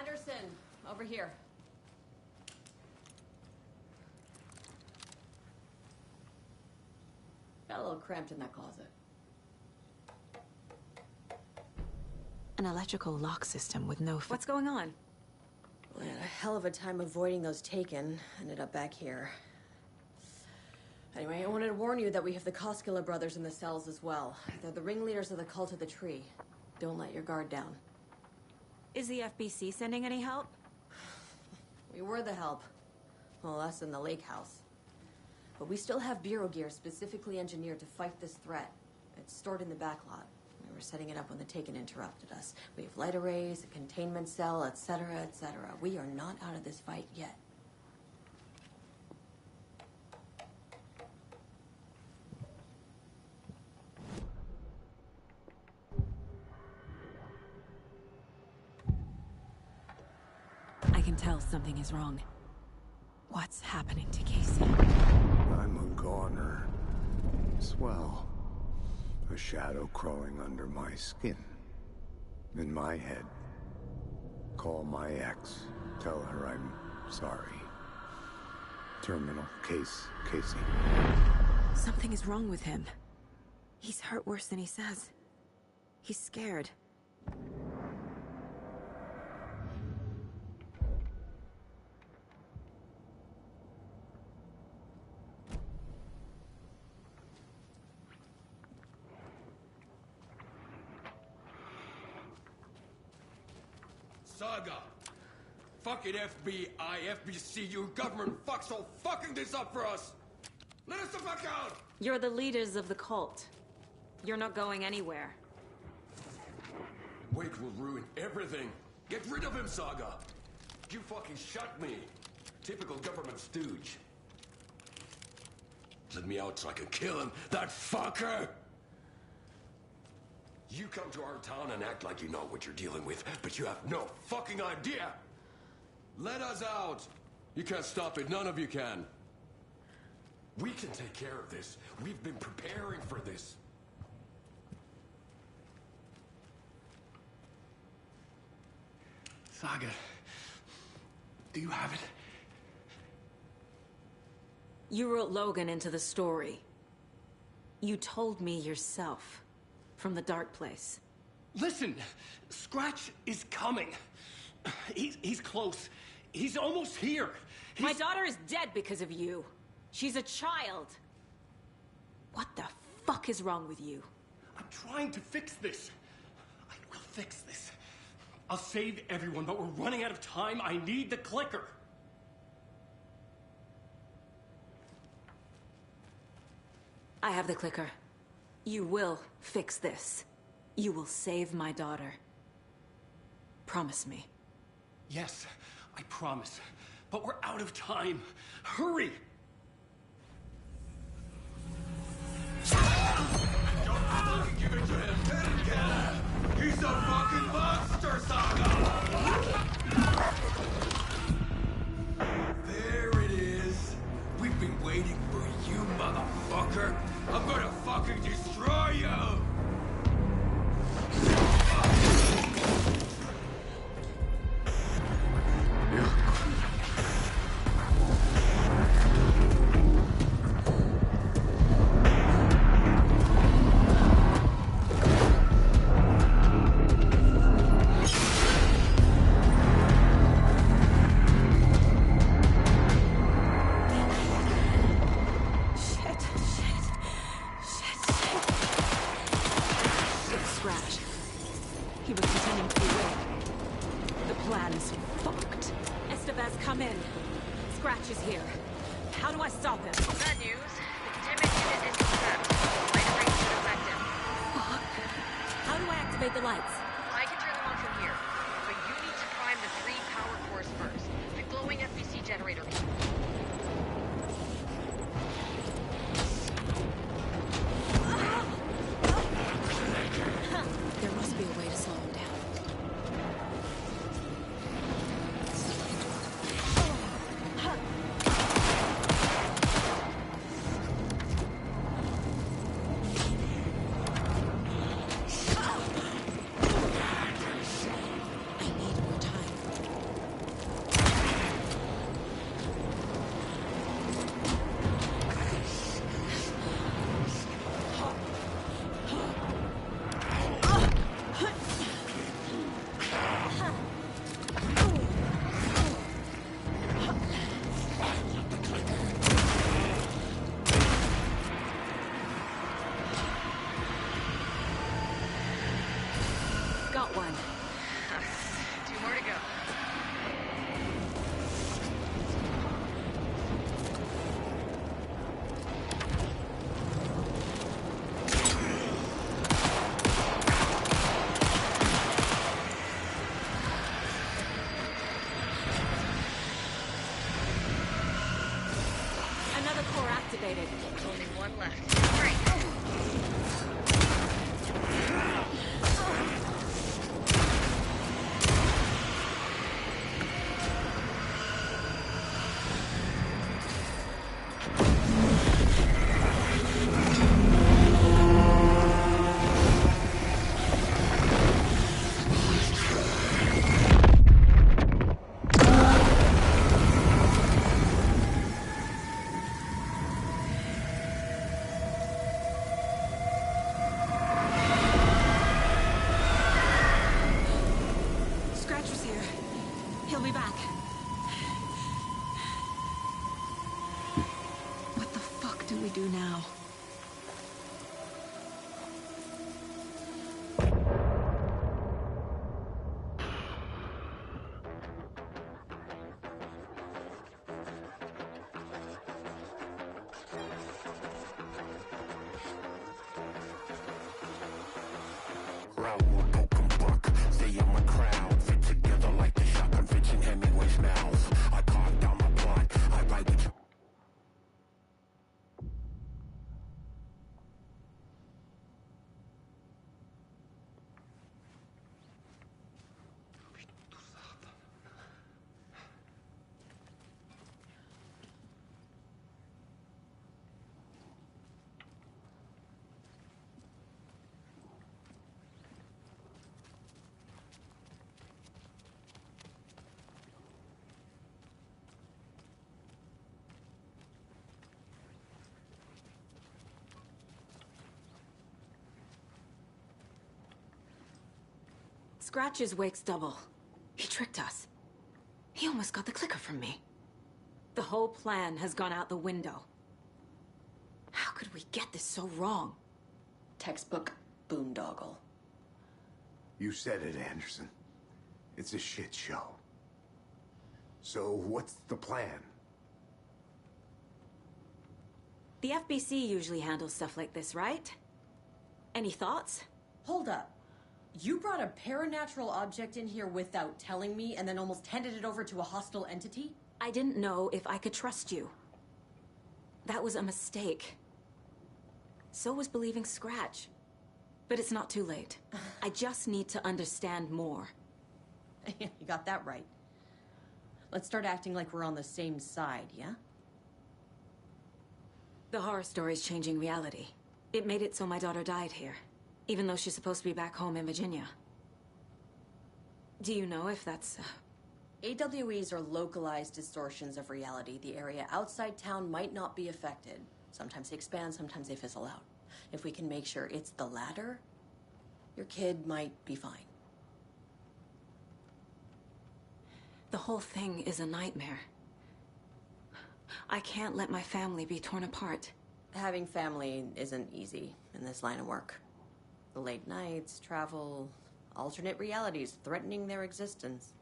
F: Anderson, over here. Got a little cramped in that closet.
E: An electrical lock system with no... What's going on?
F: We had a hell of a time avoiding those taken. Ended up back here. Anyway, I wanted to warn you that we have the Koskela brothers in the cells as well. They're the ringleaders of the Cult of the Tree. Don't let your guard down.
E: Is the FBC sending any help?
F: We were the help. Well, us in the lake house. But we still have Bureau gear specifically engineered to fight this threat. It's stored in the back lot. We were setting it up when the Taken interrupted us. We have light arrays, a containment cell, etc., etc. We are not out of this fight yet.
E: I can tell something is wrong. What's happening to Casey?
U: I'm a goner. Swell. A shadow crawling under my skin. In my head. Call my ex. Tell her I'm sorry. Terminal case, Casey.
E: Something is wrong with him. He's hurt worse than he says. He's scared.
J: Saga! Fucking FBI, FBC, you government fucks all fucking this up for us! Let us the fuck out!
E: You're the leaders of the cult. You're not going anywhere.
J: Wake will ruin everything. Get rid of him, Saga! You fucking shut me. Typical government stooge. Let me out so I can kill him, that fucker! You come to our town and act like you know what you're dealing with, but you have no fucking idea! Let us out! You can't stop it, none of you can. We can take care of this. We've been preparing for this. Saga, do you have it?
E: You wrote Logan into the story. You told me yourself. From the dark place.
D: Listen, Scratch is coming. He's close. He's almost here.
E: My daughter is dead because of you. She's a child. What the fuck is wrong with you?
D: I'm trying to fix this. I will fix this. I'll save everyone, but we're running out of time. I need the clicker.
E: I have the clicker. You will fix this. You will save my daughter. Promise me.
D: Yes, I promise. But we're out of time. Hurry!
J: Don't give it to him! He's a fucking monster, Saga! There it is. We've been waiting for you, motherfucker. I'm gonna fucking destroy you!
E: core activated.
H: Only one left. Great.
E: Scratcher's here. He'll be back. What the fuck do we do now?
Q: Stay in my crowd, fit together like the shotgun fits in Hemingway's mouth. I carved down my plot, I write with you.
E: Scratch's wake's double. He tricked us. He almost got the clicker from me. The whole plan has gone out the window. How could we get this so wrong?
F: Textbook boondoggle.
U: You said it, Anderson. It's a shit show. So what's the plan?
E: The FBC usually handles stuff like this, right? Any thoughts?
F: Hold up. You brought a paranatural object in here without telling me and then almost handed it over to a hostile entity?
E: I didn't know if I could trust you. That was a mistake. So was believing Scratch. But it's not too late. I just need to understand more.
F: You got that right. Let's start acting like we're on the same side, yeah?
E: The horror story's changing reality. It made it so my daughter died here, even though she's supposed to be back home in Virginia. Do you know if that's...
F: AWEs are localized distortions of reality. The area outside town might not be affected. Sometimes they expand, sometimes they fizzle out. If we can make sure it's the latter, your kid might be fine.
E: The whole thing is a nightmare. I can't let my family be torn apart.
F: Having family isn't easy in this line of work. The late nights, travel, alternate realities threatening their existence.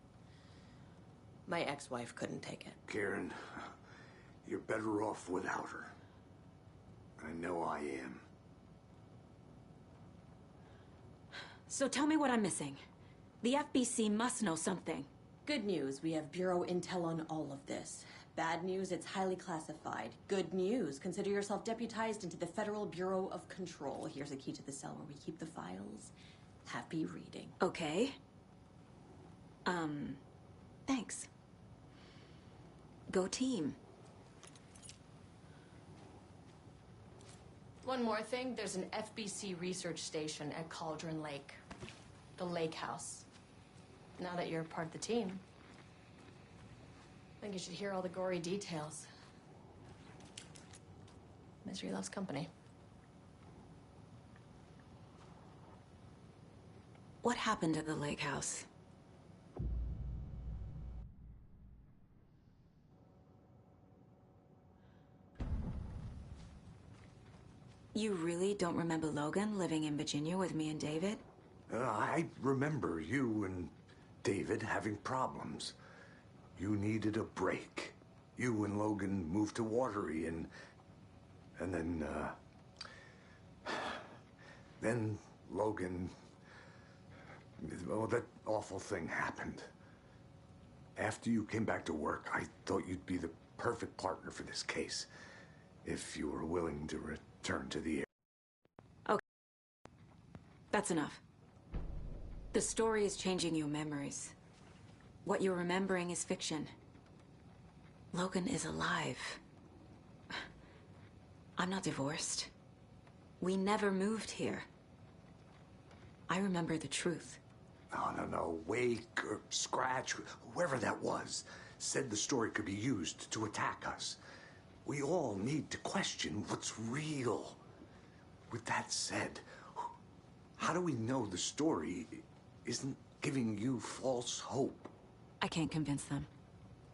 F: My ex-wife couldn't take it.
U: Karen, you're better off without her. I know I am.
E: So tell me what I'm missing. The FBC must know something.
F: Good news, we have Bureau intel on all of this. Bad news, it's highly classified. Good news, consider yourself deputized into the Federal Bureau of Control. Here's a key to the cell where we keep the files. Happy reading.
E: Okay. Thanks. Go team.
F: One more thing, there's an FBC research station at Cauldron Lake. The Lake House. Now that you're part of the team, I think you should hear all the gory details. Misery loves company.
E: What happened at the lake house? You really don't remember Logan living in Virginia with me and David?
U: I remember you and David having problems. You needed a break. You and Logan moved to Watery and then Logan, well, that awful thing happened. After you came back to work, I thought you'd be the perfect partner for this case. if you were willing to return to the air.
E: Okay. That's enough. The story is changing your memories. What you're remembering is fiction. Logan is alive. I'm not divorced. We never moved here. I remember the truth.
U: No. Wake or Scratch, whoever that was, said the story could be used to attack us. We all need to question what's real. With that said, how do we know the story isn't giving you false hope?
E: I can't convince them.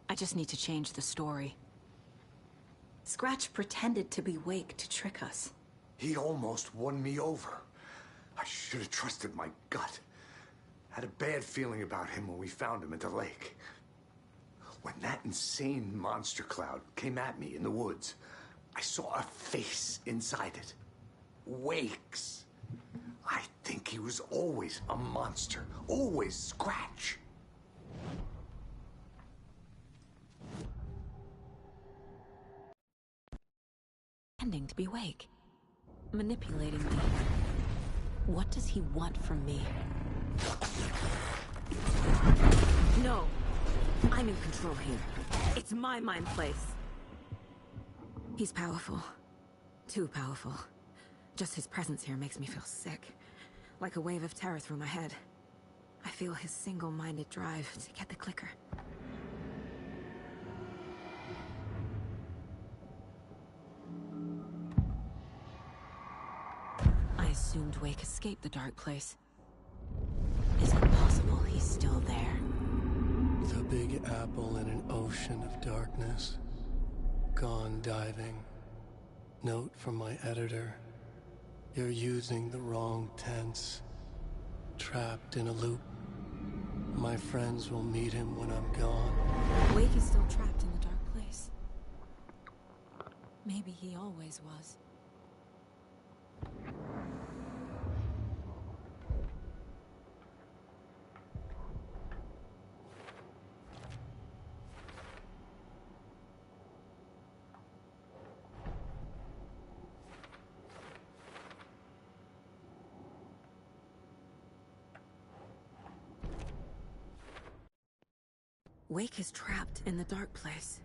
E: I just need to change the story. Scratch pretended to be Wake to trick us.
U: He almost won me over. I should have trusted my gut. Had a bad feeling about him when we found him at the lake. When that insane monster cloud came at me in the woods, I saw a face inside it. Wake's. I think he was always a monster. Always Scratch.
E: Pretending to be Wake. Manipulating me. What does he want from me? No. I'm in control here. It's my mind place. He's powerful. Too powerful. Just his presence here makes me feel sick. Like a wave of terror through my head. I feel his single-minded drive to get the clicker. I assumed Wake escaped the dark place. Is it possible he's still there?
B: The Big Apple in an ocean of darkness. Gone diving. Note from my editor. You're using the wrong tense. Trapped in a loop. My friends will meet him when I'm gone.
E: Wake is still trapped in the dark place. Maybe he always was. Wake is trapped in the dark place.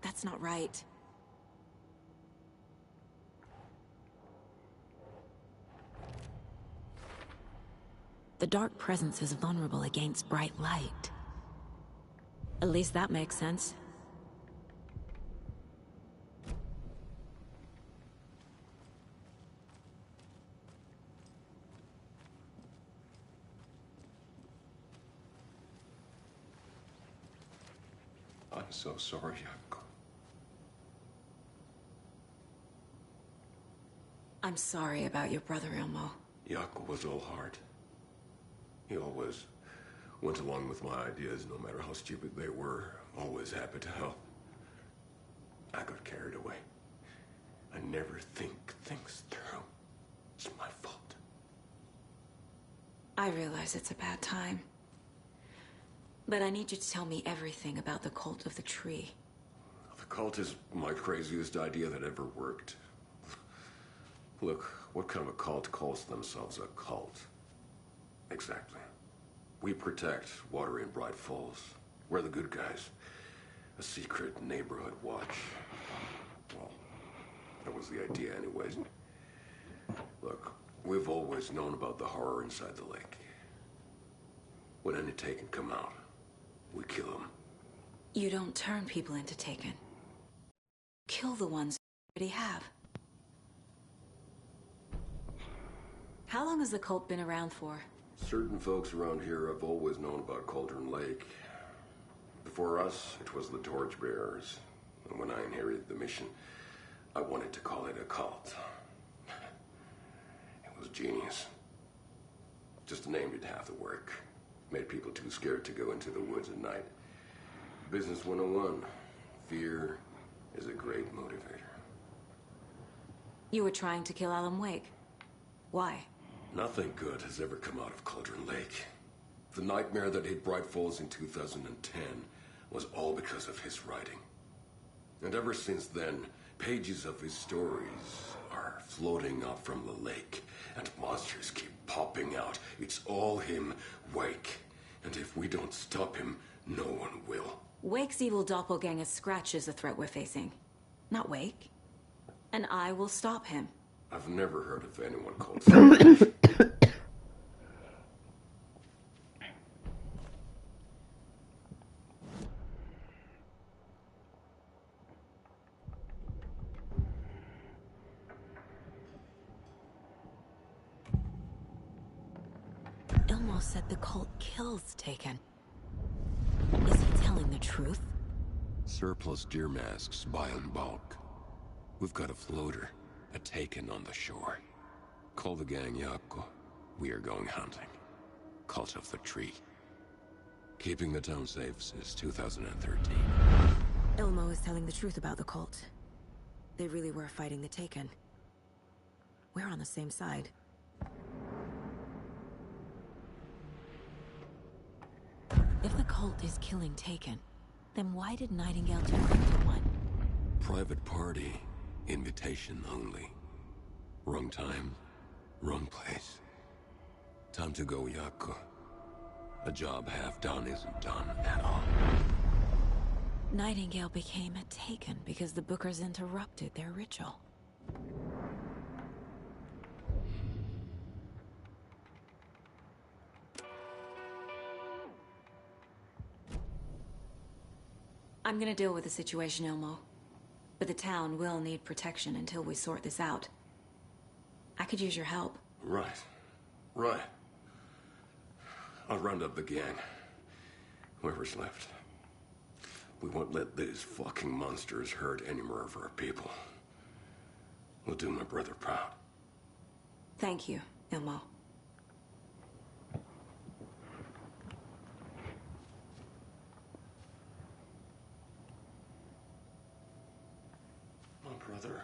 E: That's not right. The dark presence is vulnerable against bright light. At least that makes sense.
J: I'm so sorry, Jaakko.
E: I'm sorry about your brother, Ilmo.
J: Jaakko was all heart. He always went along with my ideas, no matter how stupid they were. Always happy to help. I got carried away. I never think things through. It's my fault.
E: I realize it's a bad time. But I need you to tell me everything about the Cult of the Tree.
J: The cult is my craziest idea that ever worked. Look, what kind of a cult calls themselves a cult? Exactly. We protect water in Bright Falls. We're the good guys. A secret neighborhood watch. Well, that was the idea anyways. Look, we've always known about the horror inside the lake. When any Taken come out, we kill them.
E: You don't turn people into Taken. Kill the ones you already have. How long has the cult been around for?
J: Certain folks around here have always known about Cauldron Lake. Before us, it was the Torchbearers. And when I inherited the mission, I wanted to call it a cult. It was genius. Just named it half the work. Made people too scared to go into the woods at night. Business 101. Fear is a great motivator.
E: You were trying to kill Alan Wake. Why?
J: Nothing good has ever come out of Cauldron Lake. The nightmare that hit Bright Falls in 2010 was all because of his writing. And ever since then, pages of his stories are floating up from the lake, and monsters keep popping out. It's all him, Wake. And if we don't stop him, no one will.
E: Wake's evil doppelganger Scratch is the threat we're facing, not Wake. And I will stop him.
J: I've never heard of anyone called Scratch.
E: Ilmo said the cult kills Taken. Is he telling the truth?
J: Surplus deer masks buy in bulk. We've got a floater, a Taken on the shore. Call the gang Yako. We are going hunting. Cult of the Tree. Keeping the town safe since 2013.
E: Ilmo is telling the truth about the cult. They really were fighting the Taken. We're on the same side. If the cult is killing Taken, then why did Nightingale turn into one?
J: Private party. Invitation only. Wrong time, wrong place. Time to go, Yako. A job half done isn't done at all.
E: Nightingale became a Taken because the Bookers interrupted their ritual. I'm gonna deal with the situation, Ilmo. But the town will need protection until we sort this out. I could use your help.
J: Right. I'll round up the gang. Whoever's left. We won't let these fucking monsters hurt any more of our people. We'll do my brother proud.
E: Thank you, Ilmo.
J: My brother.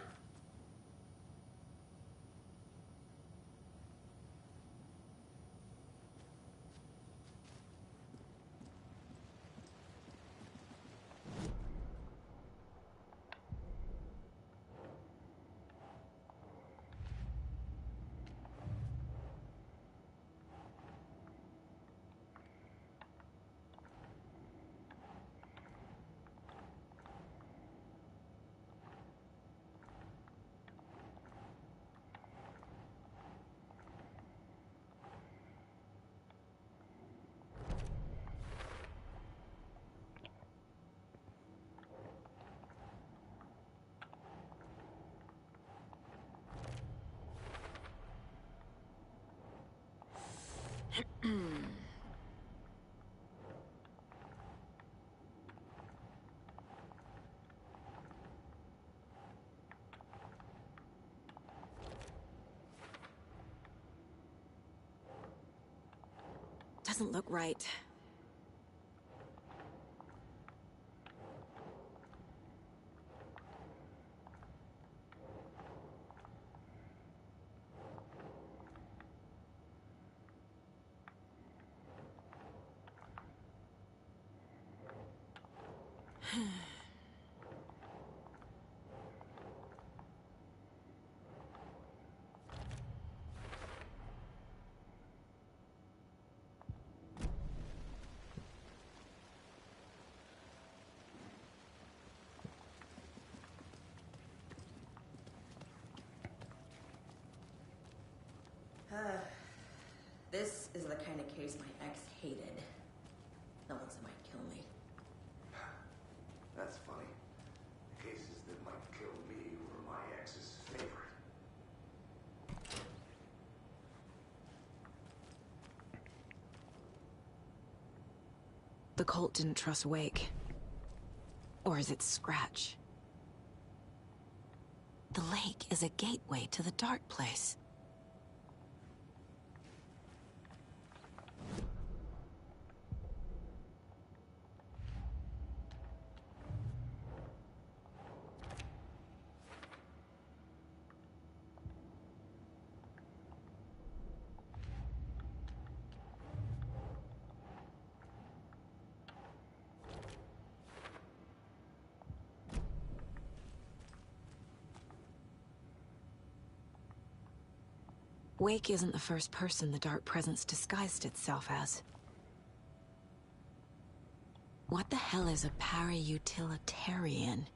E: Doesn't look right.
F: This is the kind of case my ex hated. The ones that might kill me.
U: That's funny. Cases that might kill me were my ex's favorite.
E: The cult didn't trust Wake. Or is it Scratch? The lake is a gateway to the dark place. Wake isn't the first person the Dark Presence disguised itself as. What the hell is a para-utilitarian?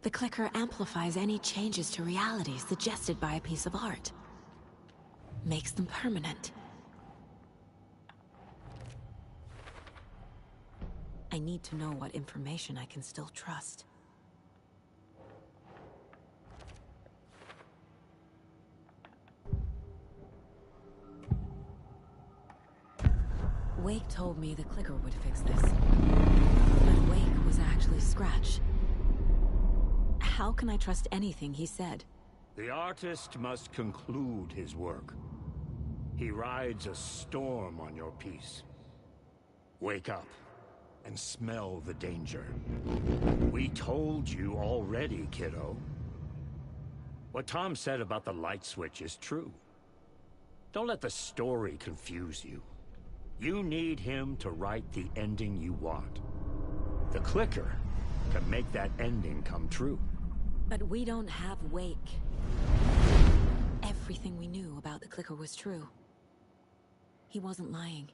E: The clicker amplifies any changes to reality suggested by a piece of art. Makes them permanent. I need to know what information I can still trust. Wake told me the clicker would fix this. But Wake was actually Scratch. How can I trust anything he said?
Q: The artist must conclude his work. He rides a storm on your piece. Wake up and smell the danger. We told you already, kiddo. What Tom said about the light switch is true. Don't let the story confuse you. You need him to write the ending you want. The clicker can make that ending come true.
E: But we don't have Wake. Everything we knew about the clicker was true. He wasn't lying.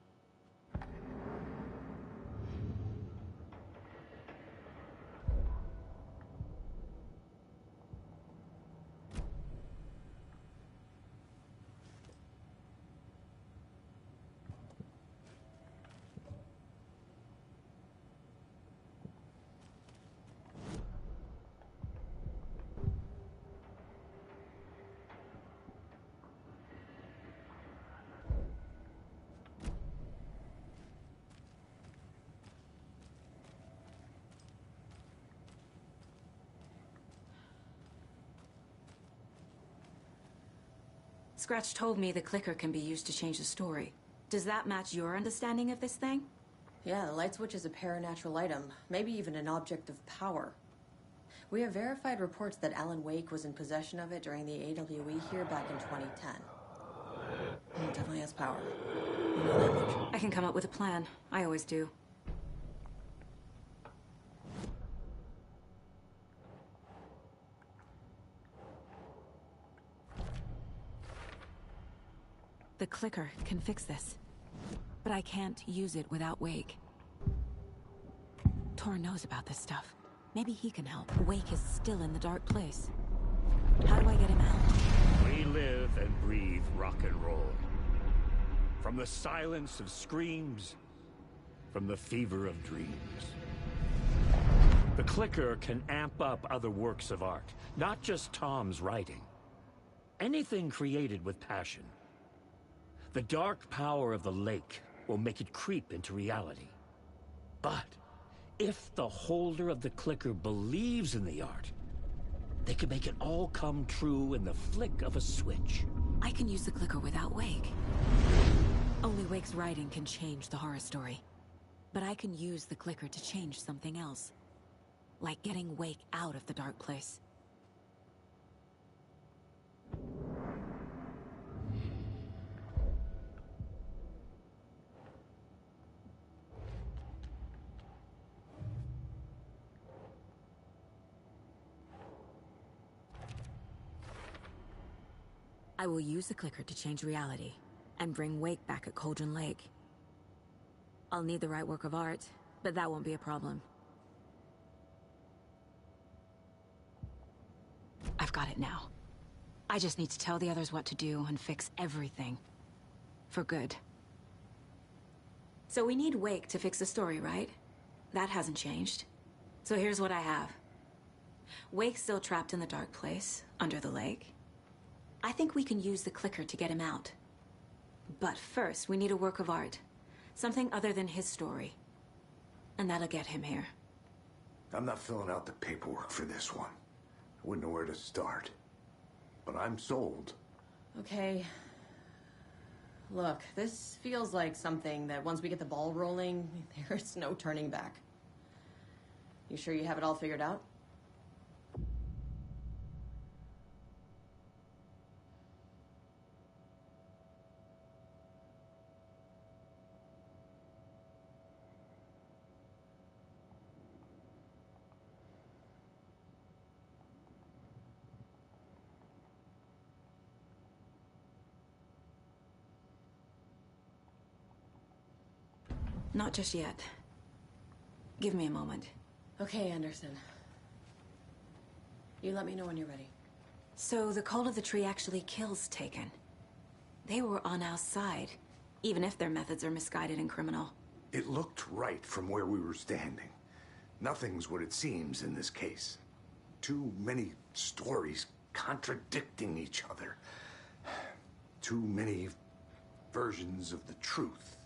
E: Scratch told me the clicker can be used to change the story. Does that match your understanding of this thing?
F: Yeah, the light switch is a paranatural item, maybe even an object of power. We have verified reports that Alan Wake was in possession of it during the AWE here back in 2010. He definitely has power. You know that much.
E: I can come up with a plan. I always do. The clicker can fix this. But I can't use it without Wake. Tor knows about this stuff. Maybe he can help. Wake is still in the dark place. How do I get him out?
Q: We live and breathe rock and roll. From the silence of screams, from the fever of dreams. The clicker can amp up other works of art, not just Tom's writing. Anything created with passion. The dark power of the lake will make it creep into reality. But if the holder of the clicker believes in the art, they can make it all come true in the flick of a switch.
E: I can use the clicker without Wake. Only Wake's writing can change the horror story. But I can use the clicker to change something else. Like getting Wake out of the dark place. I will use the clicker to change reality, and bring Wake back at Cauldron Lake. I'll need the right work of art, but that won't be a problem. I've got it now. I just need to tell the others what to do and fix everything. For good. So we need Wake to fix the story, right? That hasn't changed. So here's what I have. Wake's still trapped in the dark place, under the lake. I think we can use the clicker to get him out. But first, we need a work of art. Something other than his story. And that'll get him here.
U: I'm not filling out the paperwork for this one. I wouldn't know where to start. But I'm sold.
F: Okay. Look, this feels like something that once we get the ball rolling, there's no turning back. You sure you have it all figured out?
E: Not just yet. Give me a moment.
F: Okay, Anderson. You let me know when you're ready.
E: So the Cult of the Tree actually kills Taken. They were on our side, even if their methods are misguided and criminal.
U: It looked right from where we were standing. Nothing's what it seems in this case. Too many stories contradicting each other. Too many versions of the truth.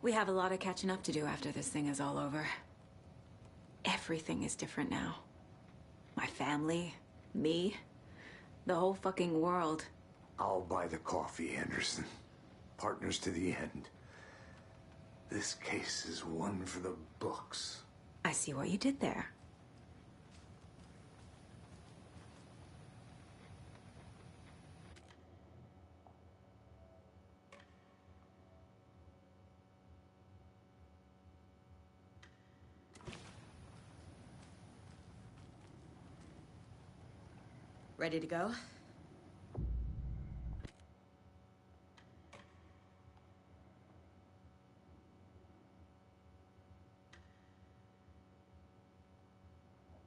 E: We have a lot of catching up to do after this thing is all over. Everything is different now. My family, me, the whole fucking world.
U: I'll buy the coffee, Anderson. Partners to the end. This case is one for the books.
E: I see what you did there.
F: Ready to go?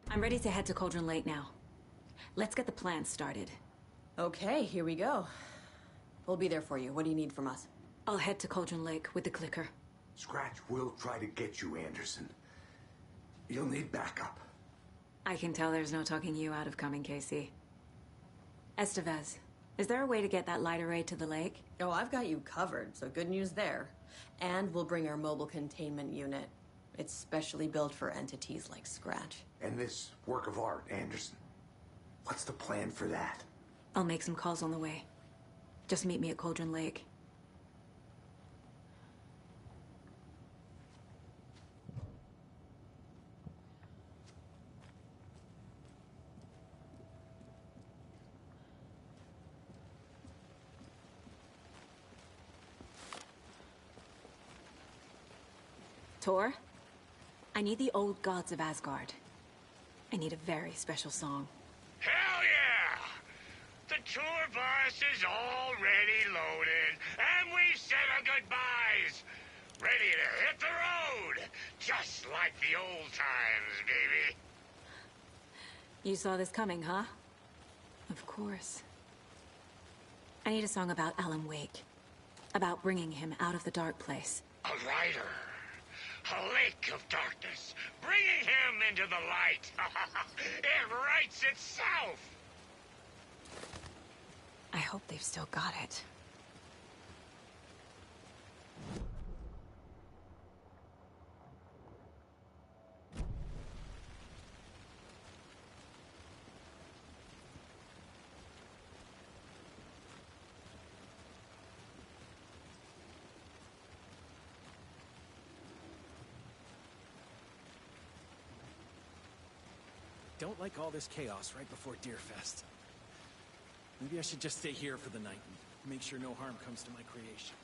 E: I'm ready to head to Cauldron Lake now. Let's get the plan started.
F: Okay, here we go. We'll be there for you. What do you need from us?
E: I'll head to Cauldron Lake with the clicker.
U: Scratch will try to get you, Anderson. You'll need backup.
E: I can tell there's no talking you out of coming, Casey. Estevez, is there a way to get that light array to the lake?
F: Oh, I've got you covered, so good news there. And we'll bring our mobile containment unit. It's specially built for entities like Scratch.
U: And this work of art, Anderson. What's the plan for that?
E: I'll make some calls on the way. Just meet me at Cauldron Lake. Tor, I need the old gods of Asgard. I need a very special song.
I: Hell yeah! The tour bus is already loaded, and we've said our goodbyes. Ready to hit the road, just like the old times, baby.
E: You saw this coming, huh? Of course. I need a song about Alan Wake. About bringing him out of the dark place.
I: A rider. A lake of darkness, bringing him into the light. It writes itself.
E: I hope they've still got it.
G: Don't like all this chaos right before Deerfest. Maybe I should just stay here for the night and make sure no harm comes to my creation.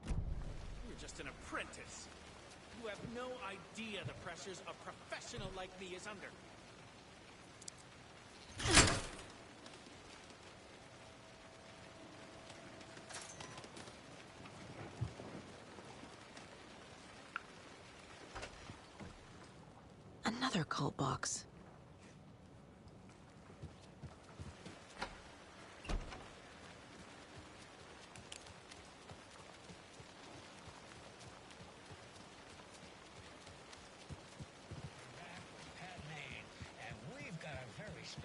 G: You're just an apprentice. You have no idea the pressures a professional like me is under.
E: Another cult box.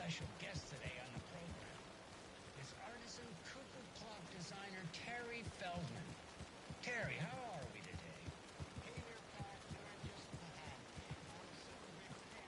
O: special guest today on the program is artisan cuckoo clock designer Terry Feldman. Terry, how are we today? Hey there, Pat. Doing just fine. I'm super big fan.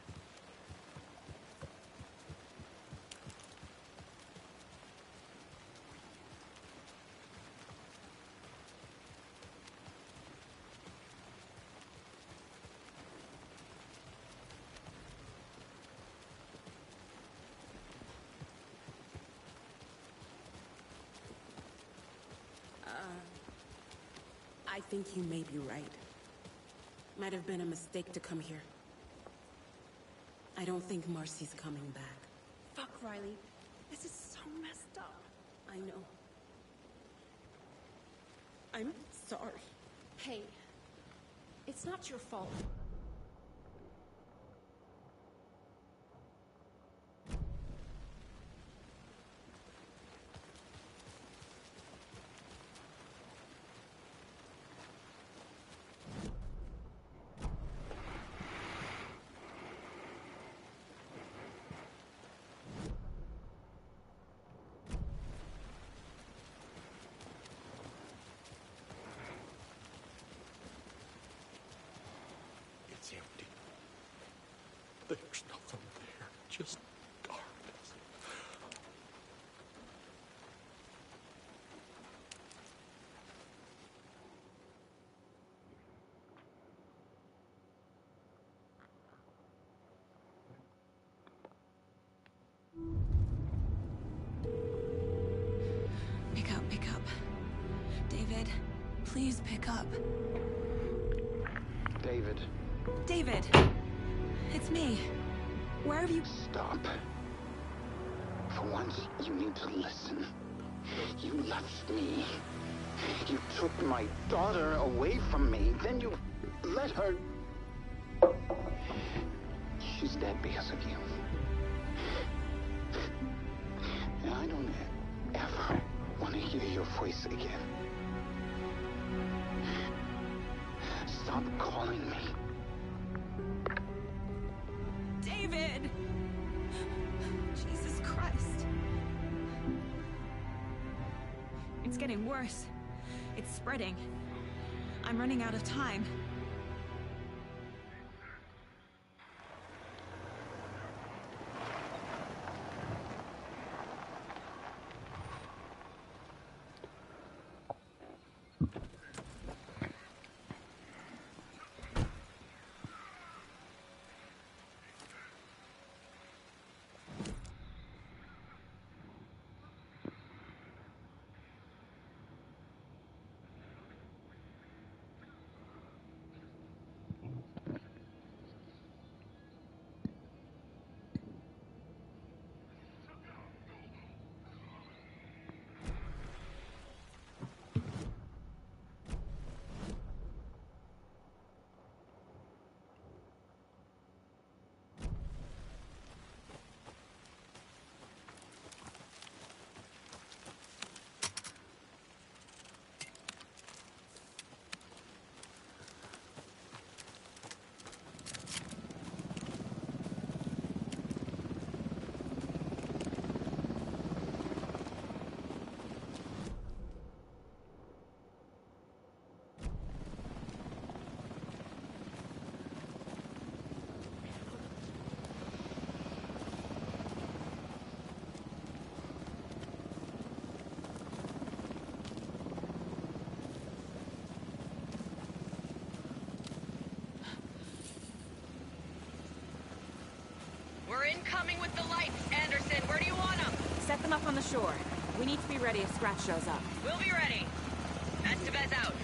T: I think you may be right. Might have been a mistake to come here. I don't think Marcy's coming back.
S: Fuck, Riley. This is so messed up.
T: I know. I'm sorry.
S: Hey, it's not your fault.
D: It's empty. There's nothing there, just darkness.
E: Pick up. David, please pick up.
M: David.
E: David! It's me. Where have you...
M: Stop. For once, you need to listen. You left me. You took my daughter away from me. Then you let her... She's dead because of you. And I don't ever want to hear your voice again. Stop calling me.
E: David! Jesus Christ. It's getting worse. It's spreading. I'm running out of time.
H: We're incoming with the lights, Anderson. Where do you want them?
C: Set them up on the shore. We need to be ready if Scratch shows up.
H: We'll be ready. Estevez out.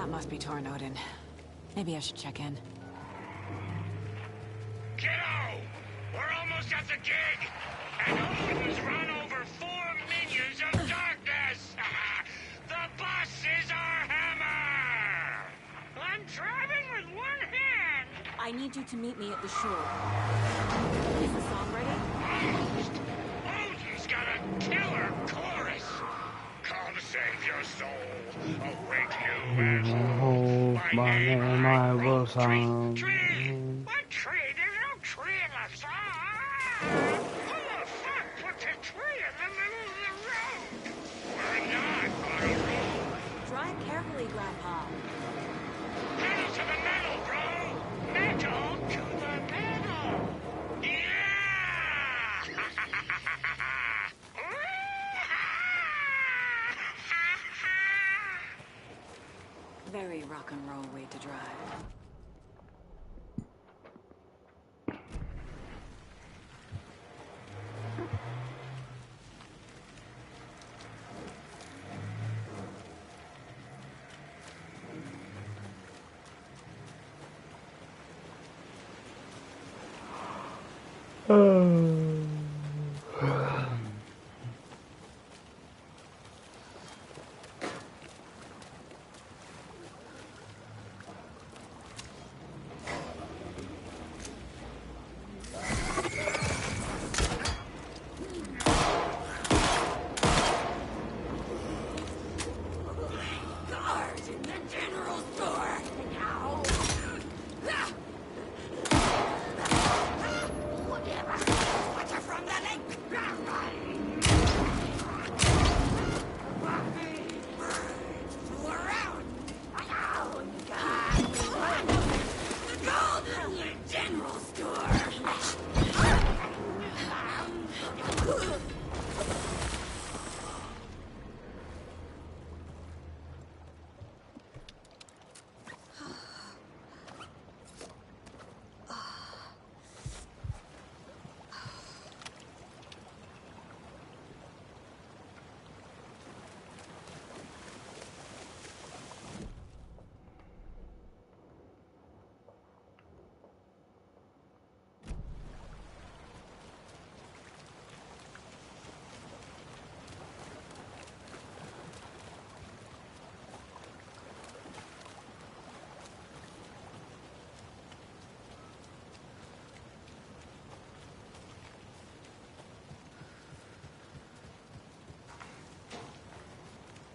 E: That must be Tornodin. Maybe I should check in.
I: Kiddo! We're almost at the gig! And Odin's run over 4 minions of darkness! The bus is our hammer! I'm driving with one hand!
E: I need you to meet me at the shore. Is the song ready?
I: Almost! Odin's got a killer chorus! Come save your soul, awake you and hold my name I will song. Tree! What tree? There's no tree in the song! Who the fuck put the tree in the middle of the road? We're not on a road!
E: Drive carefully, Grandpa.
I: Pedal to the metal, bro! Metal to the metal! Yeah!
E: Very rock and roll way to drive.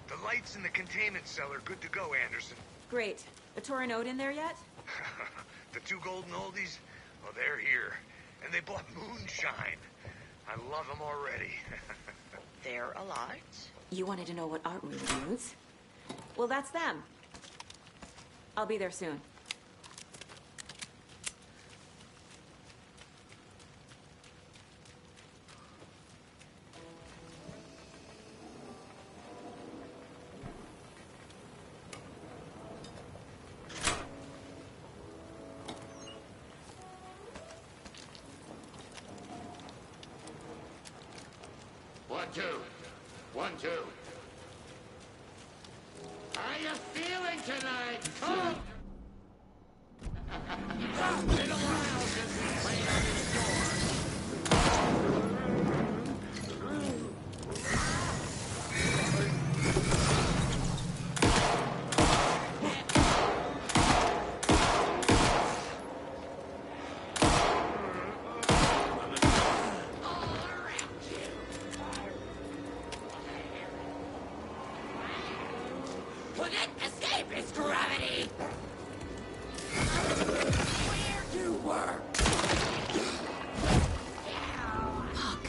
U: The lights in the containment cell are good to go, Anderson.
E: Great. The Torinode in there yet?
U: The 2 golden oldies? Well, they're here. And they bought moonshine. I love them already.
H: They're a lot.
E: You wanted to know what art room needs? Well, that's them. I'll be there soon.
I: One, two. 1, 2. How you feeling tonight? Oh! Been a while since we played on this door.
L: Couldn't escape its gravity! Where you were!
E: Fuck.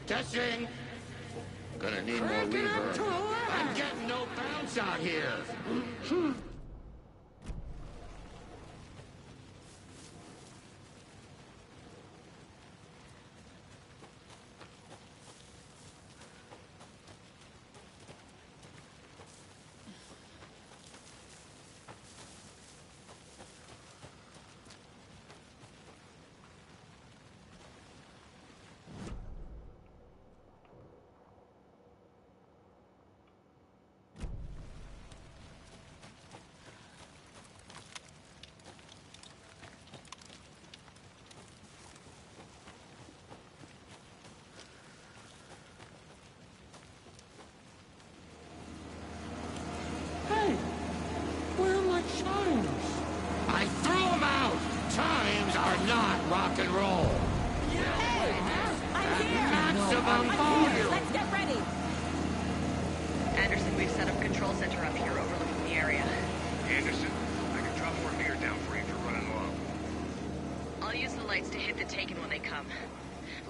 I: Testing. Gonna need more reverb. I'm getting no bounce out here.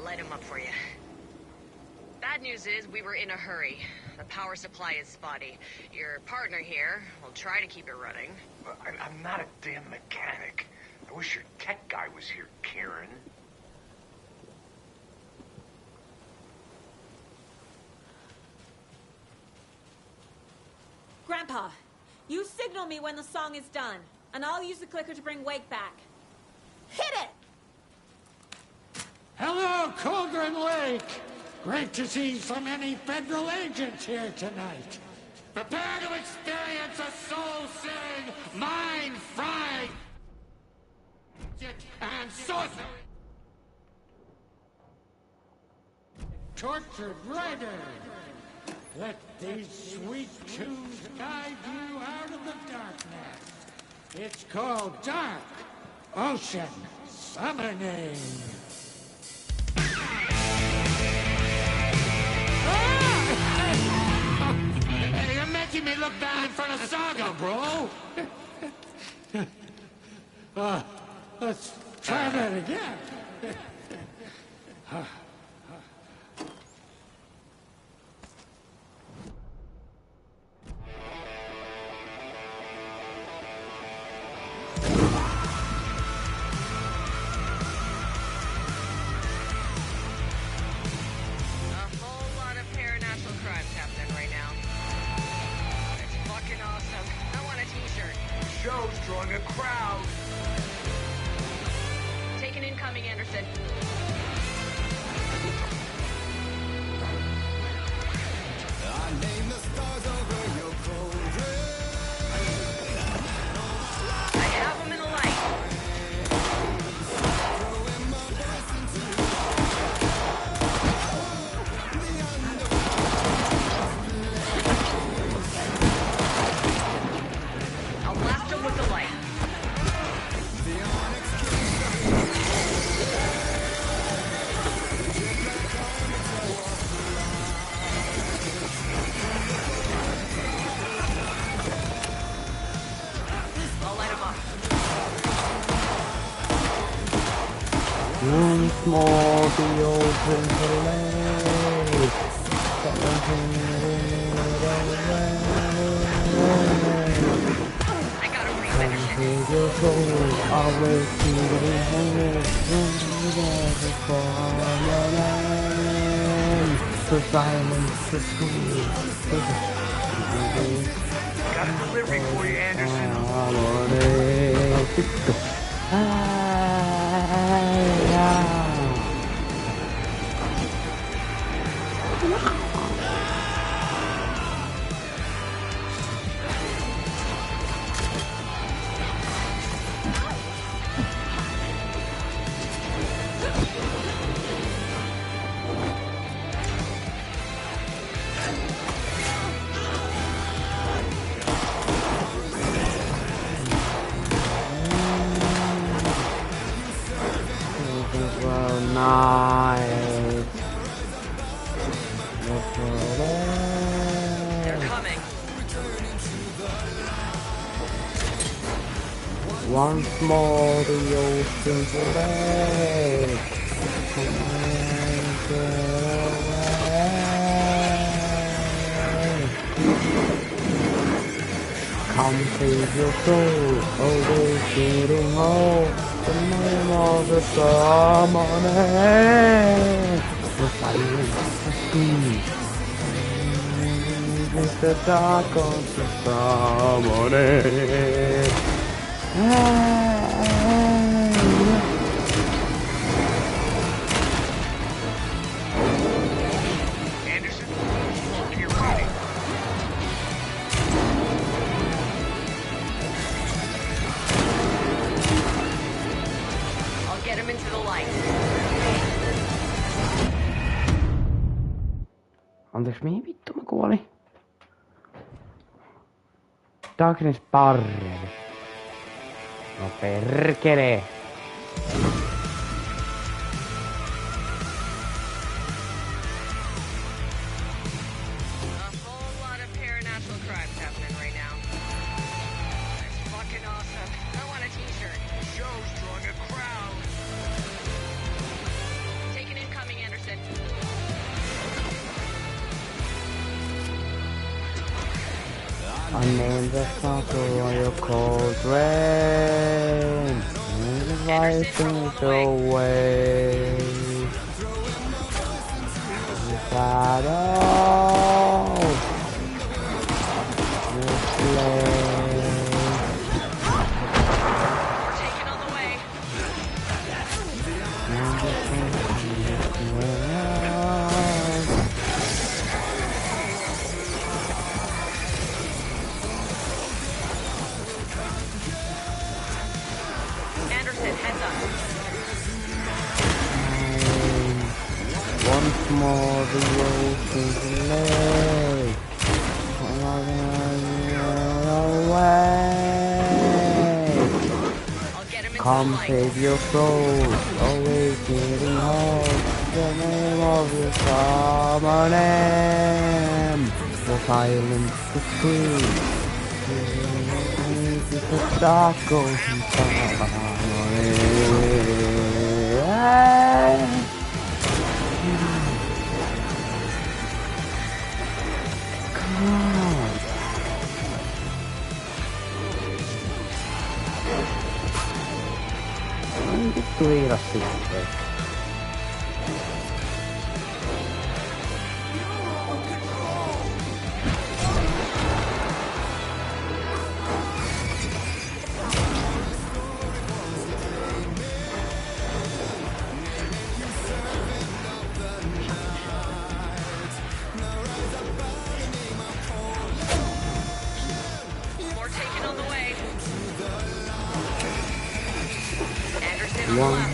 H: Light him up for you. Bad news is we were in a hurry. The power supply is spotty. Your partner here will try to keep it running.
U: I'm not a damn mechanic. I wish your tech guy was here, Karen.
C: Grandpa, you signal me when the song is done, and I'll use the clicker to bring Wake back. Hit it!
N: Hello, Cauldron Lake! Great to see so many federal agents here tonight. Prepare to experience a soul-searing, mind-frying and sorcery. Tortured writer, let these sweet tunes guide you out of the darkness. It's called Dark Ocean Summoning. Hey, you're making me look bad in front of Saga, bro. Let's try that again.
U: Show's drawing a crowd.
H: Take an incoming, Anderson.
R: I name the stars over your cauldron.
H: I have them in the light.
R: Throwing my voice into
H: I'll blast them with the light. I'll light them up.
A: Once more the open lake.
H: I gotta refinish it.
A: Your soul always to the home. The silence, the school.
U: Got a delivery for you, Anderson.
A: Nice.
H: They're coming.
A: Once more the ocean's awake. Come save your soul, always getting home. The name of the summoning. The silence, the speed. It's the dark of the summoning.
U: Anderson, when you're ready.
H: I'll get him into the light.
A: Anteeksi, mihin vittu mä kuolin? Darkness Barrel. No perkele.
H: A whole lot of paranatural crimes happening right now. That's fucking awesome. I want a t-shirt.
U: Show's drawing a crowd.
A: I named the shelter on your cold rain. Invite things away. Shadow.
H: Anderson, heads up.
A: Once more the ocean's lake. Away. Come save your souls, awakening hope. The name of your summer name. The silence is free. The dark ocean come on. Vittu viiras sitten.
H: More taken on the way. Anderson on the
A: One
H: left.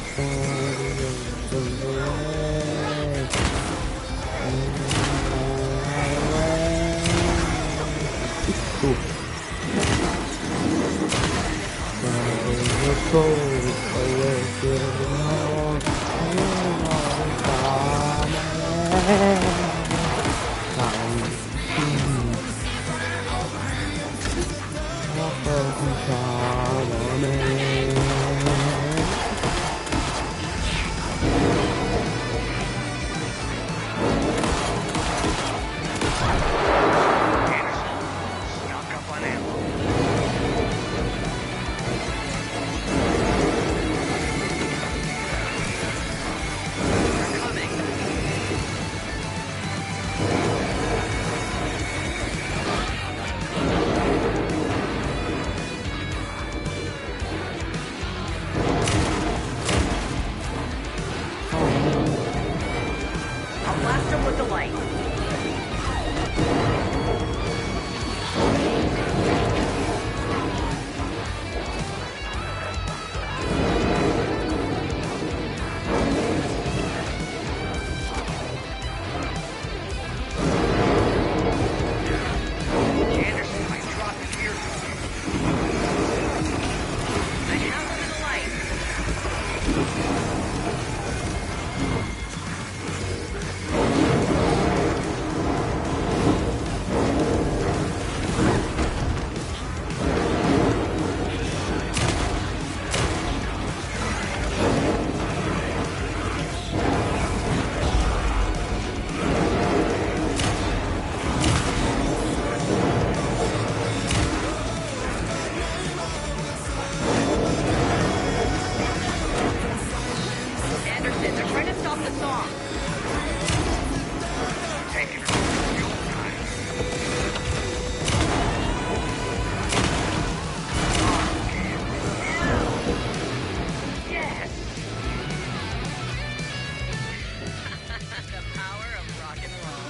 A: for the
H: I'll blast him with the light. Anderson, I dropped his eardrum. I have him in the light. Anderson, they're trying to stop the song. Taking fuel time. Yes. The power of rock and roll.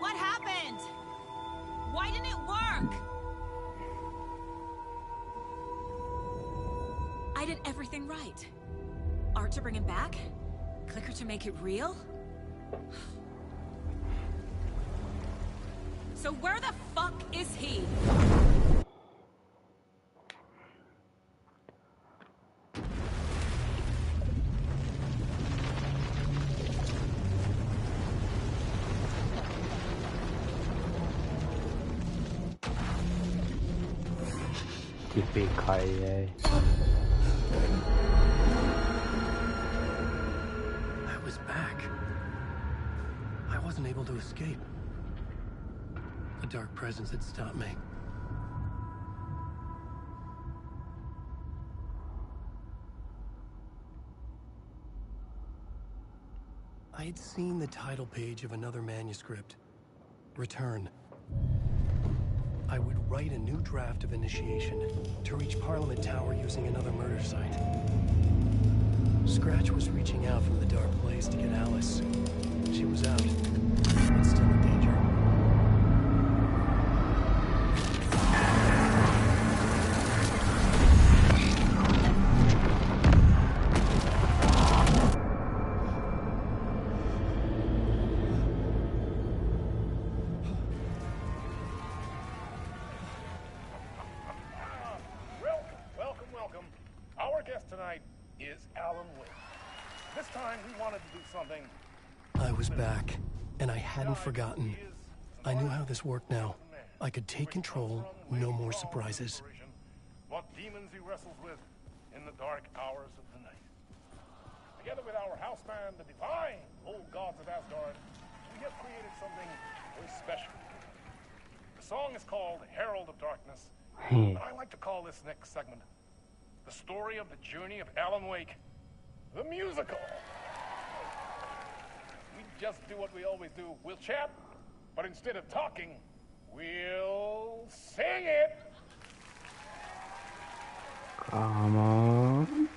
C: What happened? Why didn't it work?
E: I did everything right. Art to bring him back? Clicker to make it real? So where the fuck is he?
A: Yippee-ki-yay.
B: I was back. I wasn't able to escape. A dark presence had stopped me. I had seen the title page of another manuscript. Return. I would write a new draft of initiation to reach Parliament Tower using another murder site. Scratch was reaching out from the dark place to get Alice. She was out, but still in danger.
K: Welcome. Our guest tonight is Alan Wake. This time we wanted to do something.
B: I was back, and I hadn't forgotten. I knew how this worked now. I could take control, no more surprises.
K: What demons he wrestles with in the dark hours of the night. Together with our house band, the divine old gods of Asgard, we have created something very special. The song is called Herald of Darkness, but I like to call this next segment the story of the journey of Alan Wake, the musical. We just do what we always do. We'll chat, but instead of talking, we'll sing it.
A: Come on.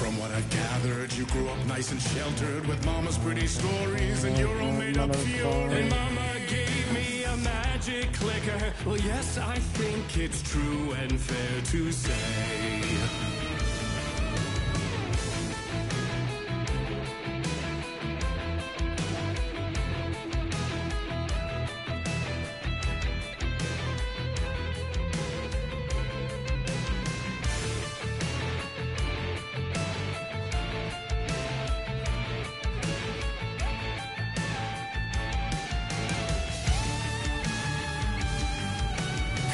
R: From what I've gathered, you grew up nice and sheltered with Mama's pretty stories and your own made-up fury. And Mama gave me a magic clicker. Well, yes, I think it's true and fair to say.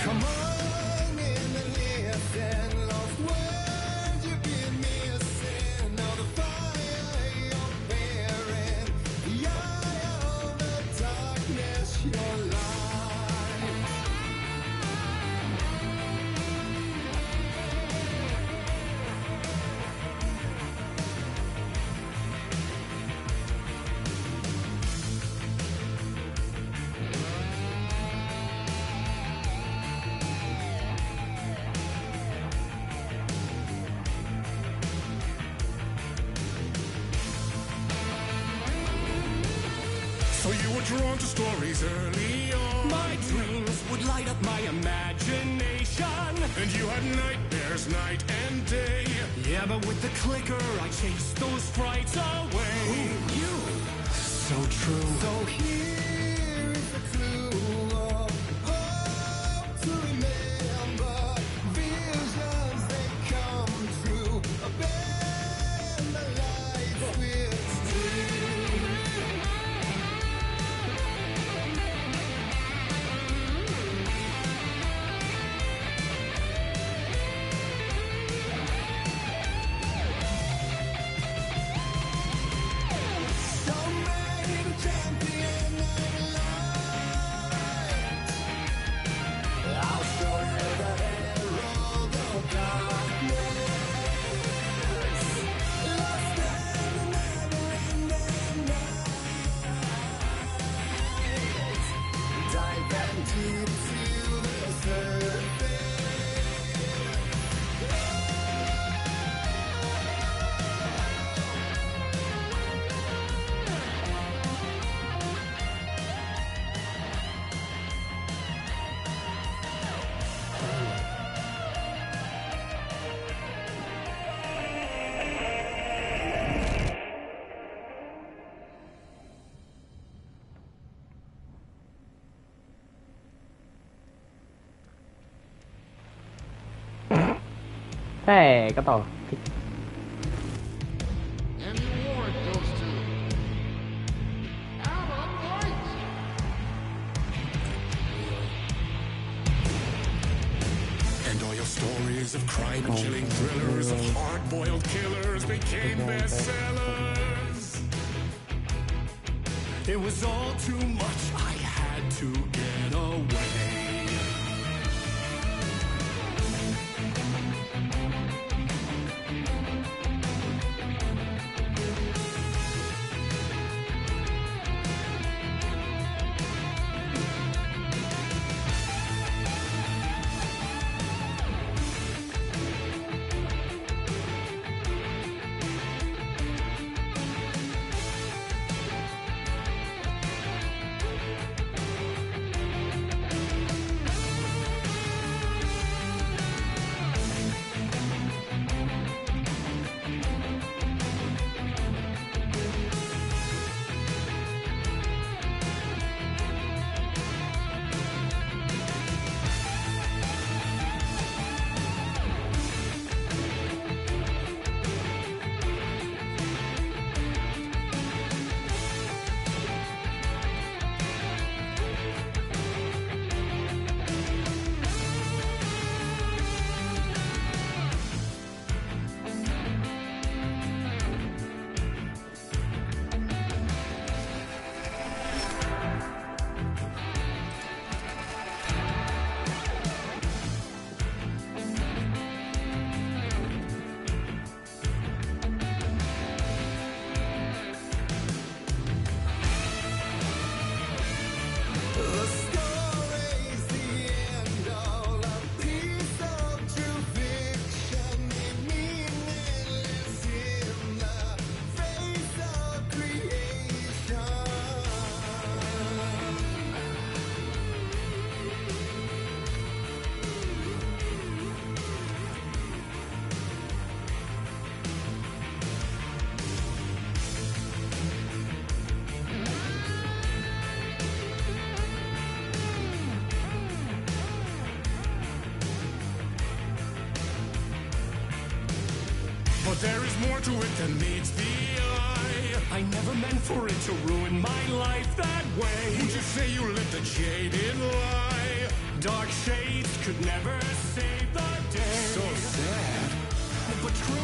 R: Come on in and listen, lost words you've been missing. Now the fire you're bearing, the eye of the darkness, your light. So you were drawn to stories early on. My dreams would light up my imagination. And you had nightmares night and day. Yeah, but with the clicker, I chased those frights away. Ooh, you. So true. So here is the clue of hope to remember. Visions, they come true. Bend the light with steel. Don't make a champion.
A: Hei, kato.
Q: And the warrant goes to Alan White.
R: And all your stories of crime-chilling thrillers, of hard-boiled killers became bestsellers. It was all too much, I had to get away. But there is more to it than meets the eye. I never meant for it to ruin my life that way. Would you say you lived a jaded lie? Dark shades could never save the day. So sad, but true.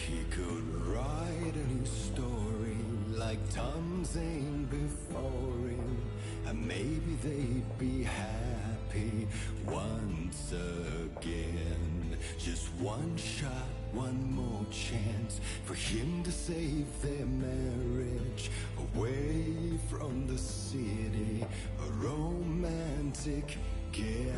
J: He could write a new story like Tom Zane before him, and maybe they'd be happy once again. Just one shot, one more chance for him to save their marriage, away from the city, a romantic getaway.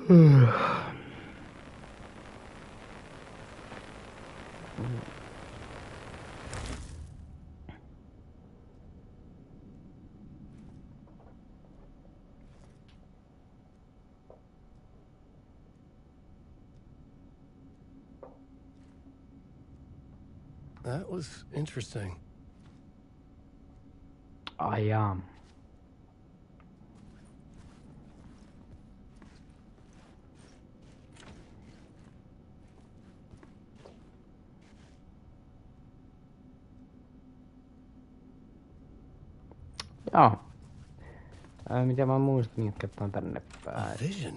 B: That was interesting.
A: Ai jaa. Joo. Mitä mä muistin, että on tänne päin.
B: Vision.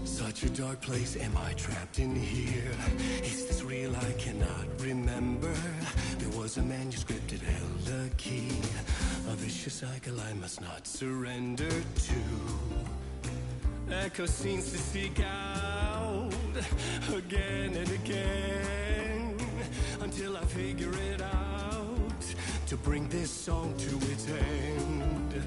R: Such a dark place, am I trapped in here? Is this real? I cannot remember. There was a manuscript, it held a key. A vicious cycle I must not surrender to. Echo scenes to seek out again and again until I figure it out to bring this song to its end.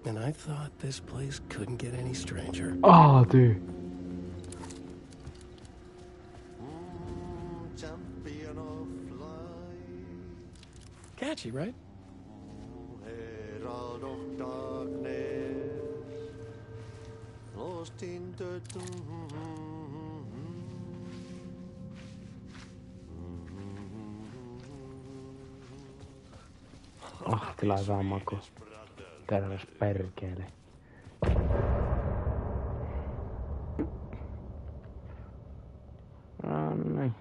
B: And I thought this place couldn't get any stranger.
A: Oh, dude.
B: Catchy, right?
P: Herald of darkness, lost in the
A: Ahtila hyvä maku. Terves perkele. Noin.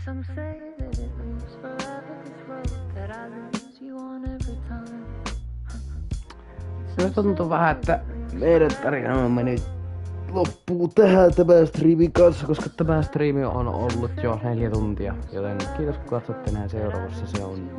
V: Some say that it moves forever, this road that I lose you on every time.
A: Se tuntuu vähän, että meidän tarinamme nyt loppuu tähän tämä striimin kanssa, koska tämä striimi on ollut jo 4 tuntia. Joten kiitos kun katsotte näin seuraavassa, se on